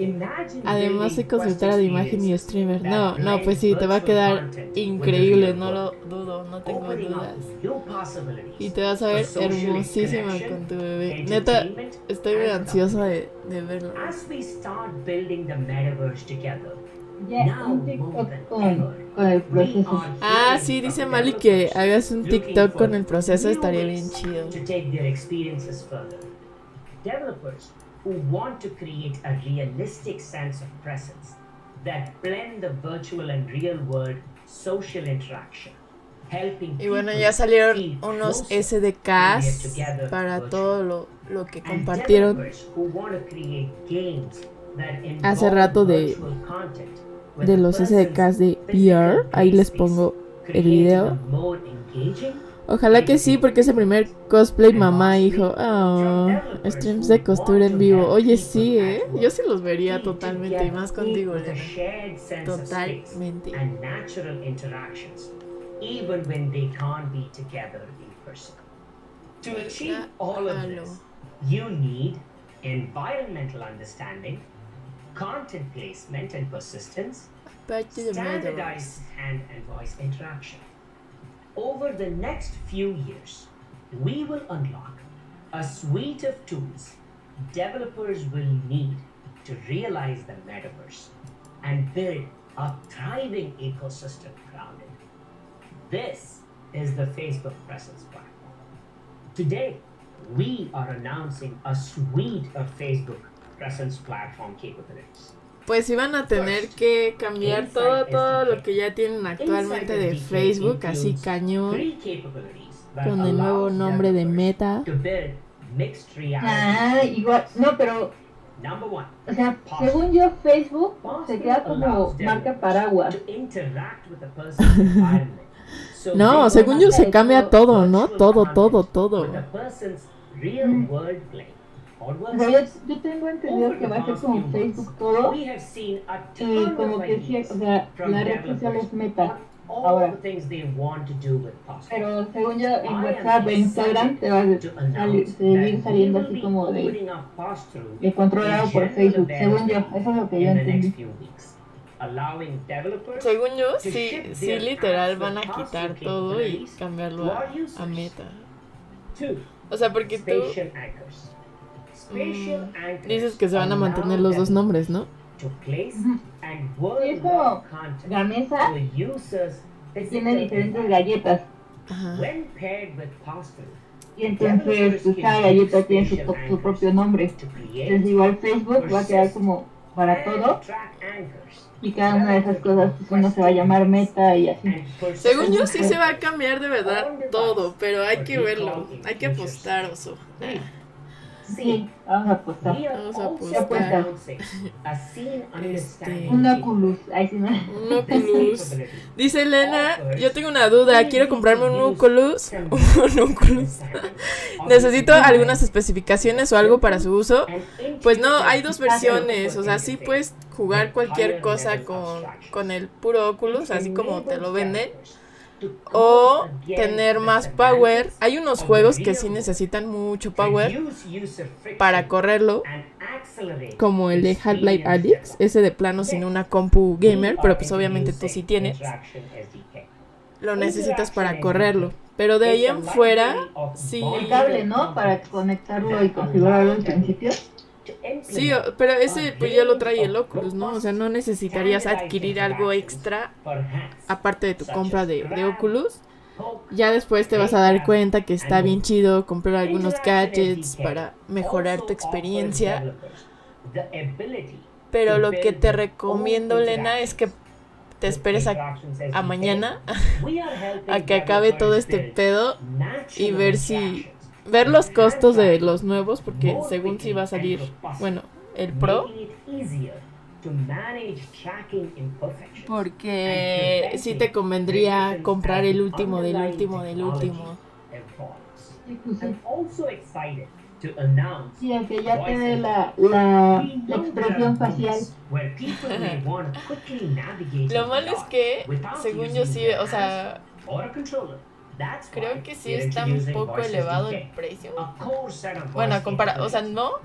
Además soy consultora de imagen y streamer. No, pues sí, te va a quedar increíble. No lo dudo, no tengo dudas. Y te vas a ver hermosísima con tu bebé. Neta, estoy muy ansiosa de verlo. Ya, un TikTok con el proceso. Ah, sí, dice Mali que hagas un TikTok con el proceso, estaría bien chido. To take their experiences further. Developers who want to create a realistic sense of presence that blend the virtual and real world social interaction. Y bueno, ya salieron unos SDKs para todo lo que compartieron hace rato de los SDKs de VR. Ahí les pongo el video. Ojalá que sí, porque es el primer cosplay mamá hijo. Oh, streams de costura en vivo. Oye, sí, yo sí los vería totalmente, y más contigo, Elena. Totalmente. Even when they can't be together in person. To achieve all of this, you need environmental understanding, content placement and persistence, standardized hand and voice interaction. Over the next few years, we will unlock a suite of tools developers will need to realize the metaverse and build a thriving ecosystem around it. This is the Facebook Presence platform. Today, we are announcing a suite of Facebook Presence platform capabilities. Pues iban a tener que cambiar todo lo que ya tienen actualmente de Facebook, así cañón, con el nuevo nombre de Meta. Ah, igual, no, pero, o sea, según yo, Facebook se queda como marca paraguas. No, según yo se cambia todo, ¿no? Todo. O sea, yo tengo entendido que va a ser como Facebook todo, y como que sí, o sea, la red social es Meta ahora. Pero según yo, en WhatsApp e Instagram te va a seguir saliendo así como de controlado por Facebook, según yo, eso es lo que yo entendí. Según yo, sí, literal van a quitar todo y cambiarlo a Meta. O sea, porque tú dices que se van a mantener los dos nombres, ¿no? Y es como Gamesa tiene diferentes galletas. Ajá. Y entonces pues, cada galleta tiene su propio nombre. Entonces igual Facebook va a quedar como para todo. Y cada una de esas cosas pues uno se va a llamar Meta y así. Según yo sí se va a cambiar de verdad todo, pero hay que verlo, hay que apostar, Oso. Sí, vamos a apostar. ¿Qué apuesta? Un Oculus. Ay, sí, no. Un Oculus. Dice Elena, yo tengo una duda, quiero comprarme un Oculus. Necesito algunas especificaciones o algo para su uso. Pues no, hay dos versiones, o sea, sí puedes jugar cualquier cosa con el puro Oculus, así como te lo venden. O tener más power. Hay unos juegos que sí necesitan mucho power para correrlo, como el de Half-Life Alyx, ese de plano sin una compu gamer, pero pues obviamente tú sí tienes, lo necesitas para correrlo. Pero de ahí en fuera, sí. El cable, ¿no? Para conectarlo y configurarlo al principio. Sí, pero ese pues ya lo trae el Oculus, ¿no? O sea, no necesitarías adquirir algo extra aparte de tu compra de Oculus. Ya después te vas a dar cuenta que está bien chido comprar algunos gadgets para mejorar tu experiencia. Pero lo que te recomiendo, Lena, es que te esperes a mañana a que acabe todo este pedo y ver los costos de los nuevos, porque según si va a salir, bueno, el Pro, porque sí te convendría comprar el último del último del último. Sí, aunque ya te dé la expresión facial. Lo malo es que, según yo sí, o sea, creo que sí está un poco elevado el precio. Bueno, o sea, no,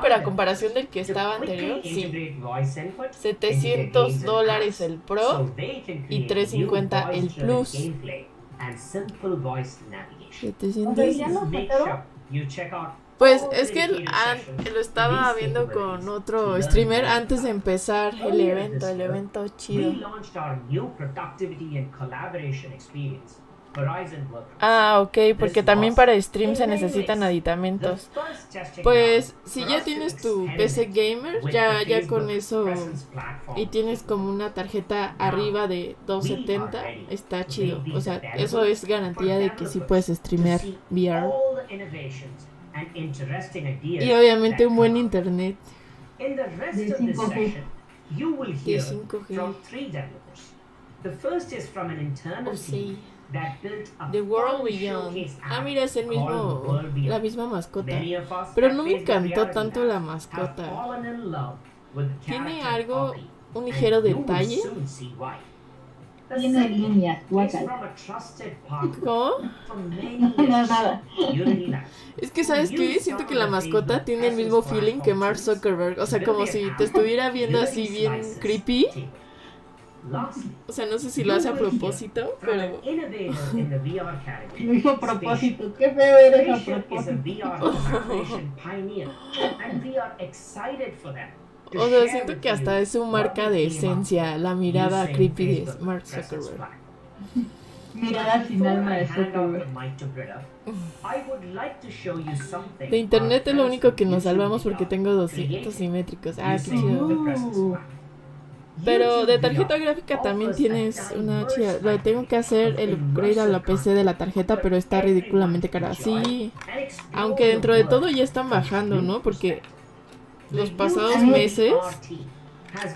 pero a comparación del que estaba anterior, sí. $700 el Pro y $350 el Plus. 700. Pues es que lo estaba viendo con otro streamer antes de empezar el evento chido. Ah, ok, porque también para stream se necesitan aditamentos. Pues si ya tienes tu PC gamer, ya con eso y tienes como una tarjeta arriba de 270, está chido. O sea, eso es garantía de que sí puedes streamear VR. Y obviamente un buen internet. De 5G. De 5G. Oh, sí. The World Beyond. Ah, mira, es la misma mascota. Pero no me encantó tanto la mascota. Tiene algo, un ligero detalle. Tiene líneas, guacala. ¿Cómo? No, nada. Es que, ¿sabes qué? Siento que la mascota tiene el mismo feeling que Mark Zuckerberg. O sea, como si te estuviera viendo así bien creepy. O sea, no sé si lo hace a propósito, pero... Lo hizo a propósito. Qué feo eres a propósito. O sea, siento que hasta es su marca de esencia, la mirada creepy de Mark Zuckerberg. Mirada sin alma de Zuckerberg. De internet es lo único que nos salvamos porque tengo 200 simétricos. Ah, qué chido. Pero de tarjeta gráfica también tienes una chida. Lo tengo que hacer el upgrade a la PC de la tarjeta, pero está ridículamente cara. Sí, aunque dentro de todo ya están bajando, ¿no? Porque los pasados meses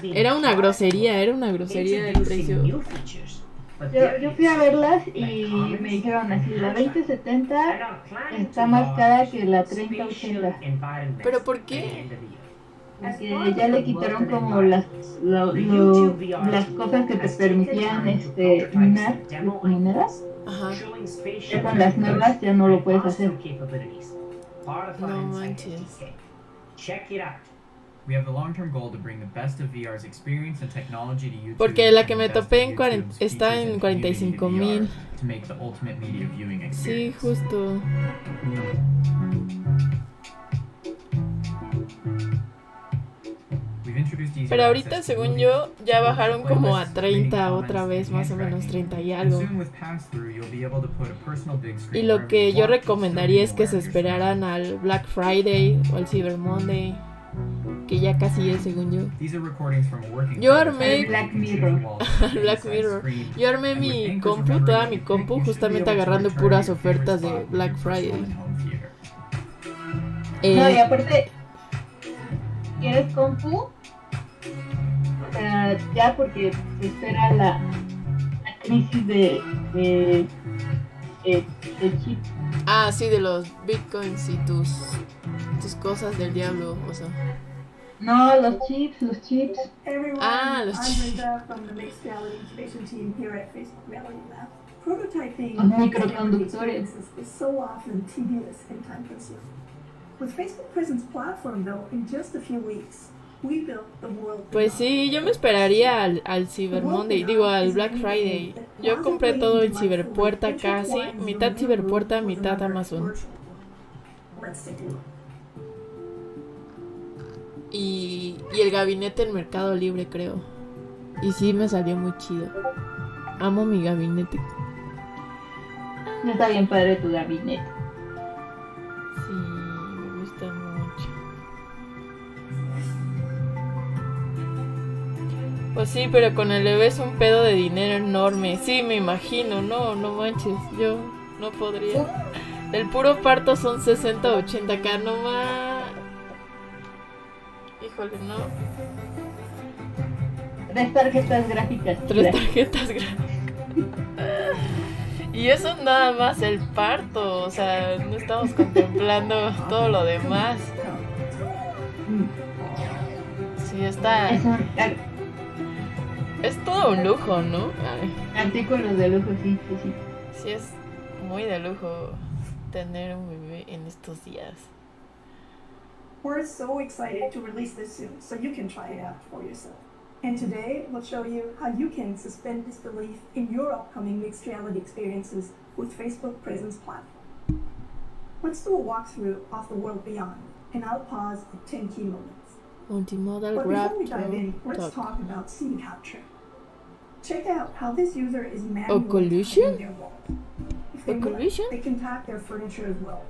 era una grosería el precio. Yo fui a verlas y me dijeron así, la 2070 está más cara que la 3080. ¿Pero por qué? Porque ya le quitaron como las cosas que te permitían minar monedas. Ajá. Ya con las nuevas ya no lo puedes hacer. No manches. We have the long-term goal to bring the best of VR's experience and technology to YouTube. Porque la que me topé está en 45,000. To make the ultimate media viewing experience. Sí, justo. Pero ahorita, según yo, ya bajaron como a 30 otra vez, más o menos 30 y algo. Y lo que yo recomendaría es que se esperaran al Black Friday o al Cyber Monday, que ya casi es, según yo. Yo armé Black Mirror. Black Mirror. Yo armé mi compu, toda mi compu, justamente agarrando puras ofertas de Black Friday. No, y aparte, ¿quieres compu? Ya porque se espera la crisis de chip. Ah, sí, de los bitcoins y tus cosas del diablo, o sea. No, los chips. Ah, los chips. Los microconductores. Pues sí, yo me esperaría al Cyber Monday, digo al Black Friday. Yo compré todo en Ciberpuerta casi, mitad Ciberpuerta, mitad Amazon. Y el gabinete en Mercado Libre, creo. Y sí, me salió muy chido. Amo mi gabinete. Está bien padre tu gabinete. Sí, me gusta mucho. Pues sí, pero con el bebé es un pedo de dinero enorme. Sí, me imagino, no manches, yo no podría. El puro parto son 60 o 80K, no más. Híjole, no. 3 tarjetas gráficas. 3 tarjetas gráficas. Y eso nada más el parto, o sea, no estamos contemplando todo lo demás. Sí, está... Es todo un lujo, ¿no? Artículos de lujo, sí. Sí, es muy de lujo tener un bebé en estos días. We're so excited to release this soon, so you can try it out for yourself. And today, we'll show you how you can suspend disbelief in your upcoming mixed reality experiences with Facebook Presence Platform. Let's do a walkthrough of the world beyond, and I'll pause at 10 key moments. Multimodal But grab before we dive in, let's talk about scene capture. Check out how this user is manually tagging their wall. If they want, they can tag their furniture as well.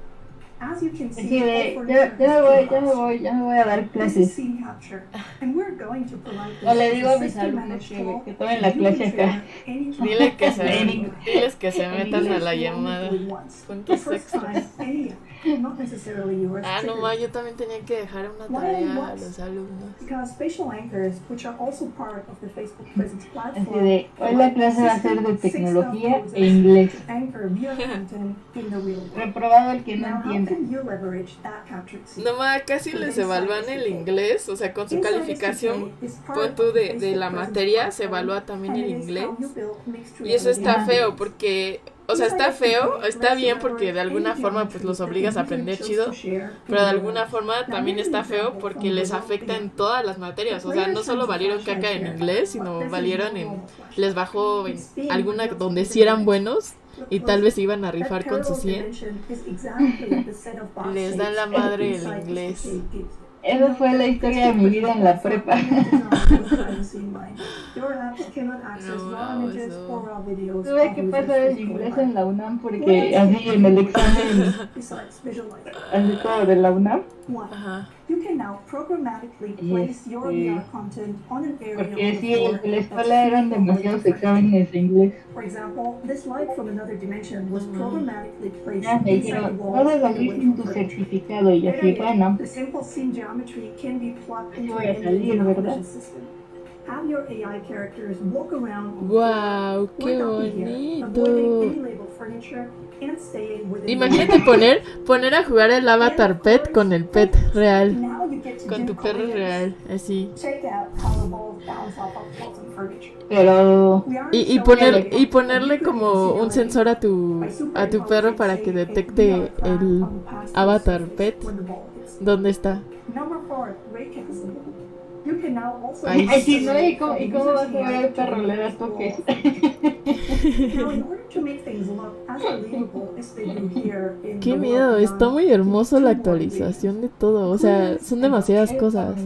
As you can see, ya me voy a dar clases. O le digo a mis alumnos que tomen la clase acá. Diles que se metan a la llamada. Puntos extras. No más, yo también tenía que dejar una tarea a los alumnos. Así de, hoy la clase va a ser de tecnología e inglés. Reprobado el que no entienda. No más, casi les evalúan el inglés, o sea, con su calificación, pon tú de la materia, se evalúa también el inglés. Y eso está feo porque... O sea, está feo, está bien porque de alguna forma pues los obligas a aprender chido, pero de alguna forma también está feo porque les afecta en todas las materias. O sea, no solo valieron caca en inglés, sino valieron les bajó en alguna donde sí eran buenos y tal vez iban a rifar con su 100. Les dan la madre el inglés. Esa fue la historia de mi vida en la prepa. Tuve que pasar el inglés en la UNAM porque así en el examen, así como de la UNAM. Porque sí, en la escuela eran demasiados exámenes de inglés. Ya me dijeron, vas a salir sin tu certificado y así, bueno, así voy a salir, ¿verdad? Wow, qué bonito. Imagínate poner a jugar el avatar pet con el pet real, con tu perro real, así. Pero y ponerle como un sensor a tu perro para que detecte el avatar pet. ¿Dónde está? Ay, sí, ¿no? ¿Y cómo va a jugar el perro? Le das toques. Qué miedo, está muy hermoso la actualización de todo. O sea, son demasiadas cosas.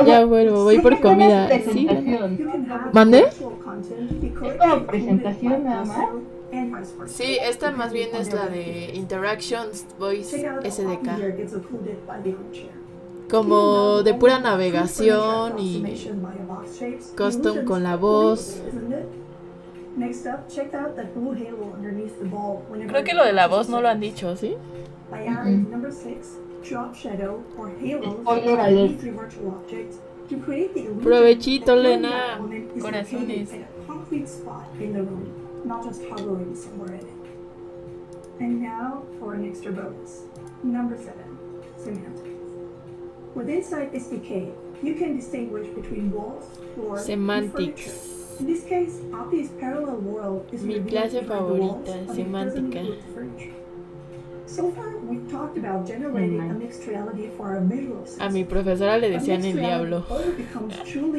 Ya vuelvo, voy por comida. ¿Sí? ¿Mandé? ¿Es como presentación nada más? Sí, esta más bien es la de Interactions Voice SDK. Como de pura navegación y custom con la voz. Creo que lo de la voz no lo han dicho, ¿sí? Provechito, Lena. Corazones. Not just hovering somewhere in it. And now for an extra bonus. Number 7, Semantics. With Insight SDK, you can distinguish between walls, floor, Semantics. and furniture. In this case, Opti's parallel world is Mi clase favorita, semántica. So far, we've talked about generating a mixed reality for our visual sense. A mi profesora le decían el diablo.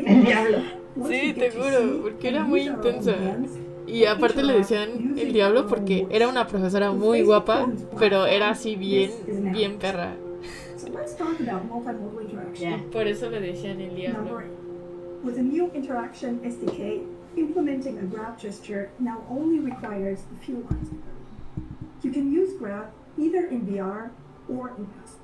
El diablo. Sí, te juro, porque era muy intensa. Y aparte le decían el diablo porque era una profesora muy guapa, pero era así bien perra. Por eso le decían el diablo. With the new interaction SDK, implementing a grab gesture now only requires a few lines of code. You can use grab either in VR or in custom.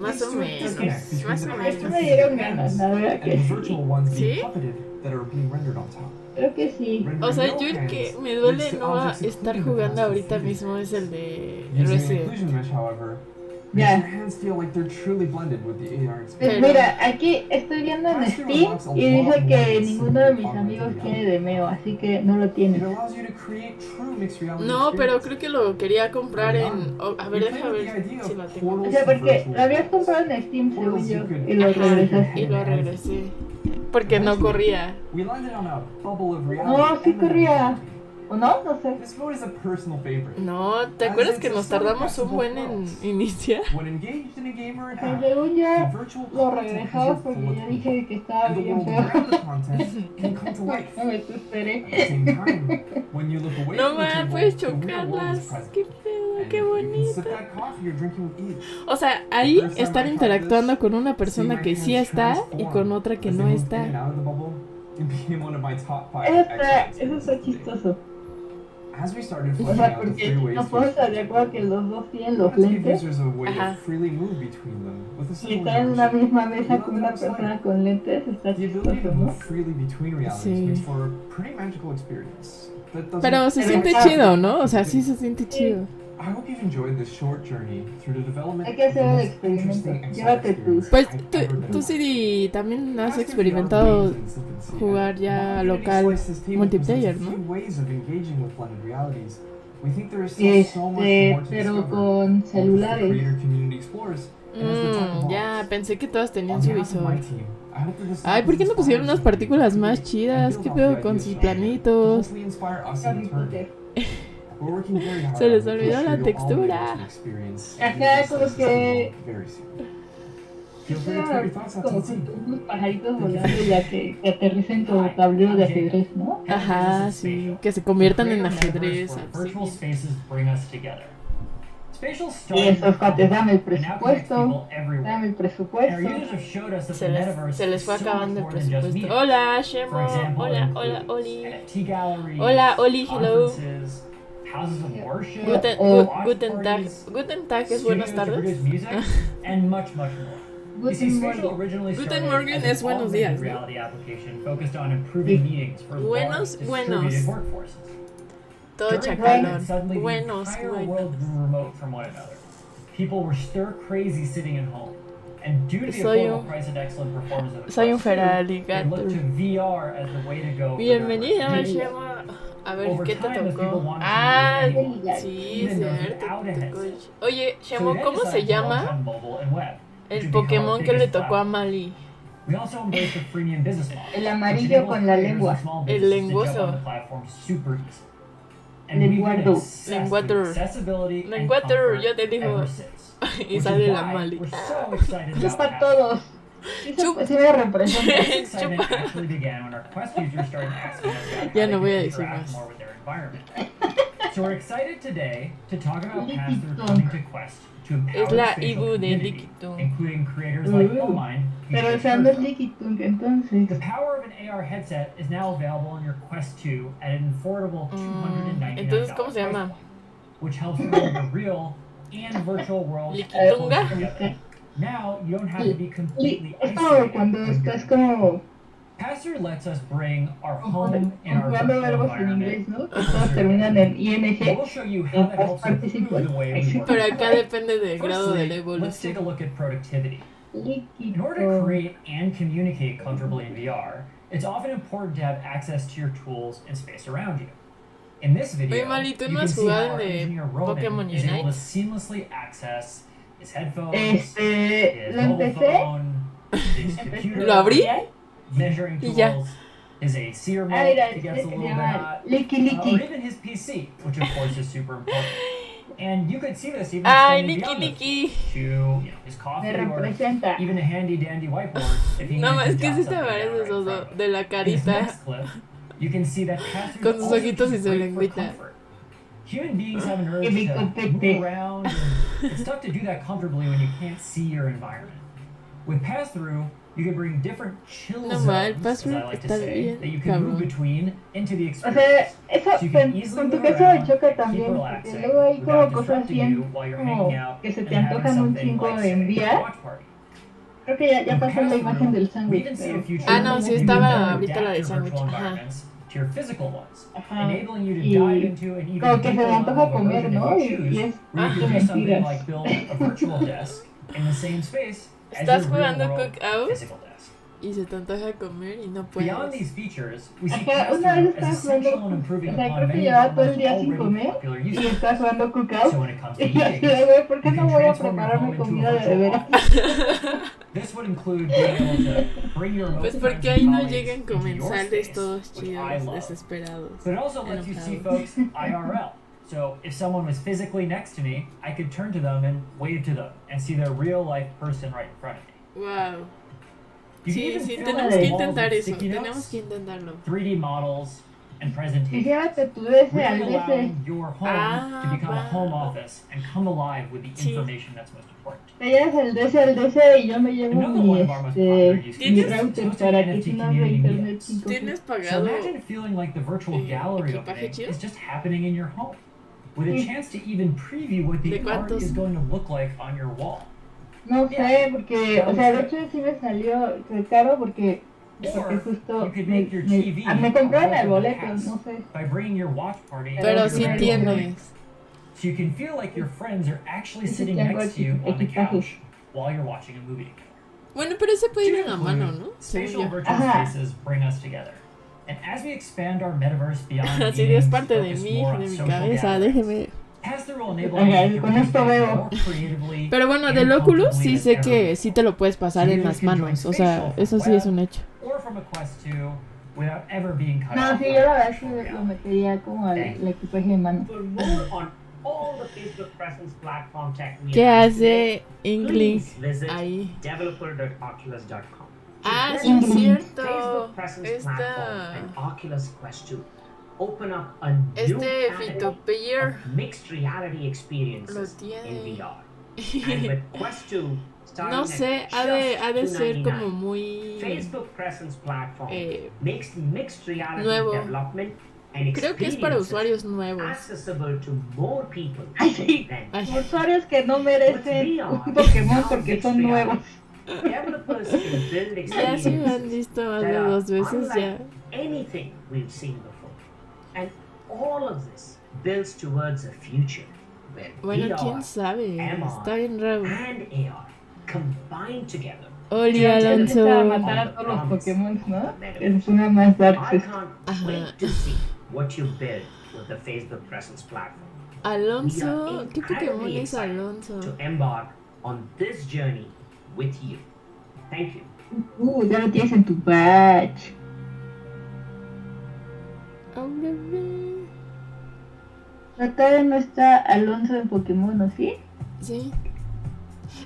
Más o menos. Más o Between menos. Me dieron ganas, la verdad and que the sí. virtual ones being ¿Sí? puppeted that are being rendered on top. Creo que sí. O sea, Rendering yo no el que hands me duele leads to no objects estar including the jugando past ahorita of mismo es el de Using an Resident. inclusion mesh, however, Ya. makes your hands feel like they're truly blended with the AR Pues experience. mira, aquí estoy viendo en Steam y dice que ninguno de mis amigos tiene Demeo, así que no lo It tienen. allows you to create true mixed reality No, pero experiences. creo que lo quería comprar en... a ver, deja ver si lo tengo. O sea, porque lo habías comprado en Steam, según yo, y lo regresaste. Y lo regresé. Porque no corría. We landed on a bubble of reality. No, sí corría. ¿O no? No sé. This mode is a personal favorite. No, ¿te acuerdas que nos tardamos un buen en iniciar? When engaged in a game or an Pues app, según ya the virtual lo content regresabas has porque your ya full dije que estaba and the bien world feo. around the content can come to life. No me desesperé. At the same time, when you look away No from the me table, puedes the real world is chocarlas. present. Qué pedo, And qué you can bonito. sip that coffee you're drinking with ease. O sea, ahí estar interactuando con una persona que sí está y con otra que no está. Eso está chistoso. As we started O fleshing sea, out the porque three ways no to puedo estar de acuerdo que los dos tienen los let's give lentes users a way Ajá. to freely move between them with a y simple estar en una motion. misma mesa con una persona con lentes está The ability chistoso, to ¿no? move freely between realities Sí. makes for a pretty magical experience. That doesn't Pero se siente chido, ¿no? O sea, sí se siente chido. I hope you've enjoyed this short journey through the development Hay que hacer el of the most experimento. interesting exotic Llévate tus. experience Pues I've tú, ever been tú on. Siri, también has Past experimentado VR games in infancy, jugar and ya while Unity local slices table multiplayer, presents a ¿no? few ways of engaging with blended realities, we think there is still so much more to Pero discover. con Both as the celulares. creator community explores and as the tech Ya, evolves. pensé que todas tenían On su behalf of my visor. team, I hope that this Ay, ¿por qué no pusieron unas partículas más chidas? ¿Qué pedo con sus planitos? hopefully inspire us in return. We're working very hard Se les on olvidó making la sure you'll all be able textura. to experience Ajá, these como que. very soon. Feel free to tweet your thoughts out to Como the team. unos pajaritos volando ya que aterricen como tableros de ajedrez, ¿no? Ajá, sí, que se conviertan en ajedrez. Where así. virtual spaces bring us together. Spatial Y started esos cuates, dame el and now connects presupuesto. people everywhere. Dame el And our presupuesto. users have showed us that Se the les, metaverse se les is fue so acabando el much more than just presupuesto. media. Hola, For Shemo. example, it Hola, hola, includes Oli. NFT galleries, Hola, Oli, hello. conferences, houses of worship, Guten Tag. parties, Guten Tag es buenas studios to tardes. produce music, and much, much more. You see, Spatial originally Guten started Morgen as es an buenos augmented días, ¿no? reality application focused on improving meetings for Buenos, large buenos. distributed workforces. Todo During chacalón. COVID, suddenly Buenos, the entire buenos. world grew remote from one another. People were stir crazy sitting at home. And due to the Soy affordable un- price and excellent performance of the soy un Quest 2, they feraligator. looked to VR as the way to go. for Bienvenida, networking. Shemo. A ver, Over ¿qué te time, as people tocó? wanted to Ah, meet anyone, sí, even those cierto. without a te tocó headset. el- Oye, So Shemo, we then ¿cómo se decided to launch llama on mobile and web, which el would become our Pokémon que le biggest tocó a platform. Mali? We also embraced the freemium business model, El which amarillo enables con la creators lengua. and small El businesses to jump lenguoso. on the platform super easy. And we've been Lenguado. obsessed with Lenguator. accessibility and Lenguator, comfort yo te digo. ever since. Y Which is sale la why Mali. we're so excited about Chupa Pass. todos. Sí, sí me representa. This excitement actually began when our Quest users started asking us about Ya how no they voy a could decir interact más. more with their environment. So we're excited today to talk about Pass-Through coming to Quest to empower Es la the spatial Ibu de community, Liquitum. including creators like Illmind, who Pero you just usando heard el from. Liquitung, entonces. The power of an AR headset is now available on your Quest 2 at an affordable $299 Entonces, ¿cómo se price llama? point, which helps bring the real and virtual worlds Liquitunga. closer together. Now you don't have to be completely Es como isolated. cuando when estás you're como Pass-Through lets us bring our home and our jugando virtual verbos en environment inglés, ¿no? Que closer todos terminan together. en ing. We'll show you how that en helps past improve participle. the way we work. Pero acá depende del grado de la Firstly, let's take a evolución. look at productivity. In order to create and communicate comfortably in VR, it's often important to have access to your tools and space around you. In this video, Oye, Mali, ¿tú you no can has see jugado how our en de engineer Roman Pokémon is able to Unite? seamlessly access his headphones, Este, his lo mobile empecé. phone, his computer, ¿Lo abrí? measuring Y ya. tools, his AC remote Ah, mira, if he gets a se little bit llama hot, Licky or Licky. even his PC, which of course is super important. And you could see this even Ay, extending Licky beyond this Licky. to his Me coffee or representa. even a handy dandy whiteboard if he No, needs es to que jot sí te something down pareces right in Oso, front of him. de la In this carita. next clip, you can see that pass-through Con sus also ojitos y is su great for lengüita. comfort. Human beings have an urge Que me to contente. move around, and it's tough to do that comfortably when you can't see your environment. With pass-through, You can bring different chill No mal, zones, as I password like to está say, bien, that you can move cabrón. between into the O sea, experience. eso So you can easily con tu move caso me around choca and keep también, porque relaxing luego hay como without cosas disrupting bien you while you're como hanging out que se and te having antojan un something chingo like, de say, a enviar. watch party. Creo que ya pasó la imagen del We sándwich, even see a pero... future Ah, no, where sí you estaba can ahorita la adapt de your sándwich. virtual Ajá. environments to your physical ones, Ajá. enabling you to Y dive into an even como que se deeper me level antoja of comer, immersion ¿no? if you Y choose, es where you de can do something mentiras. like build a virtual desk in the same space as ¿Estás your real jugando world Cookout? physical desk. Y se te antoja comer y no Beyond puedes. these features, we see Ajá, una vez pass-through as estaba essential in jugando, improving o sea, upon creo que many of llevaba our todo el most día sin already comer popular y uses. estaba jugando Cookout. So when it comes to Y yo así eating, de, güey, ¿por qué you no can voy a transform your prepararme home into a comida de virtual veras? office. This would include being able to bring your Pues remote porque friends ahí and no colleagues llegan into your comensales space, todos which I chidos, love. desesperados. But it also lets you see enojados. folks IRL. So if someone was physically next to me, I could turn to them and wave to them and see their real life person right in front of me. Wow. You can Sí, even sí, fill tenemos in que walls intentar with eso. sticky Tenemos notes, que intentarlo. 3D models, and presentations. Fíjate tú de ese al Really de ese. allowing your home to become a home wow. office and come alive with the Sí. information that's most important. Te llevas el DC y yo me llevo Another mi, one of our most popular use mi cases is router hosting para que NFT si no hable community internet meetups. 5G. ¿Tienes So pagado imagine feeling like the virtual gallery equipaje opening chido? is just happening in your home, with a chance to even preview what ¿De the art cuántos? is going to look like on your wall. No sé, porque, o sea, de hecho sí me salió caro porque justo You could make your TV me compraron a el world of boleto, past no sé. by bringing your watch party Pero to your sí virtual tienes. room. So you can feel like your friends are actually Sí, sitting tengo next to you on the equipaje. couch while you're watching a movie. Bueno, pero ese puede ir To en la mano, conclude, ¿no? Spatial Según yo. virtual Ajá. spaces bring us together. And as we expand our metaverse beyond Así meetings, es parte de focus mí, more on de mi social cabeza, gatherings, déjeme. Pass-through will enable Ajá, you to con esto participate veo. more creatively Pero bueno, and del Oculus sí comfortably sé than que ever sí te lo puedes pasar So en users las can join manos, o Spatial sea, from eso sí es web un hecho. or from a Quest 2 without ever being cut No, off sí, from yo la verdad virtual sí reality. lo metería como al equipaje de mano. For more on all the Facebook presence platform tech we ¿Qué announced hace today, Inkling please visit ahí? developer.oculus.com. Ah, Together, sí es cierto. Facebook presence platform and Oculus Quest 2 open up a new Este category Fitopeer of mixed reality lo experiences in tiene. VR. And with Quest 2 starting No at sé, ha de just ser como $2.99, muy Facebook presence platform eh, makes mixed reality nuevo. development and Creo que es para experiences usuarios nuevos. accessible to more people Ay, sí. than Usuarios que no merecen un Pokémon porque son nuevos. developers can build Ya si me han experiences visto más that de are 2 veces unlike ya. anything we've seen before. And all of this builds towards a future where Bueno, VR, quién sabe, MR, está bien raro. and AR combine together. Oli, Ya empieza a Alonso. matar a todos los Pokémon, ¿no? Que se ponga más dark. I can't wait to see what you build with the Facebook presence platform. Alonso, ¿qué Pokémon Incredibly es excited Alonso? to embark on this journey with you. Thank you. Ya lo tienes en tu badge. Todavía no está Alonso en Pokémon, ¿no? ¿Sí? Sí.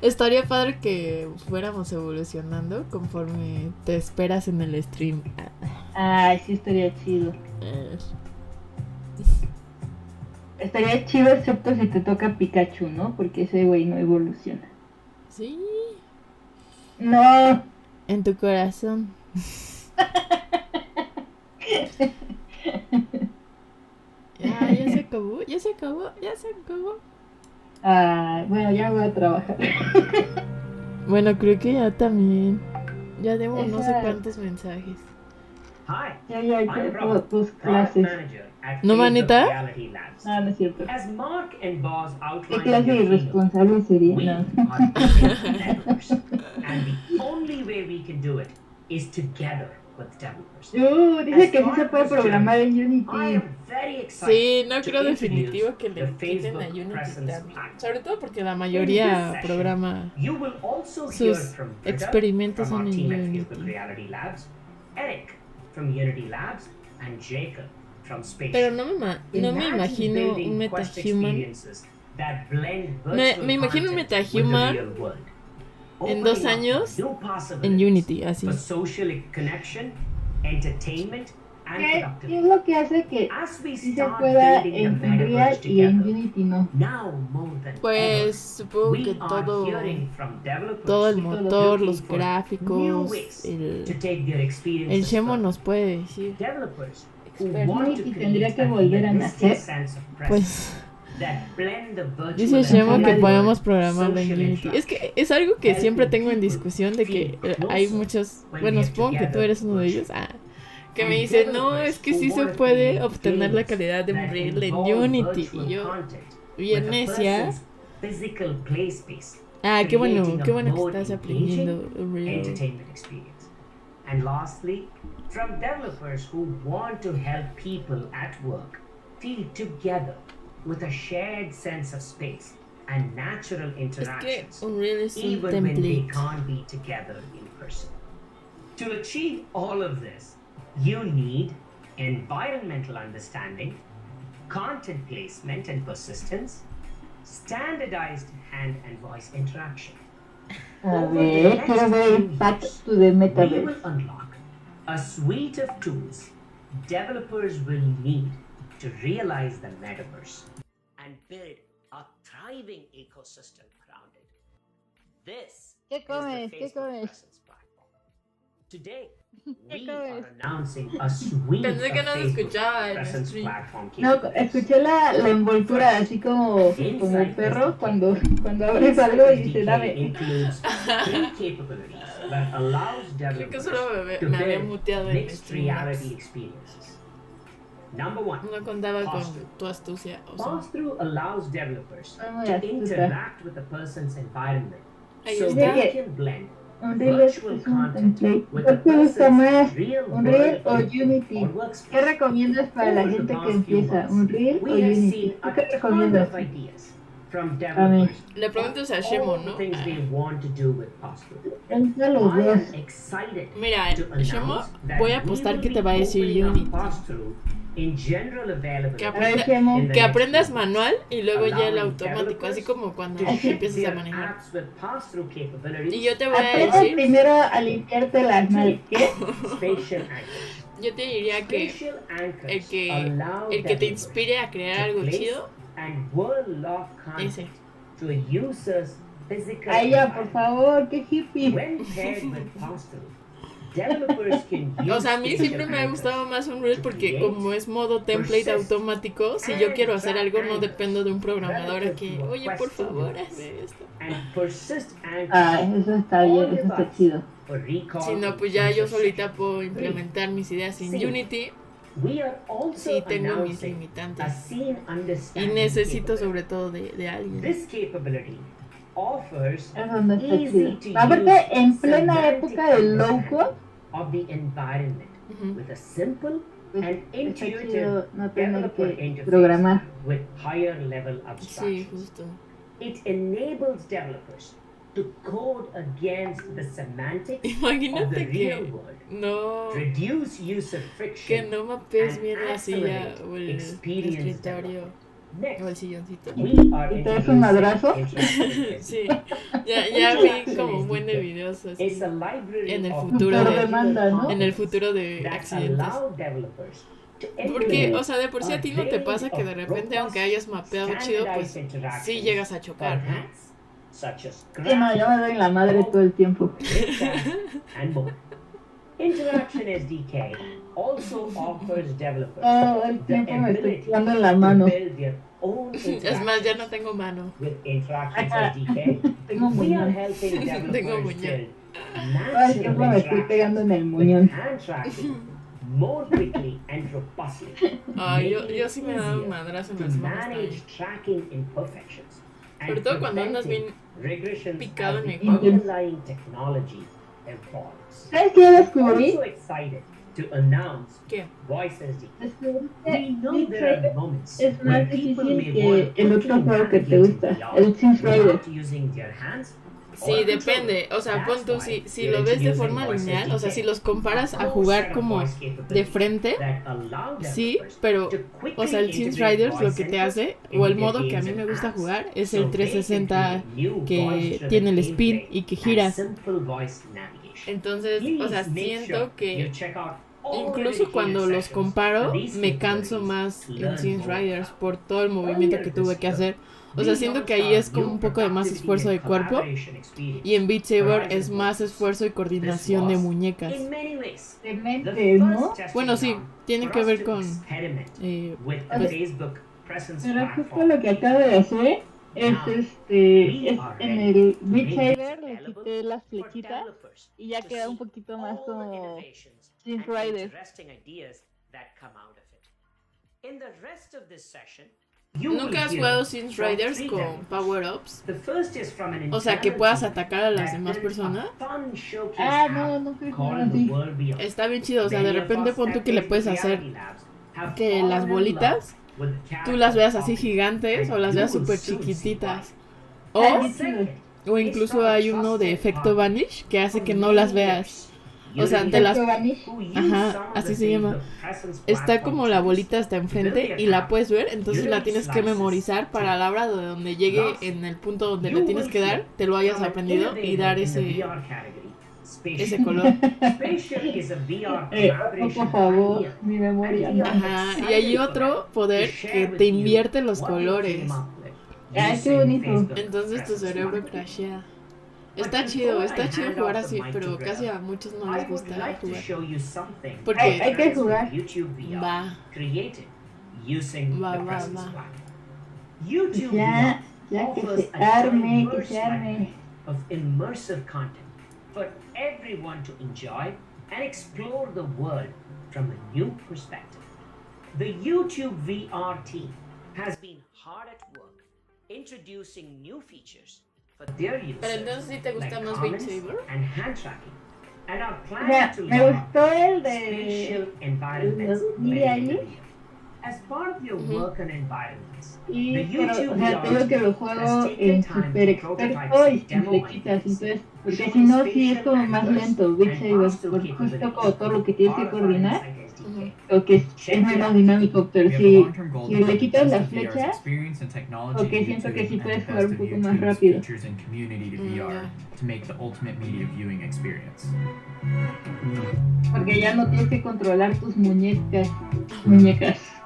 Estaría padre que fuéramos evolucionando conforme te esperas en el stream. Ay, sí estaría chido. Estaría chido excepto si te toca Pikachu, ¿no? Porque ese güey no evoluciona. Sí. No. En tu corazón. Ya se acabó, ya se acabó, ya se acabó. Ah, bueno, ya voy a trabajar. Bueno, creo que ya también. Ya debo no sé Esa- cuántos mensajes. Hi, Ya, I'm tengo Rob, tus product clases. manager at ¿No, Facebook manita? Reality Labs. No, no es cierto. As Mark and Boz ¿Qué outlined clase in de their keynote, irresponsable sería? we No. are building metaverse, and the only way we can do it is together with developers. Dice As que sí part se of puede this programar en journey, I Unity. am very excited Sí, no to creo introduce definitivo que the le quiten a Facebook Unity presence también. platform. Sobre todo porque la In this mayoría session, programa you will also hear sus from Britta experimentos from son our en team at Unity. Facebook Reality Labs, Eric from Unity Labs, and Jacob from Spatial. Pero no me Imagine imagino building un Quest metahuman. experiences that blend Me virtual imagino un content with the metahuman real world, en 2 opening up años new en possibilities Unity, así. for social connection, entertainment, and ¿Qué productivity. es lo que hace que As we sí se start pueda building the en metaverse Unreal y en together, Unity no? now more than Pues supongo ever, que we are todo, hearing from developers todo el motor, looking los for new gráficos, ways el to take their El experiences Shemo further. nos puede decir. Developers who Experto. want to Unity tendría create que a volver a realistic nacer. sense of presence Pues that blend the virtual dice and Shemo que real podemos world, programarlo en social Unity. Es interaction. que es algo que siempre Helping tengo en people discusión de que feel hay closer muchos, when bueno, they're supongo que tú together eres uno de ellos, virtually. que me And dice, no, developers es que who sí se wanna puede create obtener la games calidad de that Unreal en involve Unity. virtual Y yo, content bien with a necia. person's physical play space, Qué bueno creating a que more estás engaging aprendiendo Unreal. entertainment experience. And lastly, from developers who want to help people at work feel together with a shared sense of space and natural Es que interactions, Unreal es un even when they template. can't be together in person. To achieve all of this, you need environmental understanding, content placement and persistence, standardized hand and voice interaction. A ver, quiero ver el Path to the We Metaverse. will unlock a suite of tools developers will need to realize the metaverse and build a thriving ecosystem around it. This ¿Qué is the comes? ¿Qué Facebook comes? Presence platform. Today, ¿Qué we comes? are announcing a suite Pensé que of no se Facebook escuchaba el Presence stream. platform No, capabilities. escuché la envoltura así como perro cuando abres algo y dice, dame. Includes three capabilities that allows Creo que developers solo to me había build muteado en mixed stream. reality experiences. Number one, No contaba con pass-through. tu astucia. O sea, Pass-through allows developers Muy to astuta. interact with a person's environment Ahí so está. they can blend Unreal es virtual un content template. with ¿Cuál a te gusta person's más? real ¿Unreal o world Unity? or ¿Qué workspace. recomiendas para la Over the gente que past few empieza? months, ¿Unreal o we have Unity? seen ¿Tú a qué ton recomiendas? of ideas from A ver, developers le preguntas a all Shemo, the ¿no? things they want to do with pass-through. entra los I dos. am excited Mira, to Shemo, announce that voy a we apostar will que be te va a decir opening up Unity. pass-through in general availability Que, A ver, aprenda- Shemo. in the que next aprendas few weeks, manual y luego ya el allowing automático, así developers como cuando to ship empiezas a their manejar. apps with pass-through capabilities Y yo te voy a Aprende decir, primero a limpiarte las nalgas. ¿Qué? spatial anchors. yo te diría que Spatial anchors el que allow el que te developers inspire a crear to algo place chido, and world-lock ese. content to a user's physical Ay, ya, por environment. favor, qué hippie. When paired with pass-through, developers can use O sea, a mí spatial siempre me ha anchors gustado más Unreal porque create, como es modo template persist, automático, si yo and quiero hacer track algo no anchors dependo de un programador a relative que, to a oye, por question favor, device, hazme esto. and persist anchors Ah, eso está bien, eso está on-device chido. for recall Si no, in pues ya yo future solita sessions. puedo implementar mis ideas en Sí. Unity. We are also Sí, tengo mis announcing a limitantes. scene Y understanding necesito capability. sobre todo de alguien. This capability offers Es donde está easy chido. to Aparte, use en plena semantic época del low understanding code, of the environment Ujú. with a simple pues and está intuitive chido no tener developer que interface programar. with higher level Sí, abstractions. justo. It enables developers to code against the semantics of the Imagínate real que world, no, reduce user que friction, no mapees and bien la silla accelerate o el experience escritorio development. Next, o el silloncito. we are ¿Y te das un introducing madrazo? interactive Sí, ya vi como un buen de videos así It's a library en el of futuro Super de, demanda, ¿no? en el futuro de that accidentes. allow developers to Porque, implement o sea, de por sí a ti no te a pasa que de range of repente, aunque hayas mapeado chido, pues standardized interactions sí llegas a chocar, for ¿no? hacks, such as Sí, no, yo me doy en la madre todo el tiempo. and more. Interaction SDK also offers developers Todo el the tiempo me estoy ability tirando en la to mano. build their own Es más, ya no interactions tengo mano. with Interactions SDK. Tengo We are muñón. helping Tengo developers muñón. build Todo el tiempo me natural estoy pegando en el with muñón. hand tracking more quickly and robustly. Ay, yo making it sí me he dado un easier madrazo en to las manos manage también. tracking imperfections and Sobre todo cuando andas bien preventing regressions picado as en the el juego. underlying technology evolves. ¿Sabes qué descubrí? Also excited to announce ¿Qué? Voice SD. Descubrí We que know there are Sims moments es where más people difícil may que want to el quickly otro juego que te navigate in gusta, VR el Sims Rider. without using their hands. Sí, depende. O sea, pon tú, si lo ves de forma lineal, o sea, si los comparas a jugar como de frente, sí, pero, o sea, el Sims Riders lo que te hace, o el modo que a mí me gusta jugar, es el 360 que tiene el spin y que giras. Entonces, o sea, siento que Incluso cuando los comparo, me canso más en Sims Riders por todo el movimiento que tuve que hacer. O sea, siento que ahí es como un poco de más esfuerzo de cuerpo y en Beat Saber es más esfuerzo y coordinación de muñecas. De mente, ¿no? Bueno, sí, tiene que ver con... Pero justo lo que acabo de hacer es en el Beat Saber le quité las flechitas y ya queda un poquito más como Sims Riders. ¿Nunca has jugado Sims Riders con power-ups? O sea, que puedas atacar a las demás personas. Ah, no, nunca he jugado así. Está bien chido, o sea, de repente pon tú que le puedes hacer que las bolitas tú las veas así gigantes o las veas súper chiquititas. O incluso hay uno de efecto vanish que hace que no las veas. O sea, ante las... Ajá, así se llama. Está como la bolita hasta enfrente y la puedes ver, entonces la tienes que memorizar para la hora de donde llegue en el punto donde le tienes que dar, te lo hayas aprendido y dar ese color. Por favor, mi memoria. Ajá, y hay otro poder que te invierte los colores. Ay, qué bonito. Entonces tu cerebro crashea. Está chido jugar así, pero casi a muchos no les gusta jugar. Porque hay que jugar. Va. Ya que se arme, of immersive content for everyone to enjoy and explore the world from a new perspective. The YouTube VR team has been hard at work introducing new features for their users. Pero entonces sí te gusta más Beat Saber and hand tracking. And are O planning sea, to me launch gustó el spatial de environments y ahí. as part of your work and environments. Y, The pero, YouTube o sea, tengo que lo juego has taken en time super to experto prototype y its sin demo flechitas, ideas. entonces, porque si no, sí es como más lento, Beat Saber, por justo como todo lo que tienes que coordinar, o que es menos dinámico, pero si le quitas la flecha, o que siento que sí puedes jugar un poco más rápido. Porque ya no tienes que controlar tus muñecas.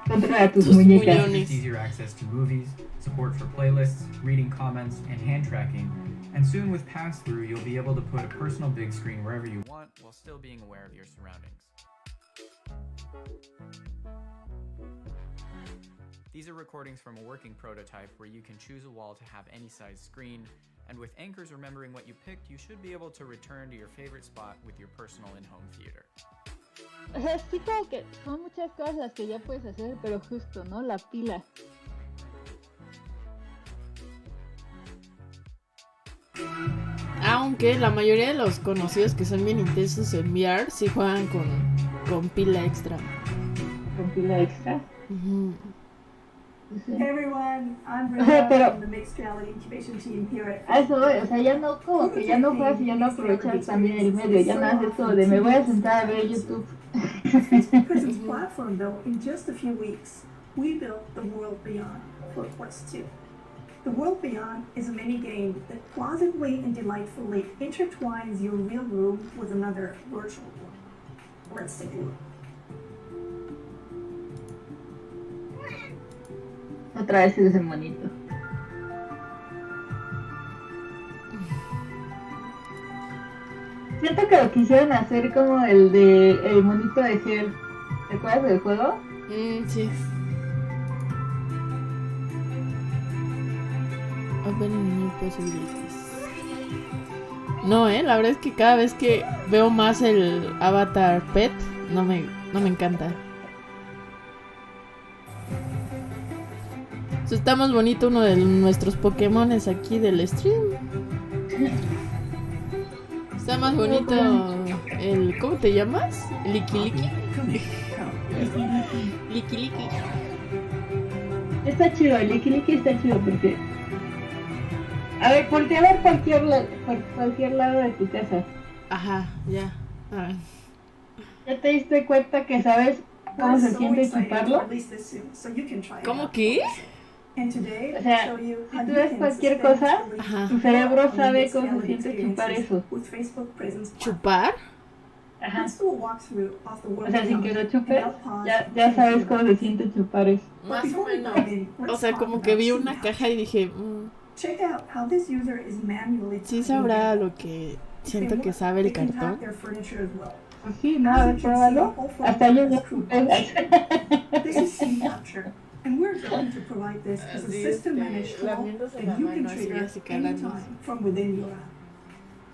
Controla tus muñecas. Easier access to movies, support for playlists, reading comments, and hand tracking. And soon with pass-through, you'll be able to put a personal big screen wherever you want while still being aware of your surroundings. These are recordings from a working prototype where you can choose a wall to have any size screen, and with anchors remembering what you picked, you should be able to return to your favorite spot with your personal in-home theater. O sea, sí como que son muchas cosas las que ya puedes hacer, pero justo, ¿no? La pila. Aunque la mayoría de los conocidos que son bien intensos en VR sí juegan con pila extra. ¿Con pila extra? Hey everyone, I'm Pero- Rita from the Mixed Reality Incubation Team here at A eso voy, o sea, ya no, como que ya no juegas y ya no aprovechas también el medio, ya no haces como de me voy a sentar a ver YouTube. Prison's platform, though, in just a few weeks, we built the World Beyond for Quest 2. The World Beyond is a mini-game that plausibly and delightfully intertwines your real room with another virtual one. Let's take a look. Otra vez ese monito. Siento que lo quisieron hacer como el de el monito de Her. ¿Te acuerdas del juego? Sí. Opening new possibilities. No, la verdad es que cada vez que veo más el avatar pet, no me encanta. O sea, está más bonito uno de nuestros Pokémones aquí del stream. Está más bonito el... ¿Cómo te llamas? Liki Liki. Liki Liki. Está chido, el Liki está chido porque... A ver, voltea a ver por cualquier lado de tu casa. Ajá, ya. A ver. ¿Ya te diste cuenta que sabes cómo se siente chuparlo? ¿Cómo qué? O sea, si tú ves cualquier cosa, tu cerebro sabe cómo se siente chupar eso. ¿Chupar? Ajá. Let's do a walkthrough of the O world sea, sin que beyond, lo chupes, and I'll pause ya to sabes hear cómo about se it. siente chupar eso. But Más o before we menos. dive in, O let's sea, talk como que about vi scene una capture. caja y dije, Check out how this user is manually sí tagging sabrá their lo ball. que If they siento que want, sabe they el can tag cartón. their furniture as well. Pues sí, no, As a you ver, can pruébalo. see, all Hasta yo furniture ya has crude chupé. box. This is scene capture, and we're going to provide this as a Así, system-managed tool lamiéndose that la you can mano así, trigger así calando. anytime from within your app.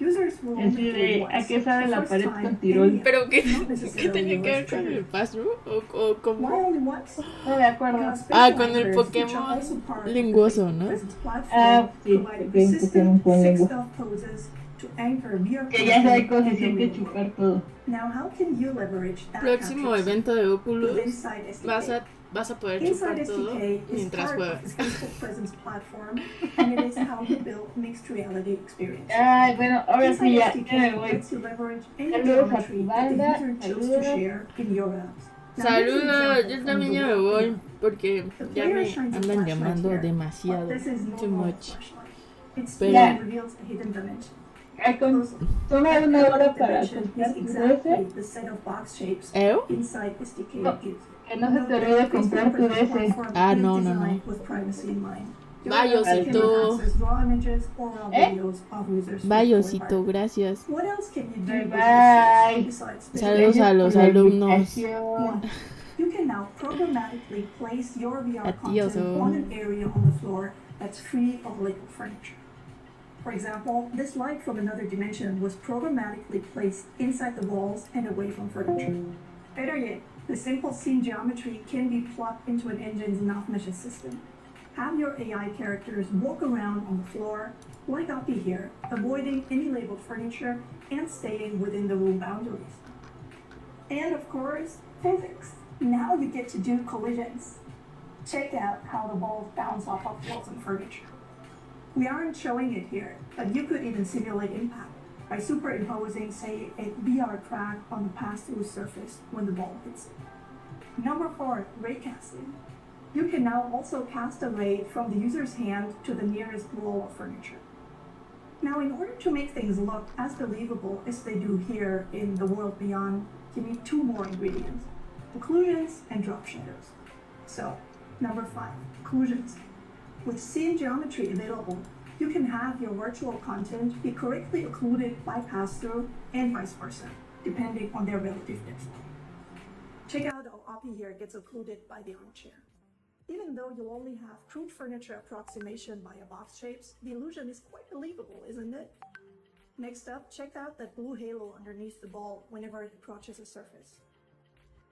Users will Así only do de, it ¿a once, qué sabe the la first pared time con tirol? any app, Pero ¿qué, not qué necessarily tenía que ver was con triggered. el pass-through? ¿O Why cómo? only once? No me acuerdo. Because Ah, facial con el anchors, which are also Pokémon part of the linguoso, Facebook ¿no? Presence platform, Ah, sí, provide porque un Pokémon consistent con lengua. fixed-off poses to anchor VR Que ya sabe content cómo se in the siente real world. chupar todo. Now, how can you leverage that Próximo capture evento de with Oculus, Inside SDK? vas a poder Inside chupar todo SDK is mientras part of juegas. the Facebook Presence platform, and it is how you build mixed reality experiences. Ay, bueno, ahora sí ya, Inside ya me SDK voy. lets you leverage any Saludos a tu geometry that the banda, user chose to saludos. share in your apps. Now, here's an Saludos, example yo from también the ya me world voy beyond. porque The ya player me shines a andan flashlight llamando here, demasiado. but this is Too no much. flashlight. Its Yeah. screen reveals a hidden dimension. Ay, toma That una hora parallel para dimension comprar is tu exactly DS. the set of box shapes ¿Eu? inside SDK No, gives. que no se te Note olvide that comprar Facebook tu Presence DS. platform Ah, is no. designed with privacy in mind. Your Vayosito. apps cannot access raw images or raw videos of users' Vayosito, gracias. What else can you do Bye with bye. this besides Saludos a los alumnos. One, you can now programmatically place your VR Adiós. content on an area on the floor that's free of Lego furniture. For example, this light from another dimension was programmatically placed inside the walls and away from furniture. Better yet, the simple scene geometry can be plugged into an engine's nav system. Have your AI characters walk around on the floor, like Oppie here, avoiding any labeled furniture and staying within the room boundaries. And of course, physics. Now you get to do collisions. Check out how the balls bounce off of walls and furniture. We aren't showing it here, but you could even simulate impact by superimposing, say, a VR track on the pass-through surface when the ball hits it. Number 4, raycasting. You can now also cast a ray from the user's hand to the nearest wall of furniture. Now, in order to make things look as believable as they do here in the world beyond, you need 2 more ingredients: occlusions and drop shadows. So, number 5, occlusions. With scene geometry available, you can have your virtual content be correctly occluded by pass-through and vice versa, depending on their relative depth. Check out how Oppie here gets occluded by the armchair. Even though you'll only have crude furniture approximation via box shapes, the illusion is quite believable, isn't it? Next up, check out that blue halo underneath the ball whenever it approaches a surface.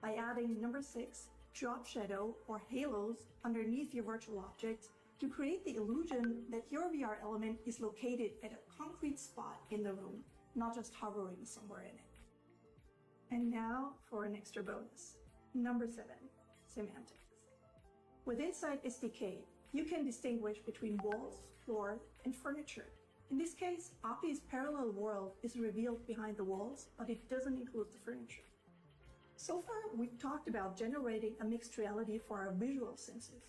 By adding number 6, drop shadow or halos underneath your virtual object, you create the illusion that your VR element is located at a concrete spot in the room, not just hovering somewhere in it. And now for an extra bonus. Number 7, semantics. With Inside SDK, you can distinguish between walls, floor, and furniture. In this case, Oppie's parallel world is revealed behind the walls, but it doesn't include the furniture. So far, we've talked about generating a mixed reality for our visual senses.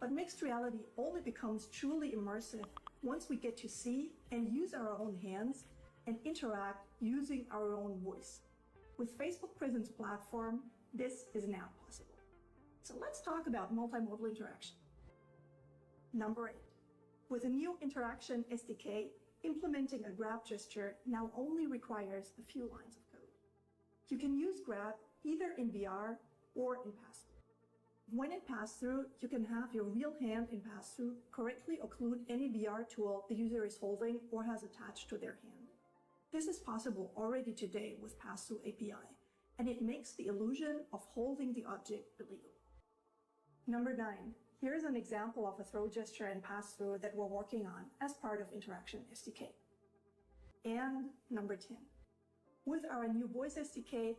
But mixed reality only becomes truly immersive once we get to see and use our own hands and interact using our own voice. With Facebook Presence platform, this is now possible. So let's talk about multimodal interaction. Number 8. With a new interaction SDK, implementing a grab gesture now only requires a few lines of code. You can use grab either in VR or in pass-through. When in pass-through, you can have your real hand in pass-through correctly occlude any VR tool the user is holding or has attached to their hand. This is possible already today with pass-through API, and it makes the illusion of holding the object believable. Number 9. Here's an example of a throw gesture and pass-through that we're working on as part of Interaction SDK. And number 10. With our new voice SDK,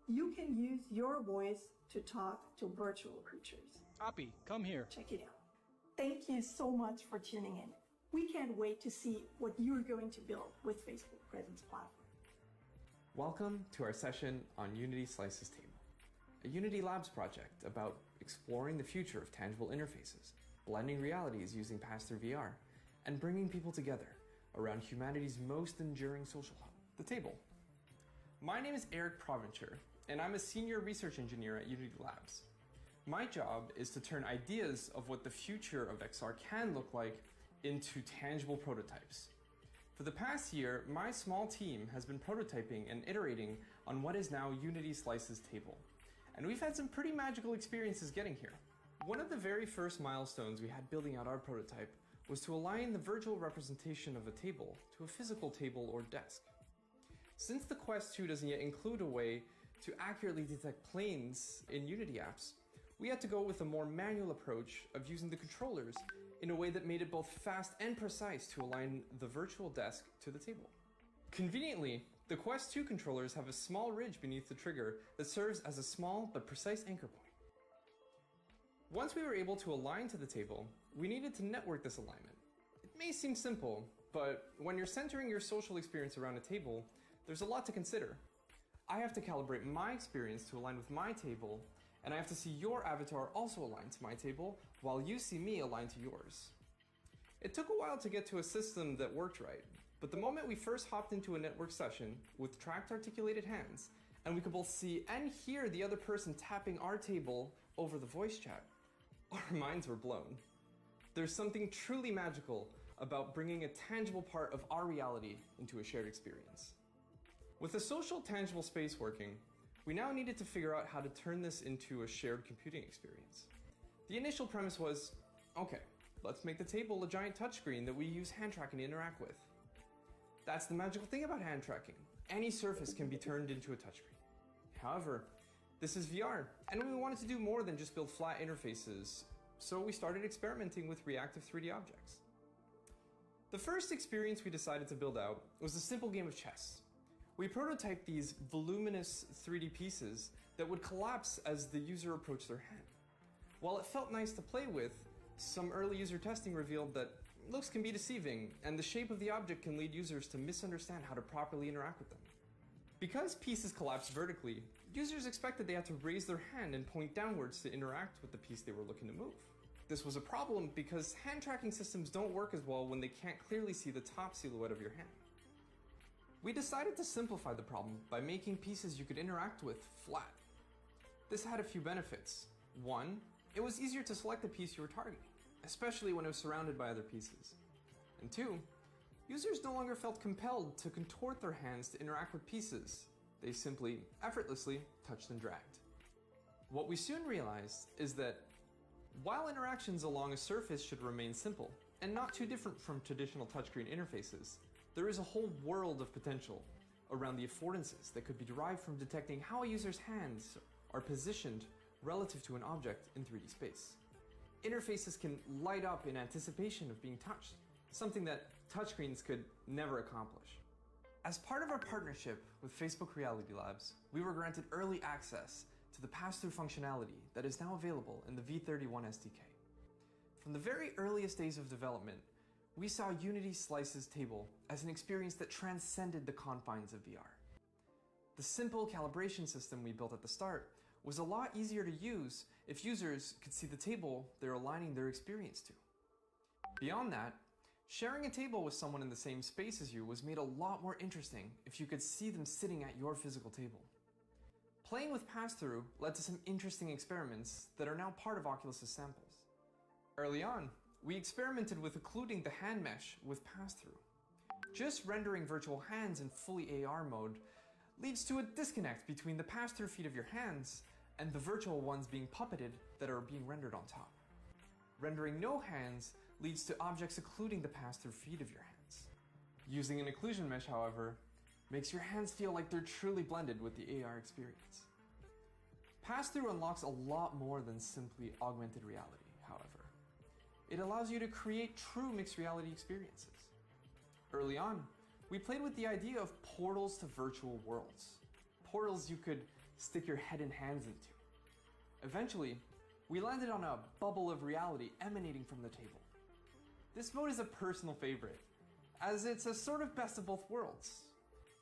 you can use your voice to talk to virtual creatures. Oppie, come here. Check it out. Thank you so much for tuning in. We can't wait to see what you're going to build with Facebook Presence platform. Welcome to our session on Unity Slices Table, a Unity Labs project about exploring the future of tangible interfaces, blending realities using pass-through VR, and bringing people together around humanity's most enduring social hub, the table. My name is Eric Provencher, and I'm a senior research engineer at Unity Labs. My job is to turn ideas of what the future of XR can look like into tangible prototypes. For the past year, my small team has been prototyping and iterating on what is now Unity Slices table. And we've had some pretty magical experiences getting here. One of the very first milestones we had building out our prototype was to align the virtual representation of a table to a physical table or desk. Since the Quest 2 doesn't yet include a way to accurately detect planes in Unity apps, we had to go with a more manual approach of using the controllers in a way that made it both fast and precise to align the virtual desk to the table. Conveniently, the Quest 2 controllers have a small ridge beneath the trigger that serves as a small but precise anchor point. Once we were able to align to the table, we needed to network this alignment. It may seem simple, but when you're centering your social experience around a table, there's a lot to consider. I have to calibrate my experience to align with my table, and I have to see your avatar also aligned to my table, while you see me aligned to yours. It took a while to get to a system that worked right, but the moment we first hopped into a network session with tracked articulated hands, and we could both see and hear the other person tapping our table over the voice chat, our minds were blown. There's something truly magical about bringing a tangible part of our reality into a shared experience. With a social tangible space working, we now needed to figure out how to turn this into a shared computing experience. The initial premise was, okay, let's make the table a giant touchscreen that we use hand tracking to interact with. That's the magical thing about hand tracking. Any surface can be turned into a touchscreen. However, this is VR, and we wanted to do more than just build flat interfaces, so we started experimenting with reactive 3D objects. The first experience we decided to build out was a simple game of chess. We prototyped these voluminous 3D pieces that would collapse as the user approached their hand. While it felt nice to play with, some early user testing revealed that looks can be deceiving, and the shape of the object can lead users to misunderstand how to properly interact with them. Because pieces collapse vertically, users expected they had to raise their hand and point downwards to interact with the piece they were looking to move. This was a problem because hand tracking systems don't work as well when they can't clearly see the top silhouette of your hand. We decided to simplify the problem by making pieces you could interact with flat. This had a few benefits. One, it was easier to select the piece you were targeting, especially when it was surrounded by other pieces. And two, users no longer felt compelled to contort their hands to interact with pieces. They simply, effortlessly, touched and dragged. What we soon realized is that while interactions along a surface should remain simple, and not too different from traditional touchscreen interfaces, there is a whole world of potential around the affordances that could be derived from detecting how a user's hands are positioned relative to an object in 3D space. Interfaces can light up in anticipation of being touched, something that touchscreens could never accomplish. As part of our partnership with Facebook Reality Labs, we were granted early access to the pass-through functionality that is now available in the V31 SDK. From the very earliest days of development, we saw Unity Slices table as an experience that transcended the confines of VR. The simple calibration system we built at the start was a lot easier to use if users could see the table they're aligning their experience to. Beyond that, sharing a table with someone in the same space as you was made a lot more interesting if you could see them sitting at your physical table. Playing with pass-through led to some interesting experiments that are now part of Oculus's samples. Early on, we experimented with occluding the hand mesh with pass-through. Just rendering virtual hands in fully AR mode leads to a disconnect between the pass-through feet of your hands and the virtual ones being puppeted that are being rendered on top. Rendering no hands leads to objects occluding the pass-through feet of your hands. Using an occlusion mesh, however, makes your hands feel like they're truly blended with the AR experience. Pass-through unlocks a lot more than simply augmented reality, however. It allows you to create true mixed reality experiences. Early on, we played with the idea of portals to virtual worlds. Portals you could stick your head and hands into. Eventually, we landed on a bubble of reality emanating from the table. This mode is a personal favorite, as it's a sort of best of both worlds.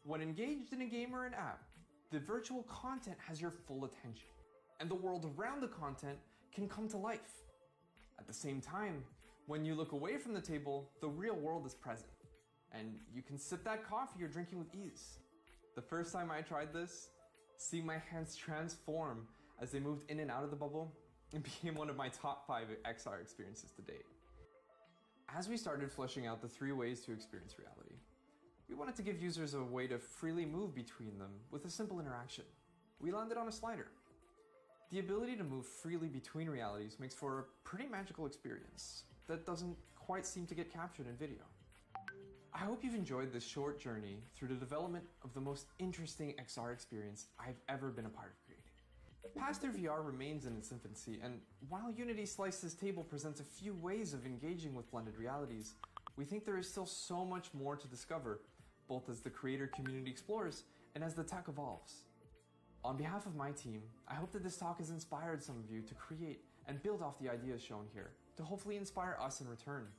When engaged in a game or an app, the virtual content has your full attention, and the world around the content can come to life. At the same time, when you look away from the table, the real world is present, and you can sip that coffee you're drinking with ease. The first time I tried this, seeing my hands transform as they moved in and out of the bubble, it became one of my top 5 XR experiences to date. As we started fleshing out the 3 ways to experience reality, we wanted to give users a way to freely move between them with a simple interaction. We landed on a slider. The ability to move freely between realities makes for a pretty magical experience that doesn't quite seem to get captured in video. I hope you've enjoyed this short journey through the development of the most interesting XR experience I've ever been a part of creating. Pass-Through VR remains in its infancy, and while Unity Slice's table presents a few ways of engaging with blended realities, we think there is still so much more to discover, both as the creator community explores and as the tech evolves. On behalf of my team, I hope that this talk has inspired some of you to create and build off the ideas shown here, to hopefully inspire us in return.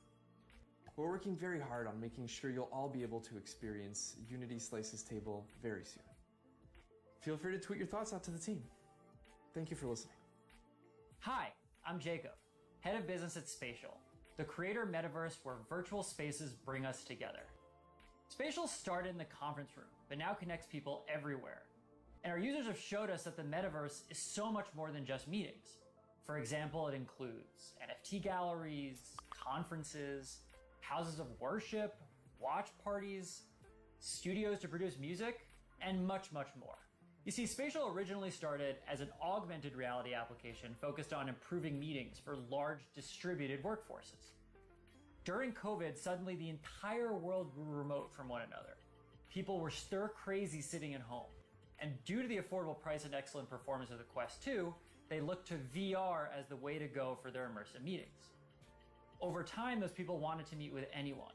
We're working very hard on making sure you'll all be able to experience Unity Slice's table very soon. Feel free to tweet your thoughts out to the team. Thank you for listening. Hi, I'm Jacob, Head of Business at Spatial, the creator metaverse where virtual spaces bring us together. Spatial started in the conference room, but now connects people everywhere. And our users have showed us that the metaverse is so much more than just meetings. For example, it includes NFT galleries, conferences, houses of worship, watch parties, studios to produce music, and much, much more. You see, Spatial originally started as an augmented reality application focused on improving meetings for large distributed workforces. During COVID, suddenly the entire world grew remote from one another. People were stir crazy sitting at home. And due to the affordable price and excellent performance of the Quest 2, they looked to VR as the way to go for their immersive meetings. Over time, those people wanted to meet with anyone,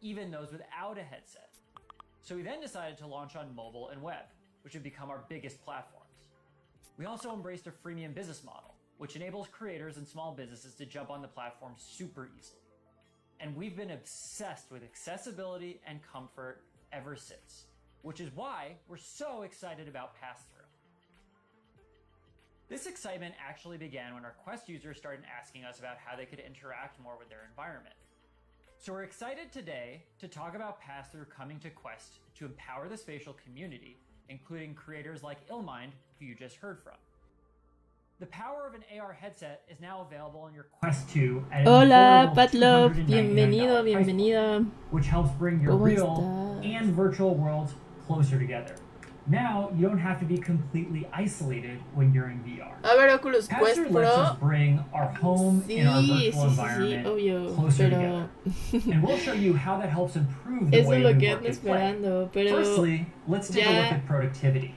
even those without a headset. So we then decided to launch on mobile and web, which have become our biggest platforms. We also embraced a freemium business model, which enables creators and small businesses to jump on the platform super easily. And we've been obsessed with accessibility and comfort ever since, which is why we're so excited about Pass-Through. This excitement actually began when our Quest users started asking us about how they could interact more with their environment. So we're excited today to talk about Pass-Through coming to Quest to empower the spatial community, including creators like Illmind, who you just heard from. The power of an AR headset is now available on your Quest 2 at Hola, Patlop, $299 bienvenido, price point, bienvenida. which helps bring your ¿Cómo real estás? and virtual worlds closer together. Now, you don't have to be completely isolated when you're in VR. A ver, Oculus Quest Pass-Through lets us Pro. bring our home and our Sí, virtual sí, environment obvio, closer pero together. And we'll show you how that helps improve the eso way es lo we que work ando and play. esperando, pero Firstly, let's take a look ya, at productivity.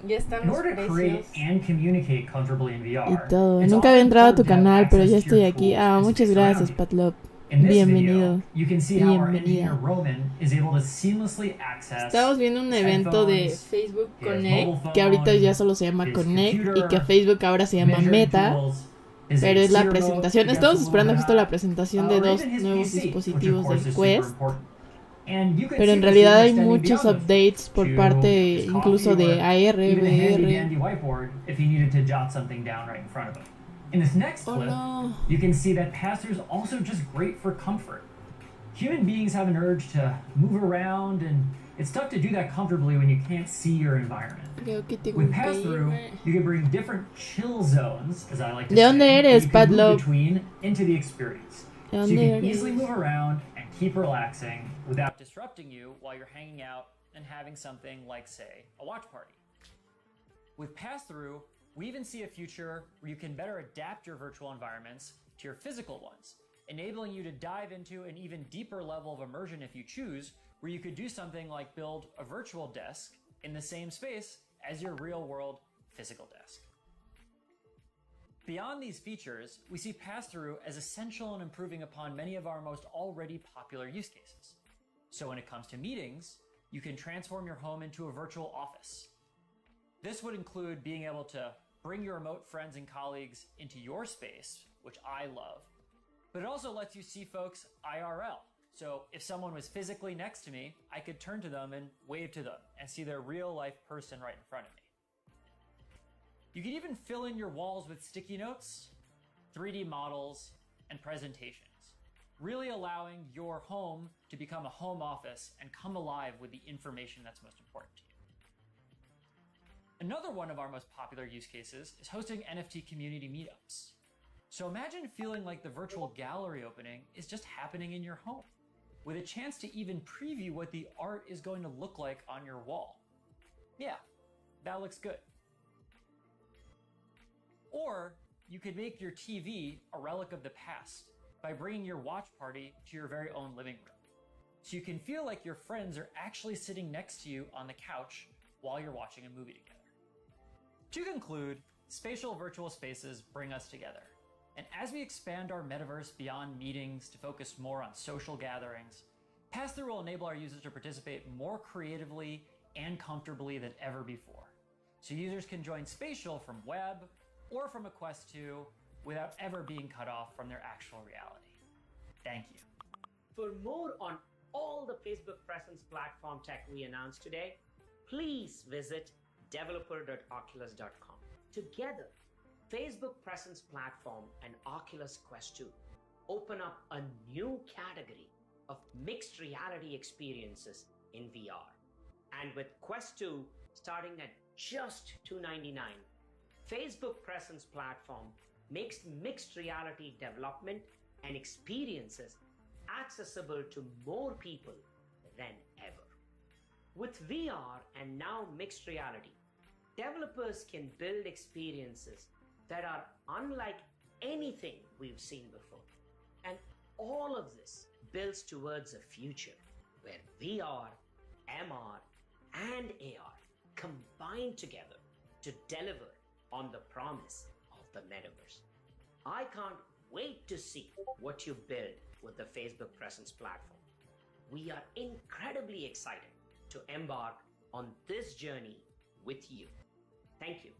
ya están In los order to create precios and communicate comfortably in y VR, todo. it's Nunca often había entrado a tu important to have canal, pero ya access to estoy your aquí. tools Ah, and muchas space around gracias, you. Patlop. In this Bienvenido. video, you can see how our engineer Bienvenida. Roman is able to seamlessly access Estamos viendo un evento de headphones, Facebook his mobile Connect, que ahorita ya solo se llama his Connect y computer, que Facebook ahora se llama measuring Meta, tools, his pero es la serial presentación. to get Estamos the esperando little justo bit la out, presentación de or dos even his nuevos PC, which of dispositivos course del is super Quest. important. And you can Pero see en the realidad team hay extending muchos beyond those updates por to parte his incluso coffee de or AR, even a handy VR. dandy whiteboard if he needed to jot something down right in front of him. In this next Oh clip, no. you can see that Pass-Through is also just great for comfort. Human beings have an urge to move around, and it's tough to do that comfortably when you can't see your environment. Creo que tengo With que Pass-Through, irme. you can bring different chill zones, as I like to ¿De say, dónde that eres, you can move Patlop? between into the experience. ¿De So you dónde can eres? easily move around and keep relaxing without disrupting you while you're hanging out and having something like, say, a watch party. With Pass-Through, we even see a future where you can better adapt your virtual environments to your physical ones, enabling you to dive into an even deeper level of immersion if you choose, where you could do something like build a virtual desk in the same space as your real-world physical desk. Beyond these features, we see Pass-Through as essential in improving upon many of our most already popular use cases. So when it comes to meetings, you can transform your home into a virtual office. This would include being able to bring your remote friends and colleagues into your space, which I love, but it also lets you see folks IRL. So if someone was physically next to me, I could turn to them and wave to them and see their real life person right in front of me. You can even fill in your walls with sticky notes, 3D models, and presentations, really allowing your home to become a home office and come alive with the information that's most important to you. Another one of our most popular use cases is hosting Nft Community Meetups. So imagine feeling like the virtual gallery opening is just happening in your home, with a chance to even preview what the art is going to look like on your wall. Yeah, that looks good. Or you could make your TV a relic of the past by bringing your watch party to your very own living room. So you can feel like your friends are actually sitting next to you on the couch while you're watching a movie together. To conclude, spatial virtual spaces bring us together. And as we expand our metaverse beyond meetings to focus more on social gatherings, Pass-Through will enable our users to participate more creatively and comfortably than ever before. So users can join spatial from web or from a Quest 2 without ever being cut off from their actual reality. Thank you. For more on all the Facebook presence platform tech we announced today, please visit developer.oculus.com. Together, Facebook presence platform and Oculus Quest 2 open up a new category of mixed reality experiences in VR. And with Quest 2 starting at just $299, Facebook presence platform makes mixed reality development and experiences accessible to more people than ever. With VR and now mixed reality, developers can build experiences that are unlike anything we've seen before. And all of this builds towards a future where VR, MR, and AR combine together to deliver on the promise of the metaverse. I can't wait to see what you build with the Facebook presence platform. We are incredibly excited to embark on this journey with you. Thank you.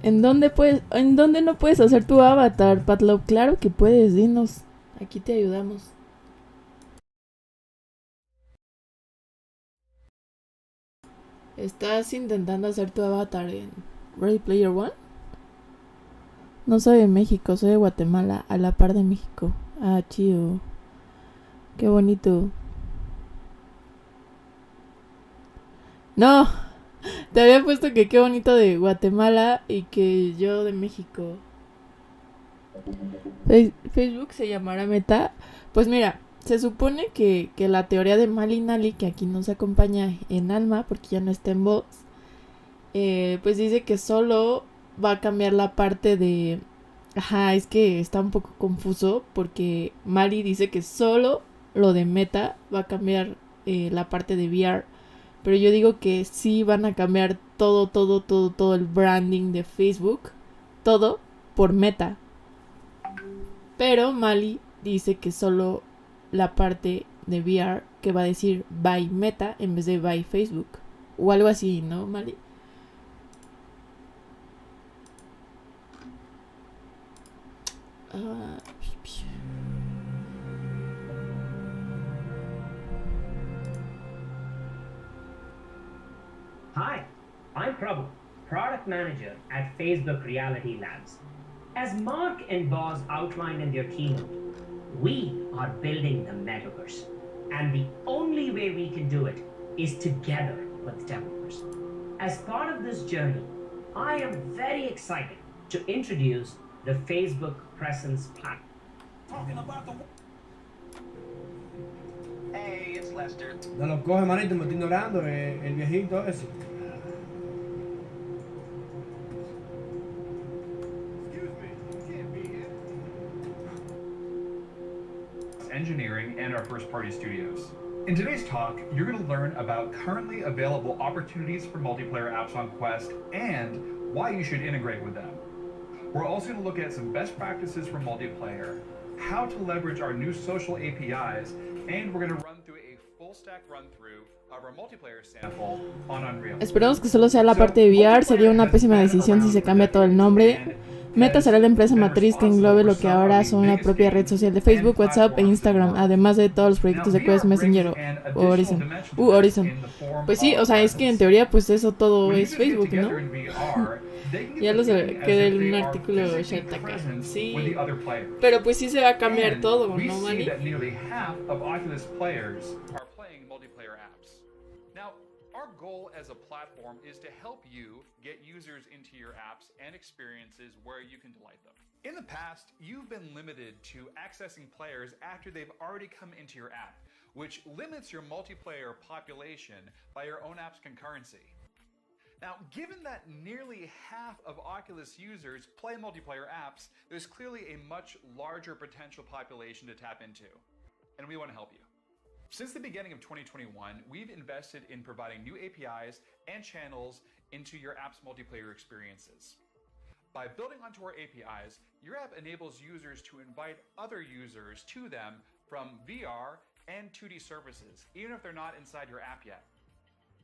¿En dónde no puedes hacer tu avatar, Patlo? Claro que puedes, dinos. Aquí te ayudamos. ¿Estás intentando hacer tu avatar en Ready Player One? No soy de México, soy de Guatemala, a la par de México. Ah, chido. Qué bonito. No, te había puesto que qué bonito de Guatemala y que yo de México. Facebook se llamará Meta. Pues mira, se supone que la teoría de Mali Nali, que aquí nos acompaña en Alma, porque ya no está en voz, pues dice que solo va a cambiar la parte de... Ajá, es que está un poco confuso, porque Mali dice que solo lo de Meta va a cambiar la parte de VR. Pero yo digo que sí van a cambiar todo el branding de Facebook. Todo por Meta. Pero Mali dice que solo la parte de VR que va a decir by Meta en vez de by Facebook. O algo así, ¿no, Mali? Hi, I'm Prabhu, Product Manager at Facebook Reality Labs. As Mark and Boz outlined in their keynote, we are building the metaverse. And the only way we can do it is together with developers. As part of this journey, I am very excited to introduce the Facebook Presence platform. Talking about the... Hey, it's Lester. No lo coge, manito, me estoy ignorando, el viejito ese. Engineering and our first-party studios. In today's talk, you're going to learn about currently available opportunities for multiplayer apps on Quest and why you should integrate with them. We're also going to look at some best practices for multiplayer, how to leverage our new social APIs, and we're going to run through a full stack run through of our multiplayer sample on Unreal. Esperemos que solo sea la parte de VR. Sería una pésima decisión si se cambia todo el nombre. Meta será la empresa matriz que englobe lo que ahora son la propia red social de Facebook, WhatsApp e Instagram, además de todos los proyectos de Quest, Messenger o Horizon. Horizon. Pues sí, o sea, es que en teoría pues eso todo es Facebook, ¿no? Ya lo quedé en un artículo Shataka. Sí, pero pues sí se va a cambiar todo, ¿no, Manny? Our goal as a platform is to help you get users into your apps and experiences where you can delight them. In the past, you've been limited to accessing players after they've already come into your app, which limits your multiplayer population by your own app's concurrency. Now, given that nearly half of Oculus users play multiplayer apps, there's clearly a much larger potential population to tap into, and we want to help you. Since the beginning of 2021, we've invested in providing new APIs and channels into your app's multiplayer experiences. By building onto our APIs, your app enables users to invite other users to them from VR and 2D surfaces, even if they're not inside your app yet.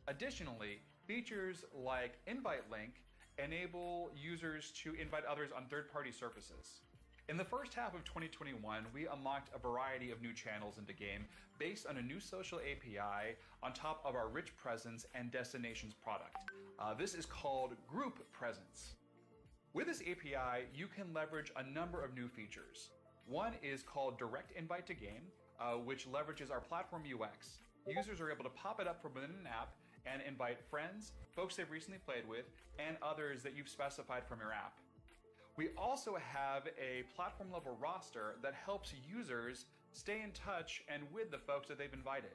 Additionally, features like Invite Link enable users to invite others on third-party surfaces. In the first half of 2021, we unlocked a variety of new channels into game based on a new social API on top of our rich presence and destinations product. This is called Group Presence. With this API, you can leverage a number of new features. One is called Direct Invite to Game, which leverages our platform UX. Users are able to pop it up from within an app and invite friends, folks they've recently played with, and others that you've specified from your app. We also have a platform-level roster that helps users stay in touch and with the folks that they've invited.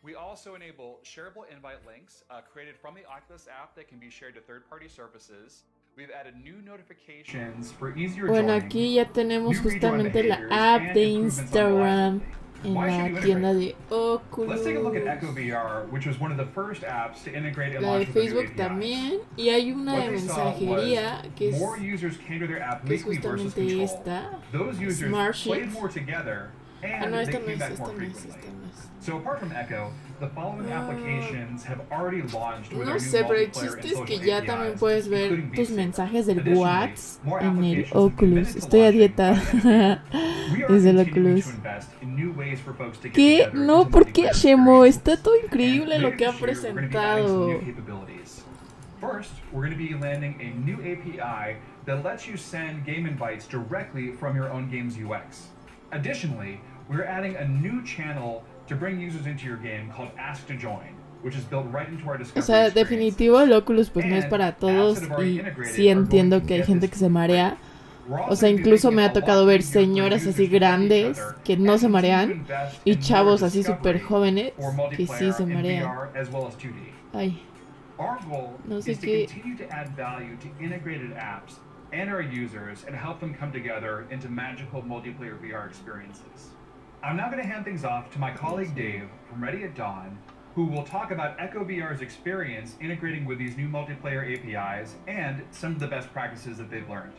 We also enable shareable invite links created from the Oculus app that can be shared to third-party surfaces. We've added new notifications for easier Bueno, joining, aquí ya tenemos justamente la app de Instagram en la tienda de Oculus. Let's take a look at Echo VR, which was one of the first apps to integrate and La de launch with the new Facebook APIs. también. Y hay una What de they saw mensajería was que es, more users came to their app que es weekly versus justamente control. esta. Those users Smart played Sheets. more together Ah, and no, they esta no came es, back esta more no es, frequently. esta no es. So apart from Echo, the following applications have already launched with No our new sé, pero el multiplayer and chiste es que social ya APIs, también puedes ver including tus VSync. mensajes del Additionally, WhatsApp more en el applications have been Oculus. committed to Estoy a launching dieta We are desde el continuing Oculus. to invest in new ways for folks to get ¿Qué? together No, into ¿por qué, multiplayer Shemo? experiences. Está todo increíble And lo later que ha this year, we're gonna be adding some new presentado. capabilities. First, we're going to be landing a new API that lets you send game invites directly from your own game's UX. Additionally, we're adding a new channel to bring users into your game called Ask to Join, which is built right into our O discovery sea, experience. definitivo el Oculus pues no es para todos y sí entiendo que hay gente que se marea. O sea, incluso me ha tocado ver señoras así grandes que no se marean y chavos así súper jóvenes que sí se marean. Ay, Our goal no sé is to qué. continue to add value to integrated apps and our users and help them come together into magical multiplayer VR experiences. I'm now going to hand things off to my colleague Dave from Ready at Dawn, who will talk about Echo VR's experience integrating with these new multiplayer APIs and some of the best practices that they've learned.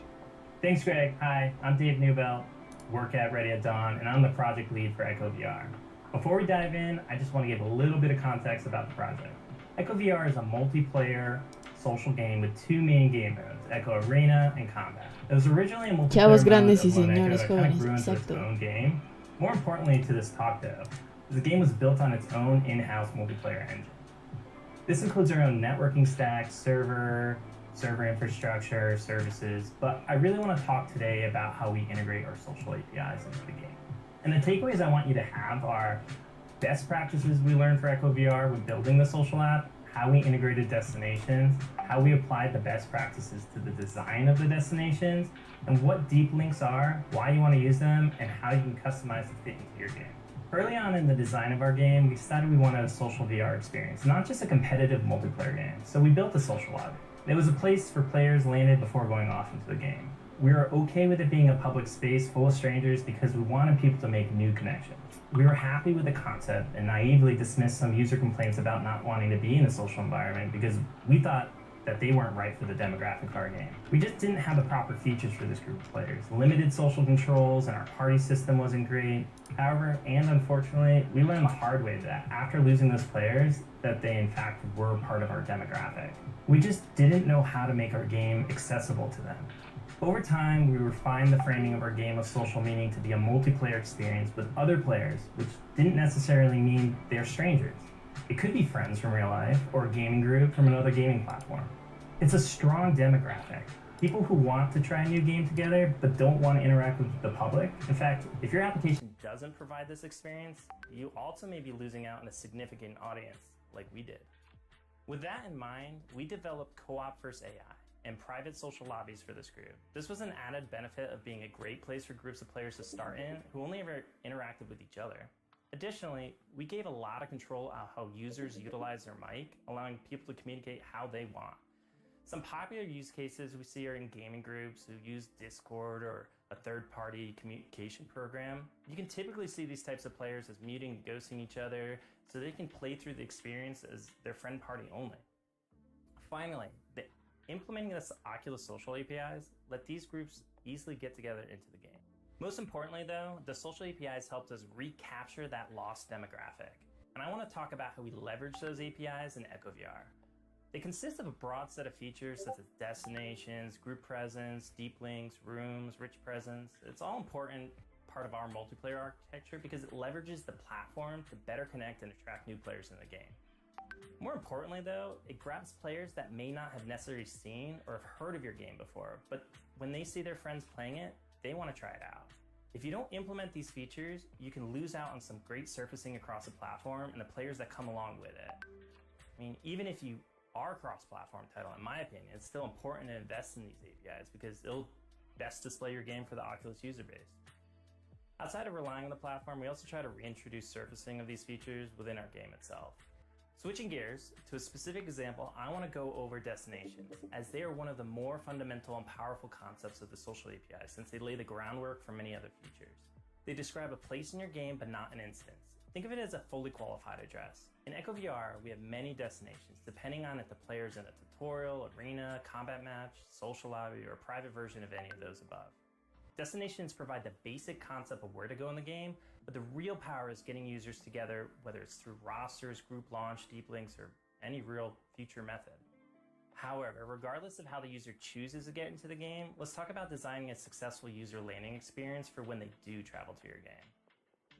Thanks, Greg. Hi, I'm Dave Newbelt, work at Ready at Dawn, and I'm the project lead for Echo VR. Before we dive in, I just want to give a little bit of context about the project. Echo VR is a multiplayer social game with two main game modes, Echo Arena and Combat. It was originally a Chavos multiplayer mode grandes y of Lone Echo señores that kind of jóvenes, grew into its exacto. own game. More importantly to this talk though, the game was built on its own in-house multiplayer engine. This includes our own networking stack, server infrastructure, services, but I really want to talk today about how we integrate our social APIs into the game. And the takeaways I want you to have are best practices we learned for Echo VR when building the social app, how we integrated destinations, how we applied the best practices to the design of the destinations, and what deep links are, why you want to use them, and how you can customize the fit into your game. Early on in the design of our game, we decided we wanted a social VR experience, not just a competitive multiplayer game, so we built a social lobby. It was a place for players landed before going off into the game. We were okay with it being a public space full of strangers because we wanted people to make new connections. We were happy with the concept and naively dismissed some user complaints about not wanting to be in a social environment because we thought that they weren't right for the demographic of our game. We just didn't have the proper features for this group of players. Limited social controls, and our party system wasn't great. However, and unfortunately, we learned the hard way that after losing those players, that they in fact were part of our demographic. We just didn't know how to make our game accessible to them. Over time, we refined the framing of our game of social meaning to be a multiplayer experience with other players, which didn't necessarily mean they're strangers. It could be friends from real life or a gaming group from another gaming platform. It's a strong demographic. People who want to try a new game together but don't want to interact with the public. In fact, if your application doesn't provide this experience, you also may be losing out on a significant audience like we did. With that in mind, we developed Co-op First AI and private social lobbies for this group. This was an added benefit of being a great place for groups of players to start in who only ever interacted with each other. Additionally, we gave a lot of control on how users utilize their mic, allowing people to communicate how they want. Some popular use cases we see are in gaming groups who use Discord or a third-party communication program. You can typically see these types of players as muting and ghosting each other so they can play through the experience as their friend party only. Finally, implementing this Oculus social APIs let these groups easily get together into the game. Most importantly though, the social APIs helped us recapture that lost demographic. And I want to talk about how we leverage those APIs in EchoVR. They consist of a broad set of features such as destinations, group presence, deep links, rooms, rich presence. It's all important part of our multiplayer architecture because it leverages the platform to better connect and attract new players in the game. More importantly though, it grabs players that may not have necessarily seen or have heard of your game before, but when they see their friends playing it, they want to try it out. If you don't implement these features, you can lose out on some great surfacing across the platform and the players that come along with it. I mean, even if you are cross-platform title, in my opinion, it's still important to invest in these APIs because it'll best display your game for the Oculus user base. Outside of relying on the platform, we also try to reintroduce surfacing of these features within our game itself. Switching gears to a specific example, I want to go over destinations, as they are one of the more fundamental and powerful concepts of the social API since they lay the groundwork for many other features. They describe a place in your game but not an instance. Think of it as a fully qualified address. In EchoVR, we have many destinations depending on if the player is in a tutorial, arena, combat match, social lobby, or a private version of any of those above. Destinations provide the basic concept of where to go in the game, but the real power is getting users together, whether it's through rosters, group launch, deep links, or any real future method. However, regardless of how the user chooses to get into the game, let's talk about designing a successful user landing experience for when they do travel to your game.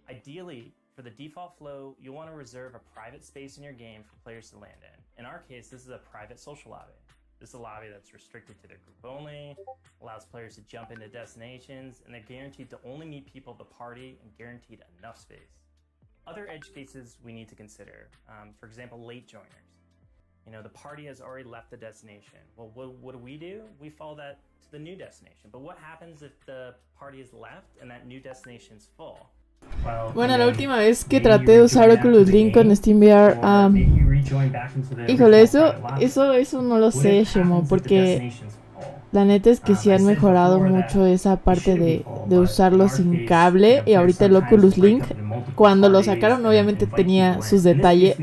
Ideally, for the default flow, you'll want to reserve a private space in your game for players to land in. In our case, this is a private social lobby. This is a lobby that's restricted to their group only, allows players to jump into destinations, and they're guaranteed to only meet people at the party and guaranteed enough space. Other edge cases we need to consider, for example, late joiners. You know, the party has already left the destination. Well, what do? We follow that to the new destination. But what happens if the party is left and that new destination is full? Bueno, la última vez que traté de usar Oculus Link con SteamVR, híjole, eso no lo sé, Shemo, porque la neta es que sí han mejorado mucho esa parte de usarlo sin cable. Y ahorita el Oculus Link, cuando lo sacaron obviamente tenía sus detalles,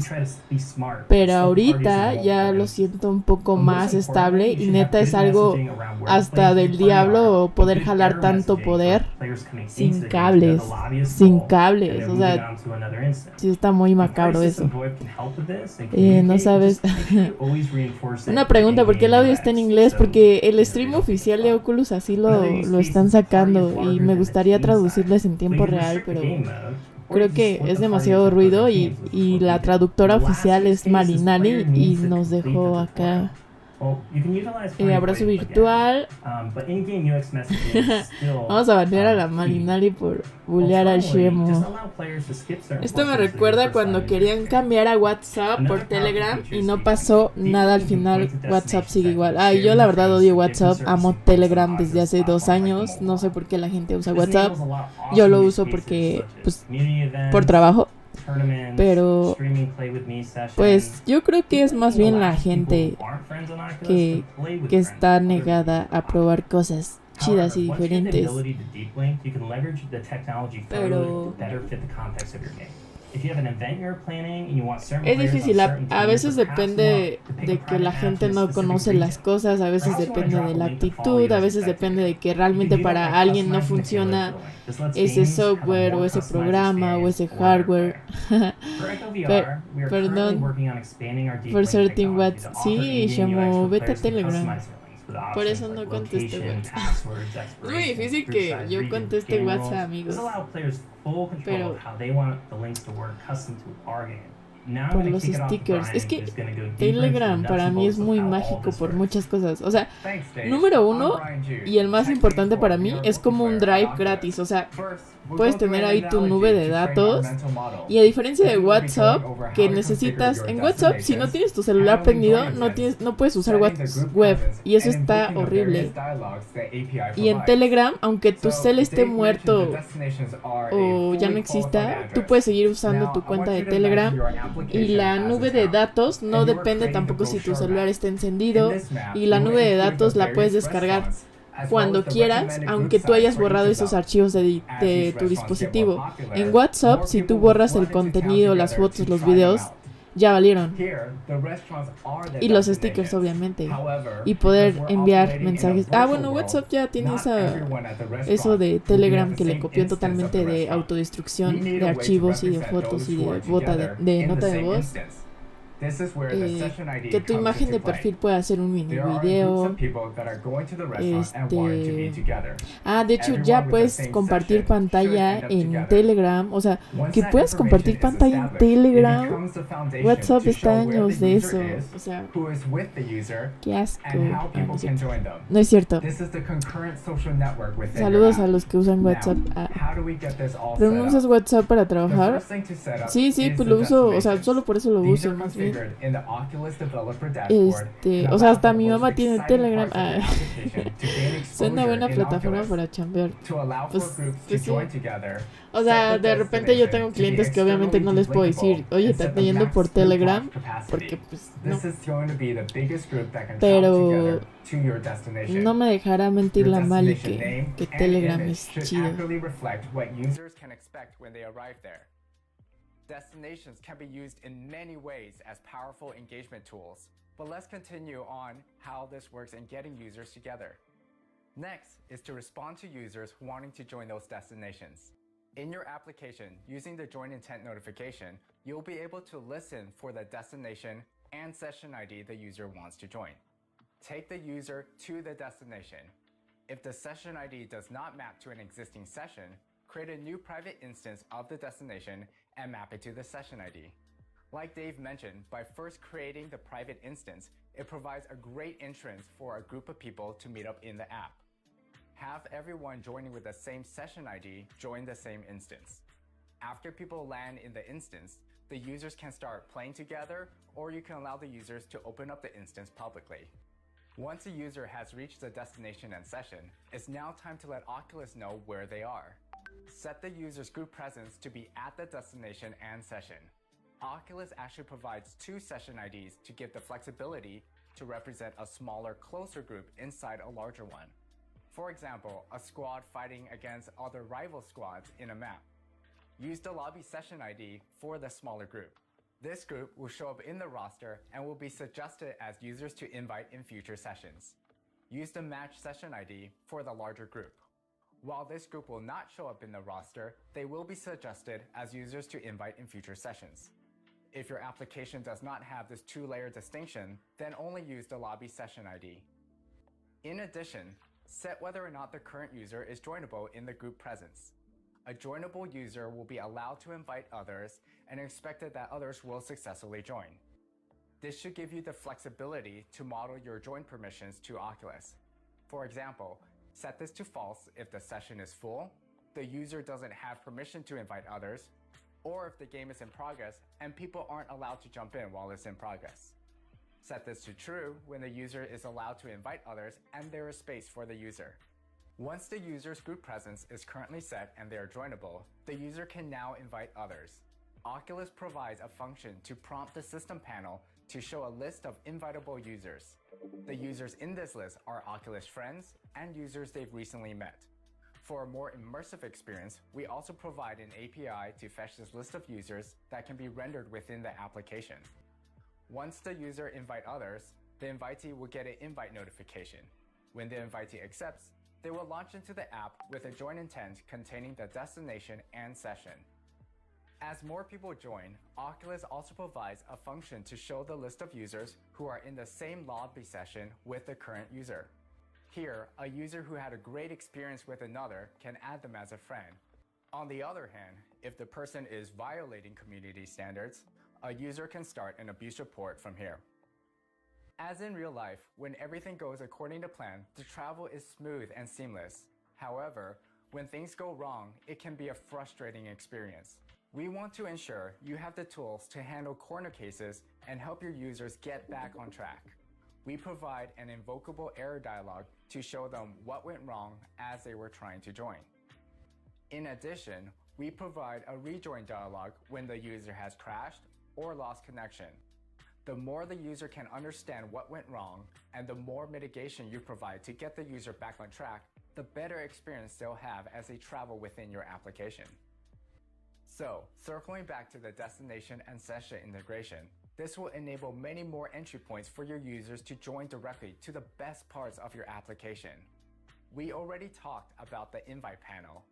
pero ahorita ya lo siento un poco más estable. Y neta es algo hasta del diablo poder jalar tanto poder sin cables, o sea, sí está muy macabro eso. No sabes. Una pregunta, ¿por qué el audio está en inglés? Porque el stream oficial de Oculus así lo están sacando y me gustaría traducirles en tiempo real, pero creo que es demasiado ruido y la traductora oficial es Marinali y nos dejó acá. Abrazo virtual. Vamos a banear a la Marinali por bullear al Shemo. Esto me recuerda cuando querían cambiar a WhatsApp por Telegram y no pasó nada al final. WhatsApp sigue igual. Yo la verdad odio WhatsApp, amo Telegram desde hace 2 años. No sé por qué la gente usa WhatsApp. Yo lo uso porque, pues, por trabajo. Pero pues yo creo que es más bien la gente que está negada a probar cosas chidas y diferentes. Pero If you have an event you're planning and you want certain Es players on difícil, certain a teams, veces or perhaps you depende want to pick de a que private la match gente in a no specific conoce region. las cosas, a veces Perhaps you wanna depende drop de a la link to follow actitud, your a veces depende de que realmente para alguien no funciona ese software o ese programa o ese hardware. Perdón por ser Team WhatsApp. Sí, Shamo, vete a Telegram. Por eso no contesto WhatsApp. Es muy difícil que yo conteste WhatsApp, amigos. Pero por los stickers. Es que Telegram para mí es muy mágico por muchas cosas. O sea, número uno y el más importante para mí es como un drive gratis. O sea, puedes tener ahí tu nube de datos y a diferencia de WhatsApp que necesitas en WhatsApp si no tienes tu celular prendido no puedes usar WhatsApp web y eso está horrible. Y en Telegram, aunque tu cel esté muerto o ya no exista, tú puedes seguir usando tu cuenta de Telegram y la nube de datos no depende tampoco si tu celular está encendido y la nube de datos la puedes descargar cuando quieras, aunque tú hayas borrado esos archivos de tu dispositivo. En WhatsApp, si tú borras el contenido, las fotos, los videos, ya valieron. Y los stickers, obviamente. Y poder enviar mensajes. Ah, bueno, WhatsApp ya tiene eso de Telegram que le copió totalmente de autodestrucción de archivos y de fotos y de nota de voz. Que tu imagen de perfil pueda hacer un mini video. De hecho ya puedes compartir pantalla en Telegram. O sea, que puedas compartir pantalla en Telegram. WhatsApp está años de eso. O sea, qué asco. No es cierto. Saludos a los que usan WhatsApp. ¿Pero no usas WhatsApp para trabajar? Sí, pues lo uso. O sea, solo por eso lo uso. Más bien. O sea, hasta mi mamá tiene Telegram. Es una buena plataforma para chambear. Pues sí. O sea, de repente yo tengo clientes que obviamente no les puedo decir, oye, te estoy yendo por Telegram, porque pues no. Pero no me dejará mentir la Mali que Telegram es chido. Destinations can be used in many ways as powerful engagement tools, but let's continue on how this works in getting users together. Next is to respond to users wanting to join those destinations. In your application, using the join intent notification, you'll be able to listen for the destination and session ID the user wants to join. Take the user to the destination. If the session ID does not map to an existing session, create a new private instance of the destination and map it to the session ID. Like Dave mentioned, by first creating the private instance, it provides a great entrance for a group of people to meet up in the app. Have everyone joining with the same session ID join the same instance. After people land in the instance, the users can start playing together, or you can allow the users to open up the instance publicly. Once a user has reached the destination and session, it's now time to let Oculus know where they are. Set the user's group presence to be at the destination and session. Oculus actually provides two session IDs to give the flexibility to represent a smaller, closer group inside a larger one. For example, a squad fighting against other rival squads in a map. Use the lobby session ID for the smaller group. This group will show up in the roster and will be suggested as users to invite in future sessions. Use the match session ID for the larger group. While this group will not show up in the roster, they will be suggested as users to invite in future sessions. If your application does not have this two-layer distinction, then only use the lobby session ID. In addition, set whether or not the current user is joinable in the group presence. A joinable user will be allowed to invite others and expected that others will successfully join. This should give you the flexibility to model your join permissions to Oculus. For example, set this to false if the session is full, the user doesn't have permission to invite others, or if the game is in progress and people aren't allowed to jump in while it's in progress. Set this to true when the user is allowed to invite others and there is space for the user. Once the user's group presence is currently set and they are joinable, the user can now invite others. Oculus provides a function to prompt the system panel to show a list of invitable users. The users in this list are Oculus friends and users they've recently met. For a more immersive experience, we also provide an API to fetch this list of users that can be rendered within the application. Once the user invite others, the invitee will get an invite notification. When the invitee accepts, they will launch into the app with a join intent containing the destination and session. As more people join, Oculus also provides a function to show the list of users who are in the same lobby session with the current user. Here, a user who had a great experience with another can add them as a friend. On the other hand, if the person is violating community standards, a user can start an abuse report from here. As in real life, when everything goes according to plan, the travel is smooth and seamless. However, when things go wrong, it can be a frustrating experience. We want to ensure you have the tools to handle corner cases and help your users get back on track. We provide an invocable error dialog to show them what went wrong as they were trying to join. In addition, we provide a rejoin dialog when the user has crashed or lost connection. The more the user can understand what went wrong and the more mitigation you provide to get the user back on track, the better experience they'll have as they travel within your application. So, circling back to the destination and session integration, this will enable many more entry points for your users to join directly to the best parts of your application. We already talked about the invite panel,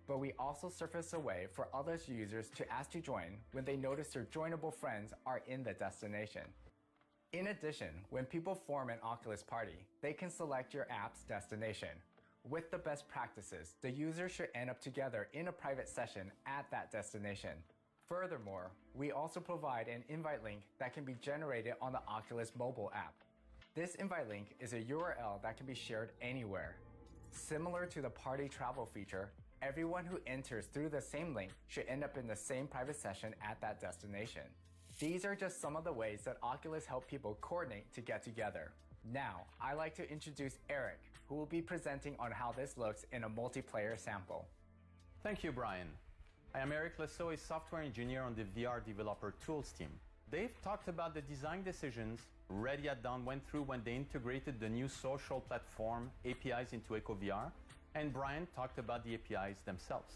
but we also surface a way for other users to ask to join when they notice their joinable friends are in the destination. In addition, when people form an Oculus party, they can select your app's destination. With the best practices, the user should end up together in a private session at that destination. Furthermore, we also provide an invite link that can be generated on the Oculus mobile app. This invite link is a URL that can be shared anywhere. Similar to the party travel feature, everyone who enters through the same link should end up in the same private session at that destination. These are just some of the ways that Oculus help people coordinate to get together. Now, I'd like to introduce Eric, who will be presenting on how this looks in a multiplayer sample. Thank you, Brian. I am Eric Lesseau, a software engineer on the VR Developer Tools team. Dave talked about the design decisions Red Hat Dawn went through when they integrated the new social platform APIs into EcoVR, and Brian talked about the APIs themselves.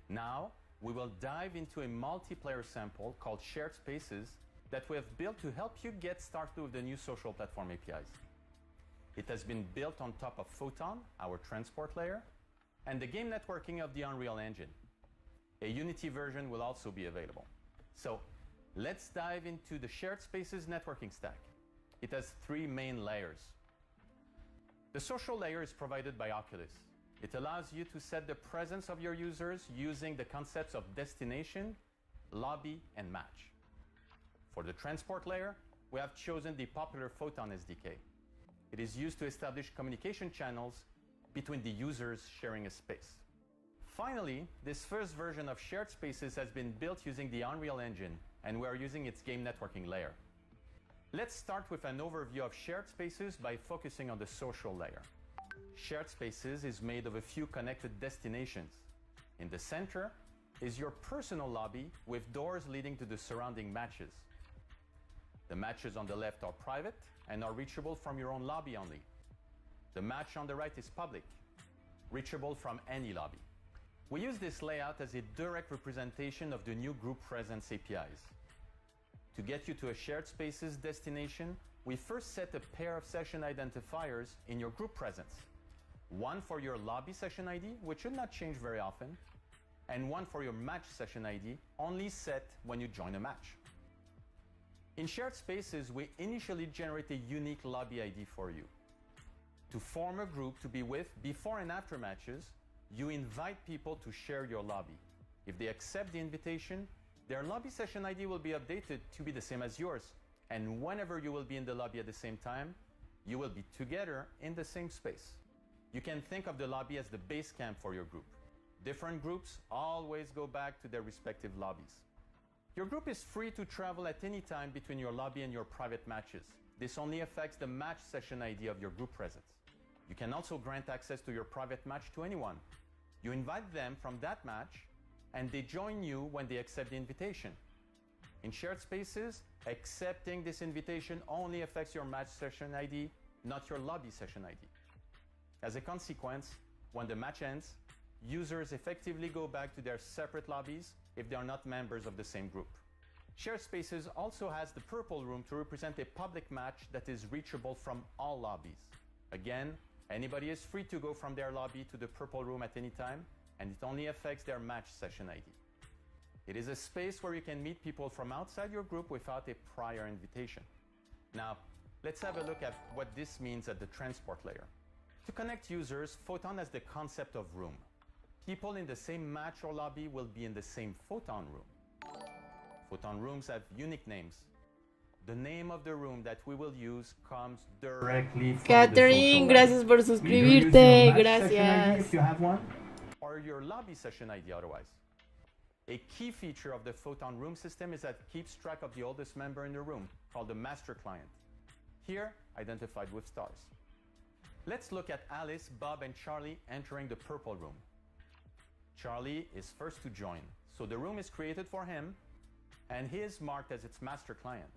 Now, we will dive into a multiplayer sample called Shared Spaces that we have built to help you get started with the new social platform APIs. It has been built on top of Photon, our transport layer, and the game networking of the Unreal Engine. A Unity version will also be available. So let's dive into the Shared Spaces networking stack. It has three main layers. The social layer is provided by Oculus. It allows you to set the presence of your users using the concepts of destination, lobby, and match. For the transport layer, we have chosen the popular Photon SDK. It is used to establish communication channels between the users sharing a space. Finally, this first version of Shared Spaces has been built using the Unreal Engine, and we are using its game networking layer. Let's start with an overview of Shared Spaces by focusing on the social layer. Shared Spaces is made of a few connected destinations. In the center is your personal lobby with doors leading to the surrounding matches. The matches on the left are private and are reachable from your own lobby only. The match on the right is public, reachable from any lobby. We use this layout as a direct representation of the new group presence APIs. To get you to a Shared Spaces destination, we first set a pair of session identifiers in your group presence. One for your lobby session ID, which should not change very often, and one for your match session ID, only set when you join a match. In Shared Spaces, we initially generate a unique lobby ID for you. To form a group to be with before and after matches, you invite people to share your lobby. If they accept the invitation, their lobby session ID will be updated to be the same as yours. And whenever you will be in the lobby at the same time, you will be together in the same space. You can think of the lobby as the base camp for your group. Different groups always go back to their respective lobbies. Your group is free to travel at any time between your lobby and your private matches. This only affects the match session ID of your group presence. You can also grant access to your private match to anyone. You invite them from that match, and they join you when they accept the invitation. In Shared Spaces, accepting this invitation only affects your match session ID, not your lobby session ID. As a consequence, when the match ends, users effectively go back to their separate lobbies if they are not members of the same group. Shared Spaces also has the purple room to represent a public match that is reachable from all lobbies. Again, anybody is free to go from their lobby to the purple room at any time, and it only affects their match session ID. It is a space where you can meet people from outside your group without a prior invitation. Now, let's have a look at what this means at the transport layer. To connect users, Photon has the concept of room. People in the same match or lobby will be in the same Photon room. Photon rooms have unique names. The name of the room that we will use comes directly from Catherine, the gracias por suscribirte. Gracias. if you have one, or your lobby session ID otherwise. A key feature of the Photon room system is that it keeps track of the oldest member in the room, called the master client. Here, identified with stars. Let's look at Alice, Bob, and Charlie entering the purple room. Charlie is first to join, so the room is created for him, and he is marked as its master client.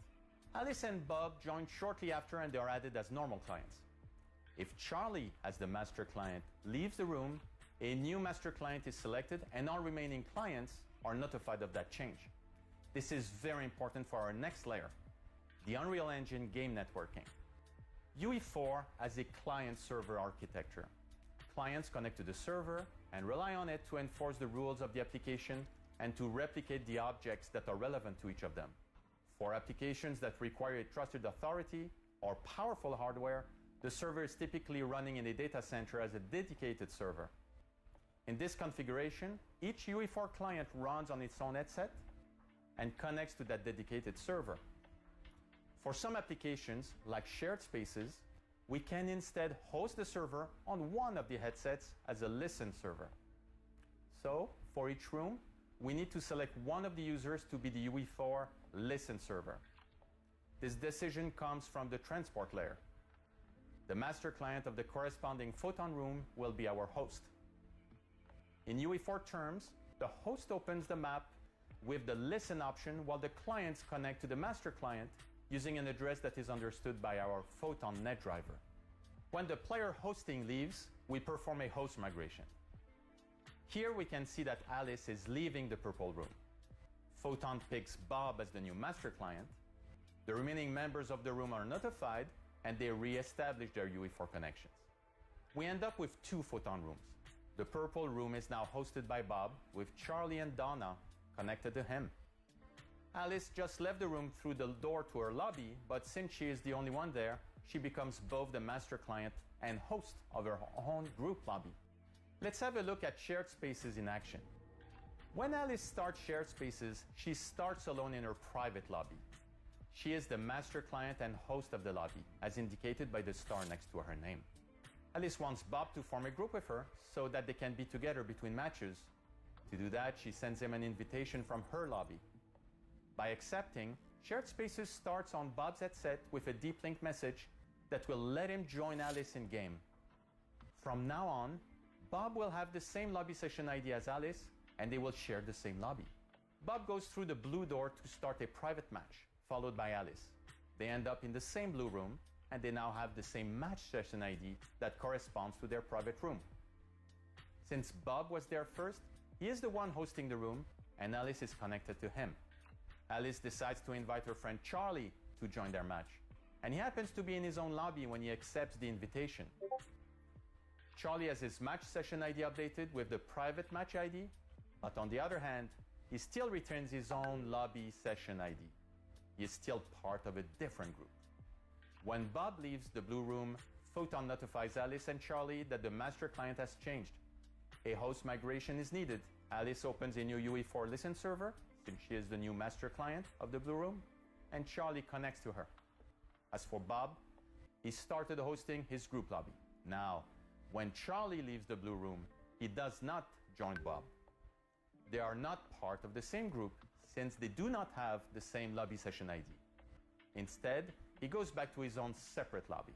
Alice and Bob join shortly after, and they are added as normal clients. If Charlie, as the master client, leaves the room, a new master client is selected, and all remaining clients are notified of that change. This is very important for our next layer, the Unreal Engine game networking. UE4 has a client-server architecture. Clients connect to the server and rely on it to enforce the rules of the application and to replicate the objects that are relevant to each of them. For applications that require a trusted authority or powerful hardware, the server is typically running in a data center as a dedicated server. In this configuration, each UE4 client runs on its own headset and connects to that dedicated server. For some applications, like shared spaces, we can instead host the server on one of the headsets as a listen server. So, for each room, we need to select one of the users to be the UE4 listen server. This decision comes from the transport layer. The master client of the corresponding Photon room will be our host. In UE4 terms, the host opens the map with the listen option while the clients connect to the master client using an address that is understood by our Photon net driver. When the player hosting leaves, we perform a host migration. Here we can see that Alice is leaving the purple room. Photon picks Bob as the new master client. The remaining members of the room are notified and they re-establish their UE4 connections. We end up with two Photon rooms. The purple room is now hosted by Bob with Charlie and Donna connected to him. Alice just left the room through the door to her lobby, but since she is the only one there, she becomes both the master client and host of her own group lobby. Let's have a look at shared spaces in action. When Alice starts shared spaces, she starts alone in her private lobby. She is the master client and host of the lobby, as indicated by the star next to her name. Alice wants Bob to form a group with her so that they can be together between matches. To do that, she sends him an invitation from her lobby. By accepting, Shared Spaces starts on Bob's headset with a deep link message that will let him join Alice in game. From now on, Bob will have the same lobby session ID as Alice, and they will share the same lobby. Bob goes through the blue door to start a private match, followed by Alice. They end up in the same blue room, and they now have the same match session ID that corresponds to their private room. Since Bob was there first, he is the one hosting the room, and Alice is connected to him. Alice decides to invite her friend Charlie to join their match, and he happens to be in his own lobby when he accepts the invitation. Charlie has his match session ID updated with the private match ID, but on the other hand, he still retains his own lobby session ID. He is still part of a different group. When Bob leaves the blue room, Photon notifies Alice and Charlie that the master client has changed. A host migration is needed. Alice opens a new UE4 listen server, since she is the new master client of the blue room, and Charlie connects to her. As for Bob, he started hosting his group lobby. Now, when Charlie leaves the blue room, he does not join Bob. They are not part of the same group since they do not have the same lobby session ID. Instead, he goes back to his own separate lobby.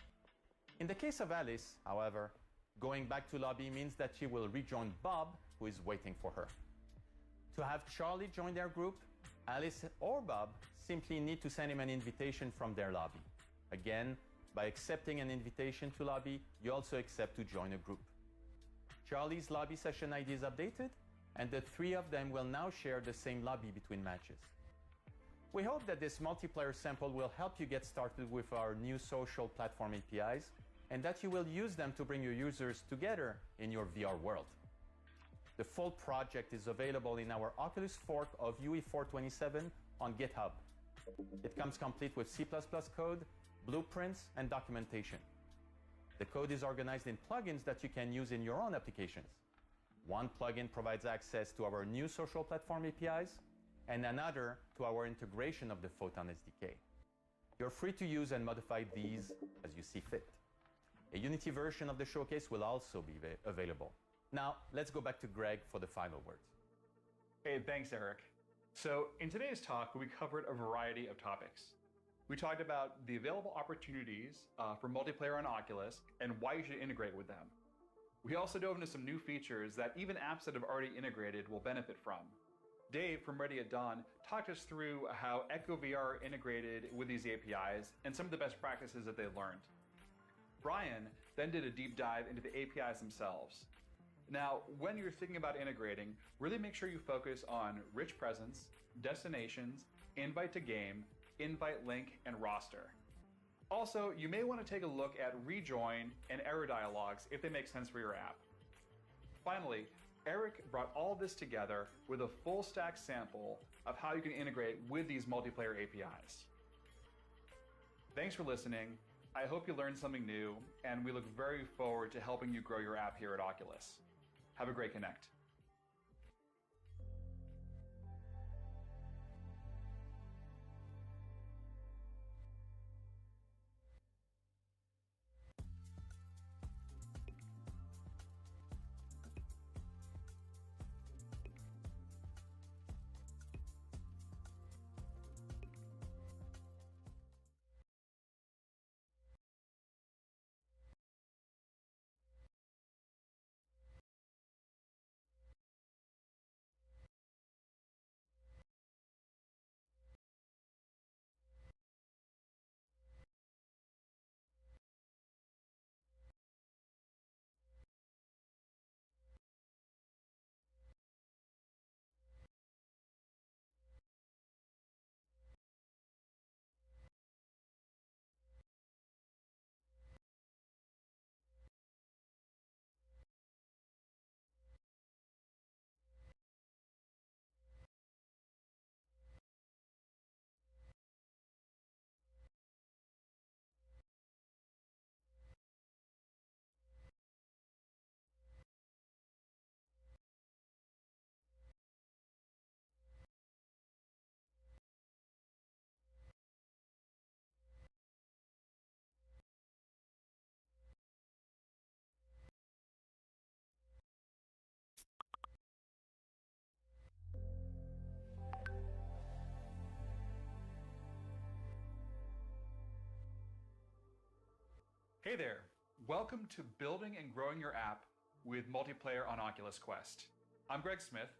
In the case of Alice, however, going back to lobby means that she will rejoin Bob, who is waiting for her. To have Charlie join their group, Alice or Bob simply need to send him an invitation from their lobby. Again, by accepting an invitation to lobby, you also accept to join a group. Charlie's lobby session ID is updated, and the three of them will now share the same lobby between matches. We hope that this multiplayer sample will help you get started with our new social platform APIs, and that you will use them to bring your users together in your VR world. The full project is available in our Oculus fork of UE427 on GitHub. It comes complete with C++ code, blueprints, and documentation. The code is organized in plugins that you can use in your own applications. One plugin provides access to our new social platform APIs, and another to our integration of the Photon SDK. You're free to use and modify these as you see fit. A Unity version of the showcase will also be available. Now, let's go back to Greg for the final words. Hey, thanks, Eric. So in today's talk, we covered a variety of topics. We talked about the available opportunities for multiplayer on Oculus and why you should integrate with them. We also dove into some new features that even apps that have already integrated will benefit from. Dave from Ready at Dawn talked us through how Echo VR integrated with these APIs and some of the best practices that they learned. Brian then did a deep dive into the APIs themselves. Now, when you're thinking about integrating, really make sure you focus on rich presence, destinations, invite to game, invite link, and roster. Also, you may want to take a look at rejoin and error dialogues if they make sense for your app. Finally, Eric brought all this together with a full stack sample of how you can integrate with these multiplayer APIs. Thanks for listening. I hope you learned something new, and we look very forward to helping you grow your app here at Oculus. Have a great Connect. Hey there, welcome to Building and Growing Your App with Multiplayer on Oculus Quest. I'm Greg Smith,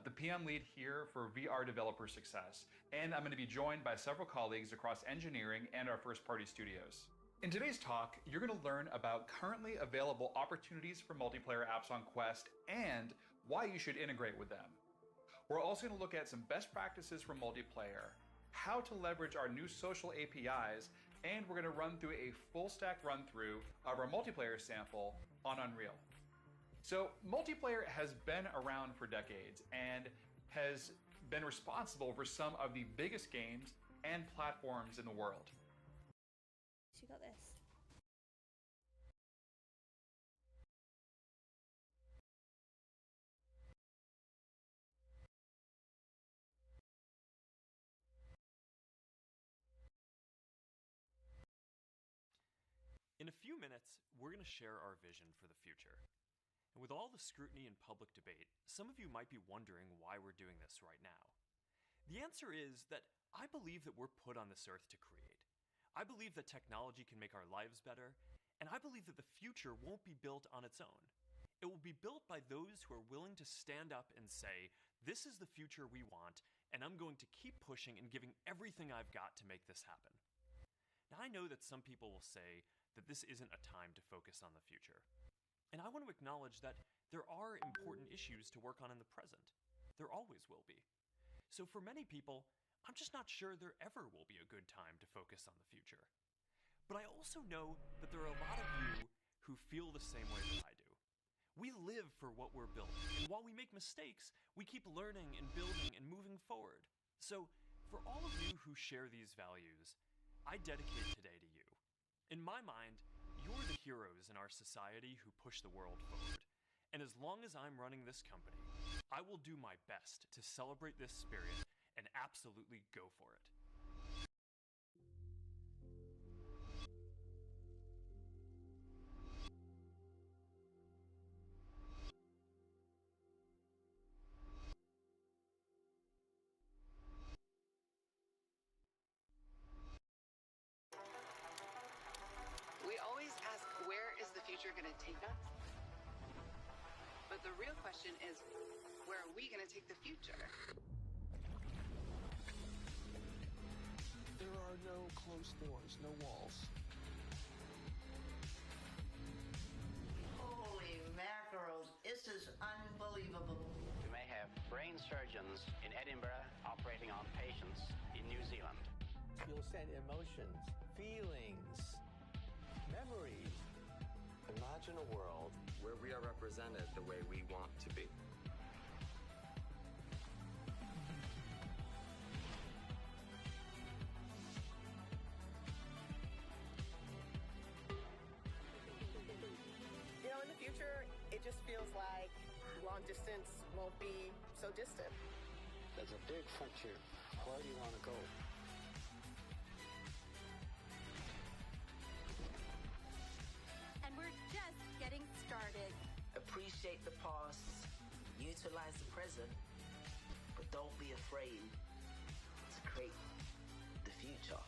the PM lead here for VR Developer Success, and I'm going to be joined by several colleagues across engineering and our first-party studios. In today's talk, you're going to learn about currently available opportunities for multiplayer apps on Quest and why you should integrate with them. We're also going to look at some best practices for multiplayer, how to leverage our new social APIs, and we're going to run through a full stack run through of our multiplayer sample on Unreal. So multiplayer has been around for decades and has been responsible for some of the biggest games and platforms in the world. She got this. In a few minutes, we're going to share our vision for the future. And with all the scrutiny and public debate, some of you might be wondering why we're doing this right now. The answer is that I believe that we're put on this earth to create. I believe that technology can make our lives better, and I believe that the future won't be built on its own. It will be built by those who are willing to stand up and say, this is the future we want, and I'm going to keep pushing and giving everything I've got to make this happen. Now, I know that some people will say that this isn't a time to focus on the future. And I want to acknowledge that there are important issues to work on in the present. There always will be. So for many people, I'm just not sure there ever will be a good time to focus on the future. But I also know that there are a lot of you who feel the same way that I do. We live for what we're building, and while we make mistakes, we keep learning and building and moving forward. So, for all of you who share these values, I dedicate today to you. In my mind, you're the heroes in our society who push the world forward. And as long as I'm running this company, I will do my best to celebrate this spirit and absolutely go for it. We always ask, where is the future going to take us? But the real question is, where are we going to take the future? There are no closed doors, no walls. Holy mackerel, this is unbelievable. We may have brain surgeons in Edinburgh operating on patients in New Zealand. You'll send emotions, feelings, memories. Imagine a world where we are represented the way we want to be. You know, in the future, it just feels like long distance won't be so distant. There's a big frontier. Where do you want to go? And we're just getting started. Appreciate the past, utilize the present, but don't be afraid to create the future.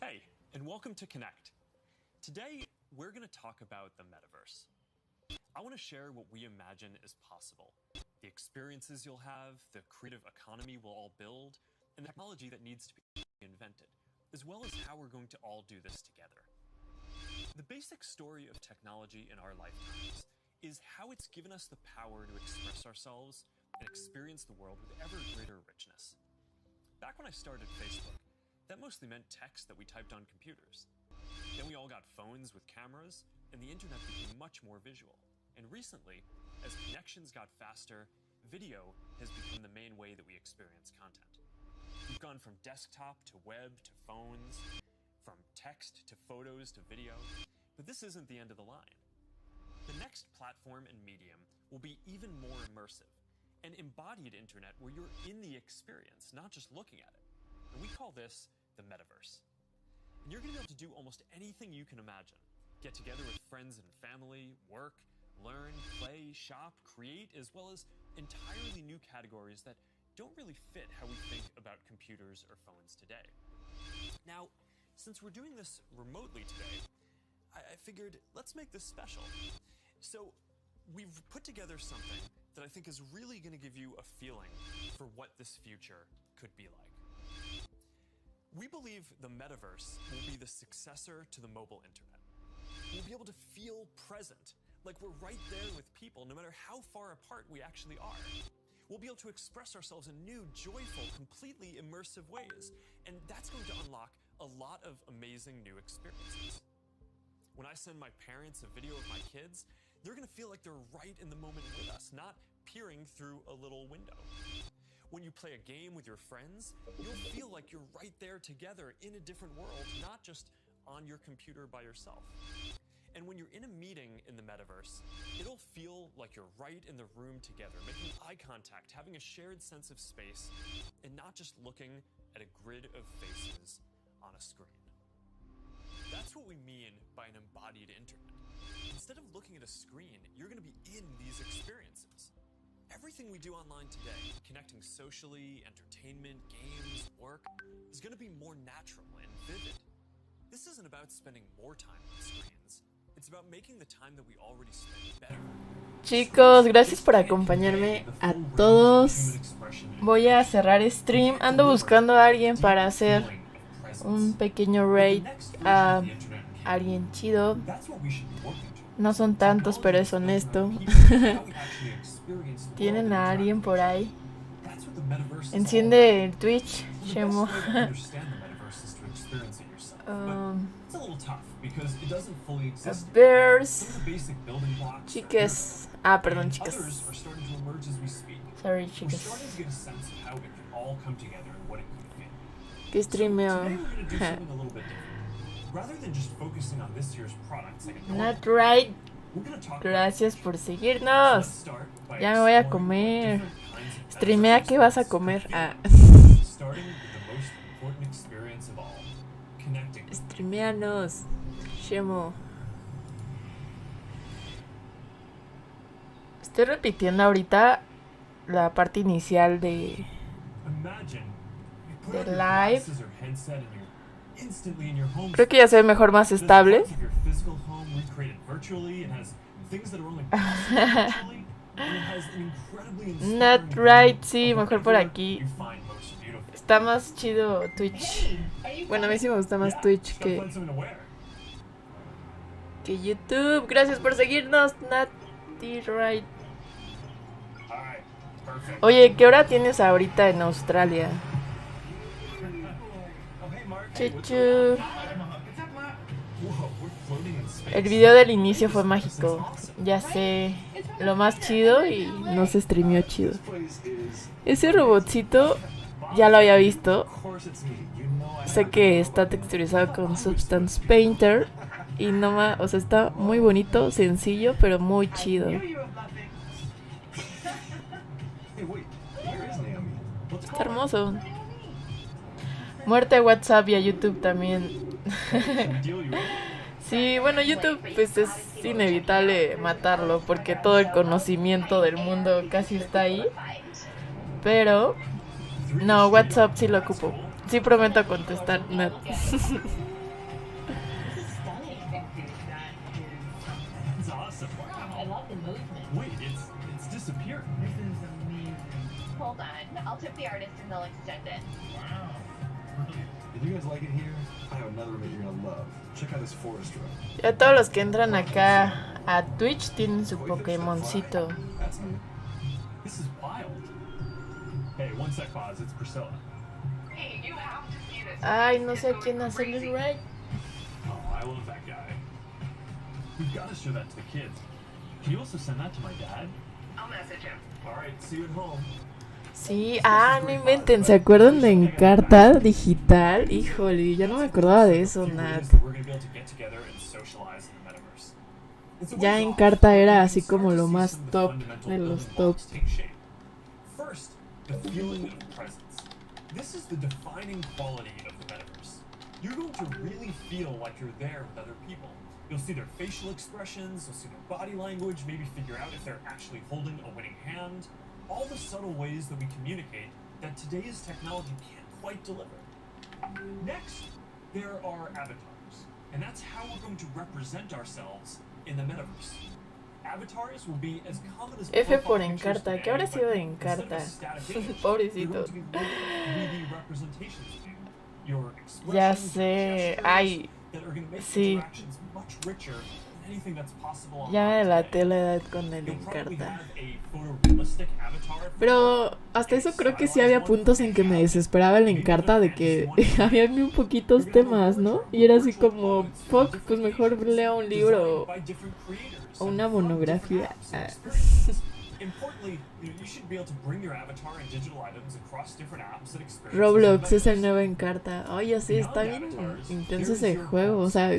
Hey, and welcome to Connect. Today, we're going to talk about the metaverse. I want to share what we imagine is possible, the experiences you'll have, the creative economy we'll all build, and the technology that needs to be invented, as well as how we're going to all do this together. The basic story of technology in our lifetimes is how it's given us the power to express ourselves and experience the world with ever greater richness. Back when I started Facebook, that mostly meant text that we typed on computers. Then we all got phones with cameras, and the internet became much more visual. And recently, as connections got faster, video has become the main way that we experience content. We've gone from desktop to web to phones, from text to photos to video, but this isn't the end of the line. The next platform and medium will be even more immersive, an embodied internet where you're in the experience, not just looking at it. And we call this the metaverse. And you're going to be able to do almost anything you can imagine. Get together with friends and family, work, learn, play, shop, create, as well as entirely new categories that don't really fit how we think about computers or phones today. Now, since we're doing this remotely today, I figured let's make this special. So we've put together something that I think is really going to give you a feeling for what this future could be like. We believe the metaverse will be the successor to the mobile internet. We'll be able to feel present, like we're right there with people, no matter how far apart we actually are. We'll be able to express ourselves in new, joyful, completely immersive ways, and that's going to unlock a lot of amazing new experiences. When I send my parents a video of my kids, they're going to feel like they're right in the moment with us, not peering through a little window. When you play a game with your friends, you'll feel like you're right there together in a different world, not just on your computer by yourself. And when you're in a meeting in the metaverse, it'll feel like you're right in the room together, making eye contact, having a shared sense of space, and not just looking at a grid of faces on a screen. That's what we mean by an embodied internet. Instead of looking at a screen, you're going to be in these experiences. Everything we do online today, connecting socially, entertainment, games, work, is going to be more natural and vivid. This isn't about spending more time on screens. It's about making the time that we already spend better. Chicos, gracias por acompañarme a todos. Voy a cerrar stream. Ando buscando a alguien para hacer un pequeño raid a alguien chido. No son tantos, pero es honesto. ¿Tienen a alguien por ahí? Enciende el Twitch, Shemo. Bears. Chicas. Ah, perdón, chicas. Sorry, chicas. ¿Qué streameo? Not right. Gracias por seguirnos. Ya me voy a comer. Streamea, ¿qué vas a comer? Ah. Streameanos. Shemo. Estoy repitiendo ahorita la parte inicial de live. Creo que ya se ve mejor, más estable. Not right, sí, mejor por aquí. Está más chido Twitch. Bueno, a mí sí me gusta más Twitch que YouTube. Gracias por seguirnos, Not right. Oye, ¿qué hora tienes ahorita en Australia? Chuchu. El video del inicio fue mágico. Ya sé, lo más chido y no se streameó chido. Ese robotcito ya lo había visto. Sé que está texturizado con Substance Painter y no más, o sea, está muy bonito, sencillo, pero muy chido. Está hermoso. Muerte a WhatsApp y a YouTube también. Sí, bueno, YouTube pues es inevitable matarlo porque todo el conocimiento del mundo casi está ahí. Pero no, WhatsApp sí lo ocupo. Sí prometo contestar. No. Hold on, I'll tip the artist and they'll extend it. Wow. If you guys like it here, I have another room that you're gonna love. Check out this forest room. Ya todos los que entran acá a Twitch tienen su Pokémoncito. This is wild. Hey, one sec, pause. It's Priscilla. Hey, you have to see this. Ay, no sé a quién hacerle right. Oh, I love that guy. We've got to show that to the kids. Can you also send that to my dad? I'll message him. All right, see you at home. Sí, no inventen, ¿se acuerdan de Encarta digital? Híjole, ya no me acordaba de eso, Nat. Ya Encarta era así como lo más top de los top. First, the feeling of presence. This is the defining quality of the metaverse. You're going to really feel like you're there with other people. You'll see their facial expressions, you'll see their body language, maybe figure out if they're actually holding a winning hand. All the subtle ways that we communicate that today's technology can't quite deliver. Next, there are avatars, and that's how we're going to represent ourselves in the metaverse. Avatars will be as common as F por Encarta, ¿qué habrá sido de Encarta? Pobrecito. Ya sé, ay, sí. Ya me delaté la edad con el Encarta. Pero hasta eso creo que sí había puntos en que me desesperaba el Encarta de que había muy poquitos temas, ¿no? Y era así como, fuck, pues mejor leo un libro o una monografía. Roblox es el nuevo Encarta. Ay, ya sé, está bien intenso ese juego. O sea,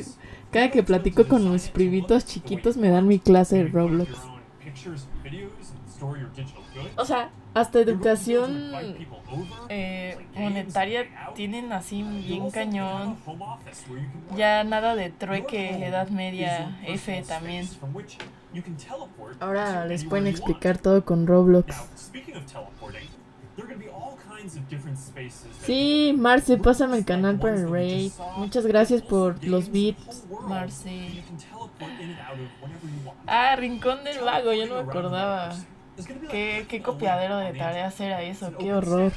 cada que platico con mis primitos chiquitos me dan mi clase de Roblox. O sea, hasta educación monetaria tienen así bien cañón. Ya nada de trueque, edad media, F también. Ahora les pueden explicar todo con Roblox. Sí, Marce, pásame el canal para el raid. Muchas gracias por los bits, Marce. teleport in and out of whenever you want. Ah, Rincón del Vago, yo no me acordaba. Qué copiadero de tareas era eso, qué horror.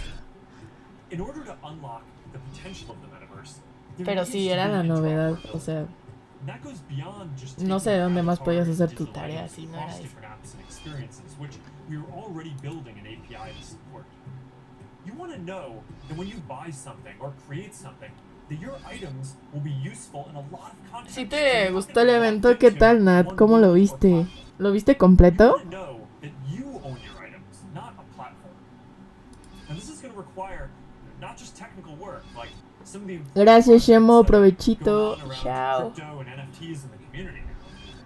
In order to unlock the potential of the metaverse, Pero sí, era la novedad, o sea, that goes beyond just no sé de dónde más podías hacer tu tarea si no era eso. different apps and experiences, which we were already building an API to support. You want to know that when you buy something or create something, that your items will be useful in a lot of contexts. Si te gustó el evento, ¿qué tal, Nat? ¿Cómo lo viste? ¿Lo viste completo? Gracias, Shemo, provechito. Chao.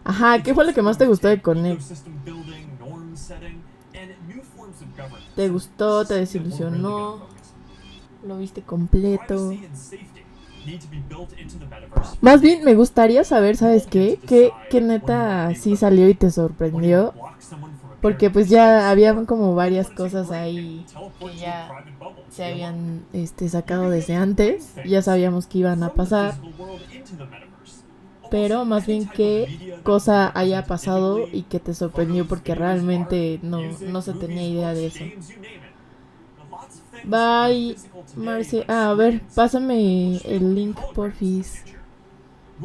Ajá, ¿qué fue lo que más te gustó de Connect? ¿Te gustó? ¿Te desilusionó? ¿Lo viste completo? Más bien me gustaría saber, ¿sabes qué? ¿Qué neta sí salió y te sorprendió? Porque pues ya habían como varias cosas ahí que ya se habían sacado desde antes. Ya sabíamos que iban a pasar. Pero más bien qué cosa haya pasado y que te sorprendió porque realmente no se tenía idea de eso. Bye, Marce. A ver, pásame el link, porfis.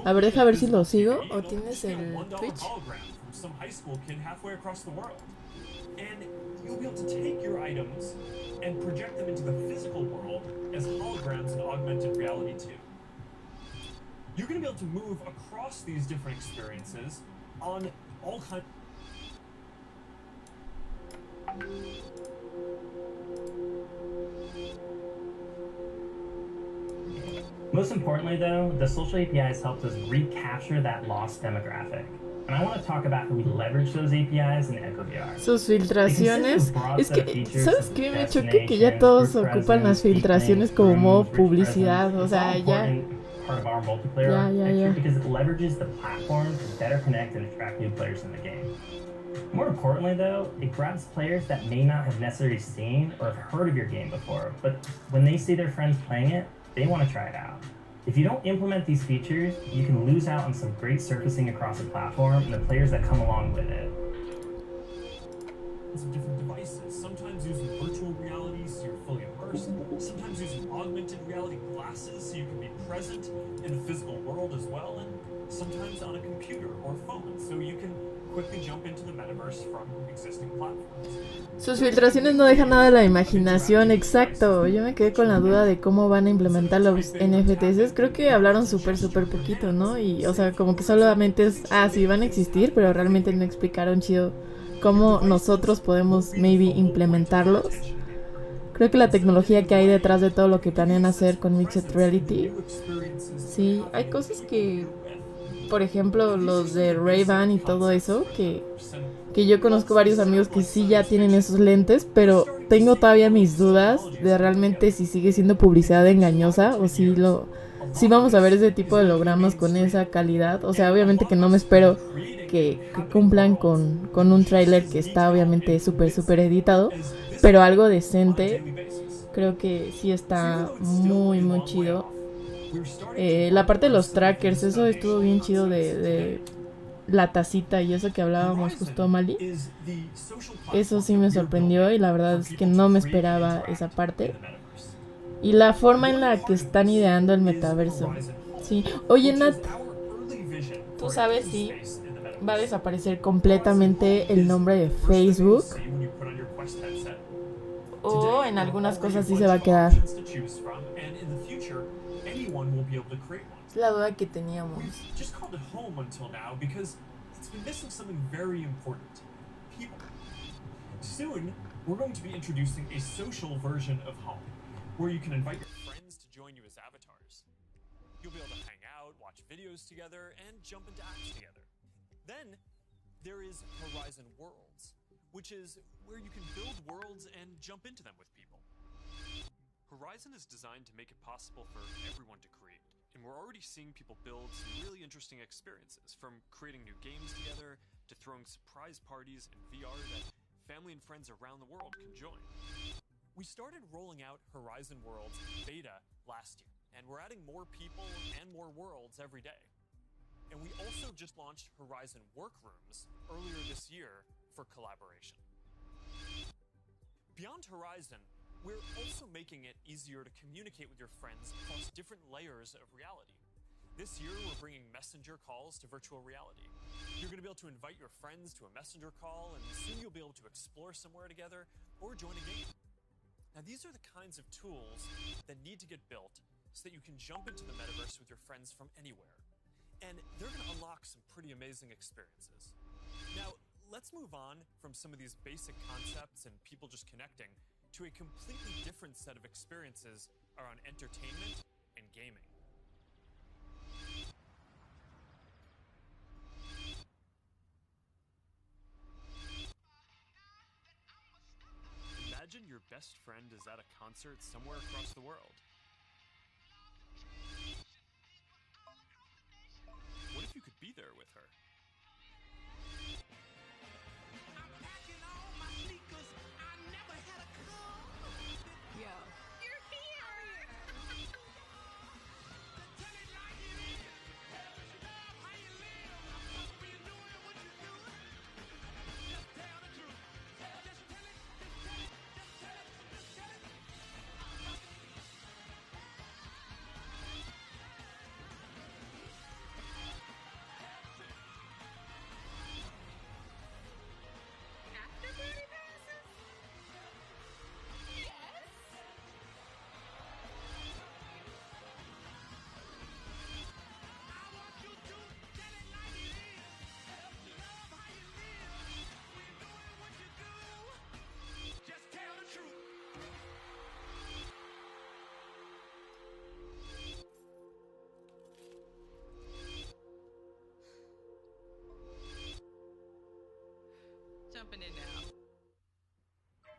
A ver, deja ver si lo sigo. ¿O tienes el Twitch? You'll be able to take your items and project them into the physical world as holograms in augmented reality too. You're going to be able to move across these different experiences on all kinds. Most importantly, though, the social APIs helped us recapture that lost demographic. And I want to talk about how we leverage those APIs in EchoVR. Sus filtraciones. Es que, ¿sabes qué me choca? Que ya todos ocupan las filtraciones como modo publicidad. O sea, ya. Part of our multiplayer because it leverages the platform to better connect and attract new players in the game. More importantly, though, it grabs players that may not have necessarily seen or have heard of your game before, but when they see their friends playing it, they want to try it out. If you don't implement these features, you can lose out on some great surfacing across the platform and the players that come along with it. Some different devices, sometimes using virtual reality so you're fully immersed, sometimes using augmented reality glasses so you can be present in the physical world as well, and sometimes on a computer or phone so you can quickly jump into the metaverse from existing platforms. Sus filtraciones no dejan nada a la imaginación, exacto. Yo me quedé con la duda de cómo van a implementar los NFTs. Creo que hablaron súper poquito, ¿no? Y, o sea, como que solamente es, sí, van a existir, pero realmente no explicaron chido cómo nosotros podemos, maybe, implementarlos. Creo que la tecnología que hay detrás de todo lo que planean hacer con Mixed Reality, sí, hay cosas que, por ejemplo, los de Ray-Ban y todo eso, que yo conozco varios amigos que sí ya tienen esos lentes, pero tengo todavía mis dudas de realmente si sigue siendo publicidad engañosa o si vamos a ver ese tipo de hologramas con esa calidad. O sea, obviamente que no me espero que cumplan con un tráiler que está obviamente súper editado, pero algo decente. Creo que sí está muy chido. La parte de los trackers, eso estuvo bien chido de la tacita y eso que hablábamos justo, Mali. Eso sí me sorprendió y la verdad es que no me esperaba esa parte. Y la forma en la que están ideando el metaverso. Sí. Oye, Nat, ¿tú sabes si va a desaparecer completamente el nombre de Facebook? O en algunas cosas sí se va a quedar. Es la duda que teníamos. Soon, we're going to be introducing a social version of home, where you can invite your friends to join you as avatars. You'll be able to hang out, watch videos together, and jump into apps together. Then, there is Horizon Worlds, which is where you can build worlds and jump into them with people. Horizon is designed to make it possible for everyone to create, and we're already seeing people build some really interesting experiences, from creating new games together to throwing surprise parties in VR that family and friends around the world can join. We started rolling out Horizon Worlds beta last year, and we're adding more people and more worlds every day. And we also just launched Horizon Workrooms earlier this year for collaboration. Beyond Horizon, we're also making it easier to communicate with your friends across different layers of reality. This year, we're bringing messenger calls to virtual reality. You're going to be able to invite your friends to a messenger call, and soon you'll be able to explore somewhere together or join a game. Now, these are the kinds of tools that need to get built so that you can jump into the metaverse with your friends from anywhere. And they're going to unlock some pretty amazing experiences. Now, let's move on from some of these basic concepts and people just connecting to a completely different set of experiences around entertainment and gaming. Imagine your best friend is at a concert somewhere across the world. What if you could be there with her? Yo. You're here! After party passes? Yes! Jumping in now.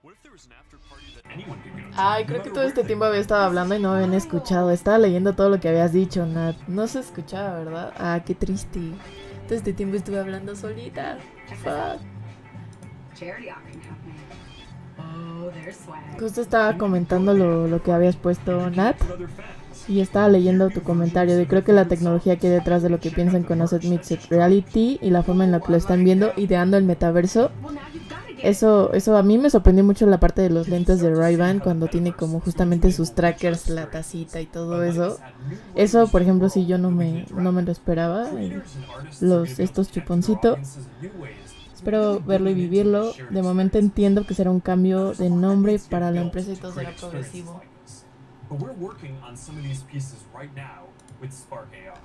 What if there was an after party that anyone could go to? Ay, creo que todo este tiempo había estado hablando y no me habían escuchado. Estaba leyendo todo lo que habías dicho, Nat. No se escuchaba, ¿verdad? Ah, qué triste. Todo este tiempo estuve hablando solita. Fuck. Charity auction happening. Oh, there's swag. Justo estaba comentando lo que habías puesto, Nat. Y estaba leyendo tu comentario de creo que la tecnología que hay detrás de lo que piensan con Augmented Reality y la forma en la que lo están viendo, ideando el metaverso. Eso a mí me sorprendió mucho la parte de los lentes de Ray-Ban cuando tiene como justamente sus trackers, la tacita y todo eso. Eso, por ejemplo, sí yo no me lo esperaba. Estos chuponcitos. Espero verlo y vivirlo. De momento entiendo que será un cambio de nombre para la empresa y todo será progresivo. But we're working on some of these pieces right now with Spark AI.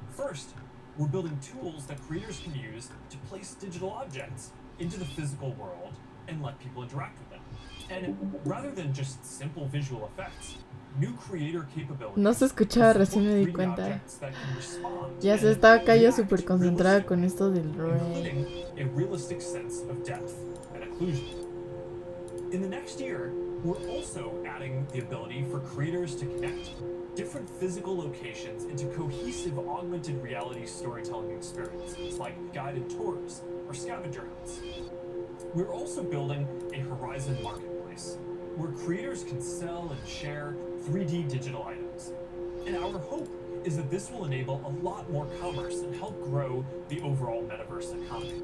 First, we're building tools that creators can use to place digital objects into the physical world and let people interact with them. And rather than just simple visual effects, new creator capabilities. No se escuchaba, recién me di cuenta. Ya se estaba acá yo súper concentrada con esto del Ray. A realistic sense of depth and occlusion. In the next year, we're also adding the ability for creators to connect different physical locations into cohesive augmented reality storytelling experiences like guided tours or scavenger hunts. We're also building a Horizon marketplace where creators can sell and share 3D digital items. And our hope is that this will enable a lot more commerce and help grow the overall metaverse economy.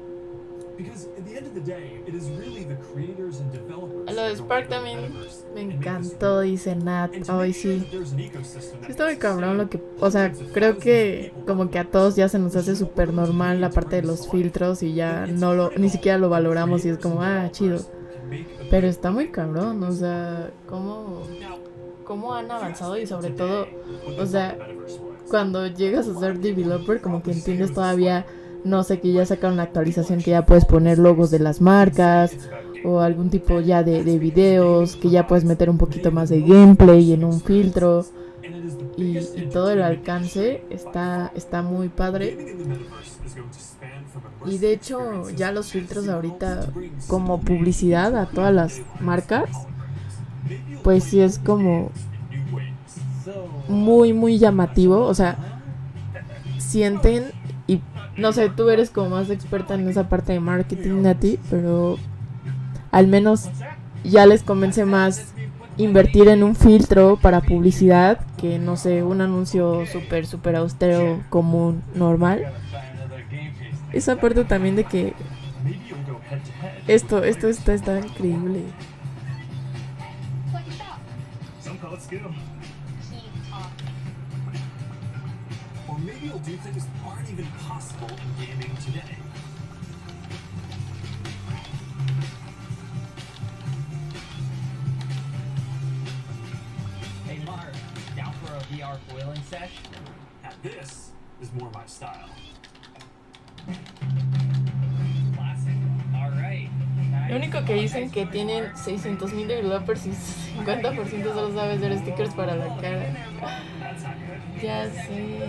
Because at the end of the day, it is really the creators and developers. Lo de Spark también me encantó, dice Nat. Ay, sí. Sí está muy cabrón lo que... O sea, creo que como que a todos ya se nos hace súper normal la parte de los filtros y ya ni siquiera lo valoramos y es como, chido. Pero está muy cabrón, o sea, cómo han avanzado y sobre todo, o sea, cuando llegas a ser developer como que entiendes todavía... No sé, que ya sacaron una actualización que ya puedes poner logos de las marcas o algún tipo ya de videos, que ya puedes meter un poquito más de gameplay en un filtro y todo el alcance está muy padre. Y de hecho ya los filtros ahorita como publicidad a todas las marcas, pues sí es como muy muy llamativo, o sea, sienten y no sé, tú eres como más experta en esa parte de marketing, Nati, pero al menos ya les convence más invertir en un filtro para publicidad, que no sé, un anuncio súper austero, común, normal. Esa parte también de que esto está increíble. Some call it skill. Or maybe you'll do things that aren't even possible in gaming today. Hey Mark, down for a VR foiling sesh? Now this is more my style. Classic. Alright. Lo único que dicen que tienen 600,000 developers y 50% solo sabe hacer stickers para la cara. Ya sé.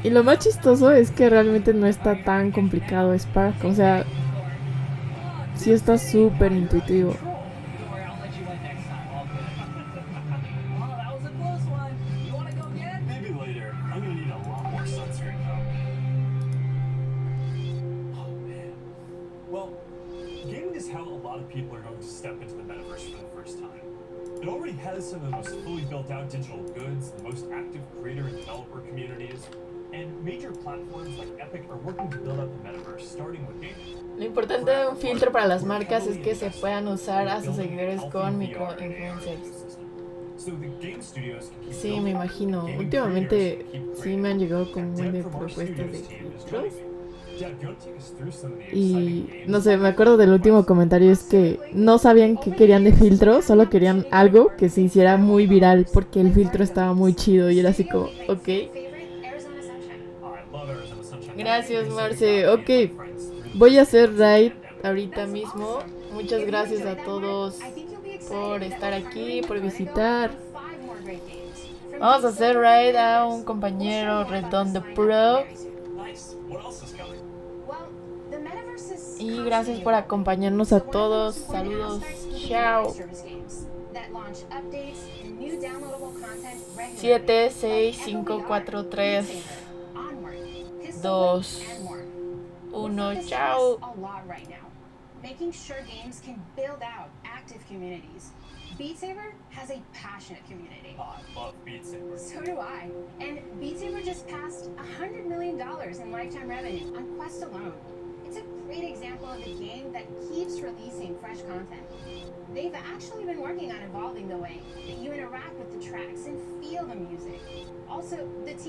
Y lo más chistoso es que realmente no está tan complicado Spark. O sea, sí está súper intuitivo. Maybe later. I'm gonna need a lot more sunscreen though. Oh man. Well, gaming is how a lot of people are going to step into the metaverse for the first time. It already has some of the most fully built out digital goods, the most active creator and developer communities, and major platforms like Epic are working to build up the metaverse, starting with gaming. Lo importante de un filtro para las marcas es que se puedan usar a sus seguidores con micro-influencers. Sí, me imagino. Últimamente sí me han llegado con un buen de propuestas de filtros. Y no sé, me acuerdo del último comentario, es que no sabían qué querían de filtro, solo querían algo que se hiciera muy viral porque el filtro estaba muy chido y era así como, ok. Gracias, Marce. Ok, voy a hacer raid ahorita mismo. Muchas gracias a todos por estar aquí, por visitar. Vamos a hacer raid a un compañero Redondo Pro. Y gracias por acompañarnos a todos. Saludos. Chao. 7, 6, 5, 4, 3, 2, 1. Chao. Making sure games can build out active communities. Beat Saber has a passionate community. Oh, I love Beat Saber. So do I. And Beat Saber just passed $100 million in lifetime revenue on Quest alone. It's a great example of a game that keeps releasing fresh content. They've actually been working on evolving the way that you interact with the tracks and feel the music. Also, the team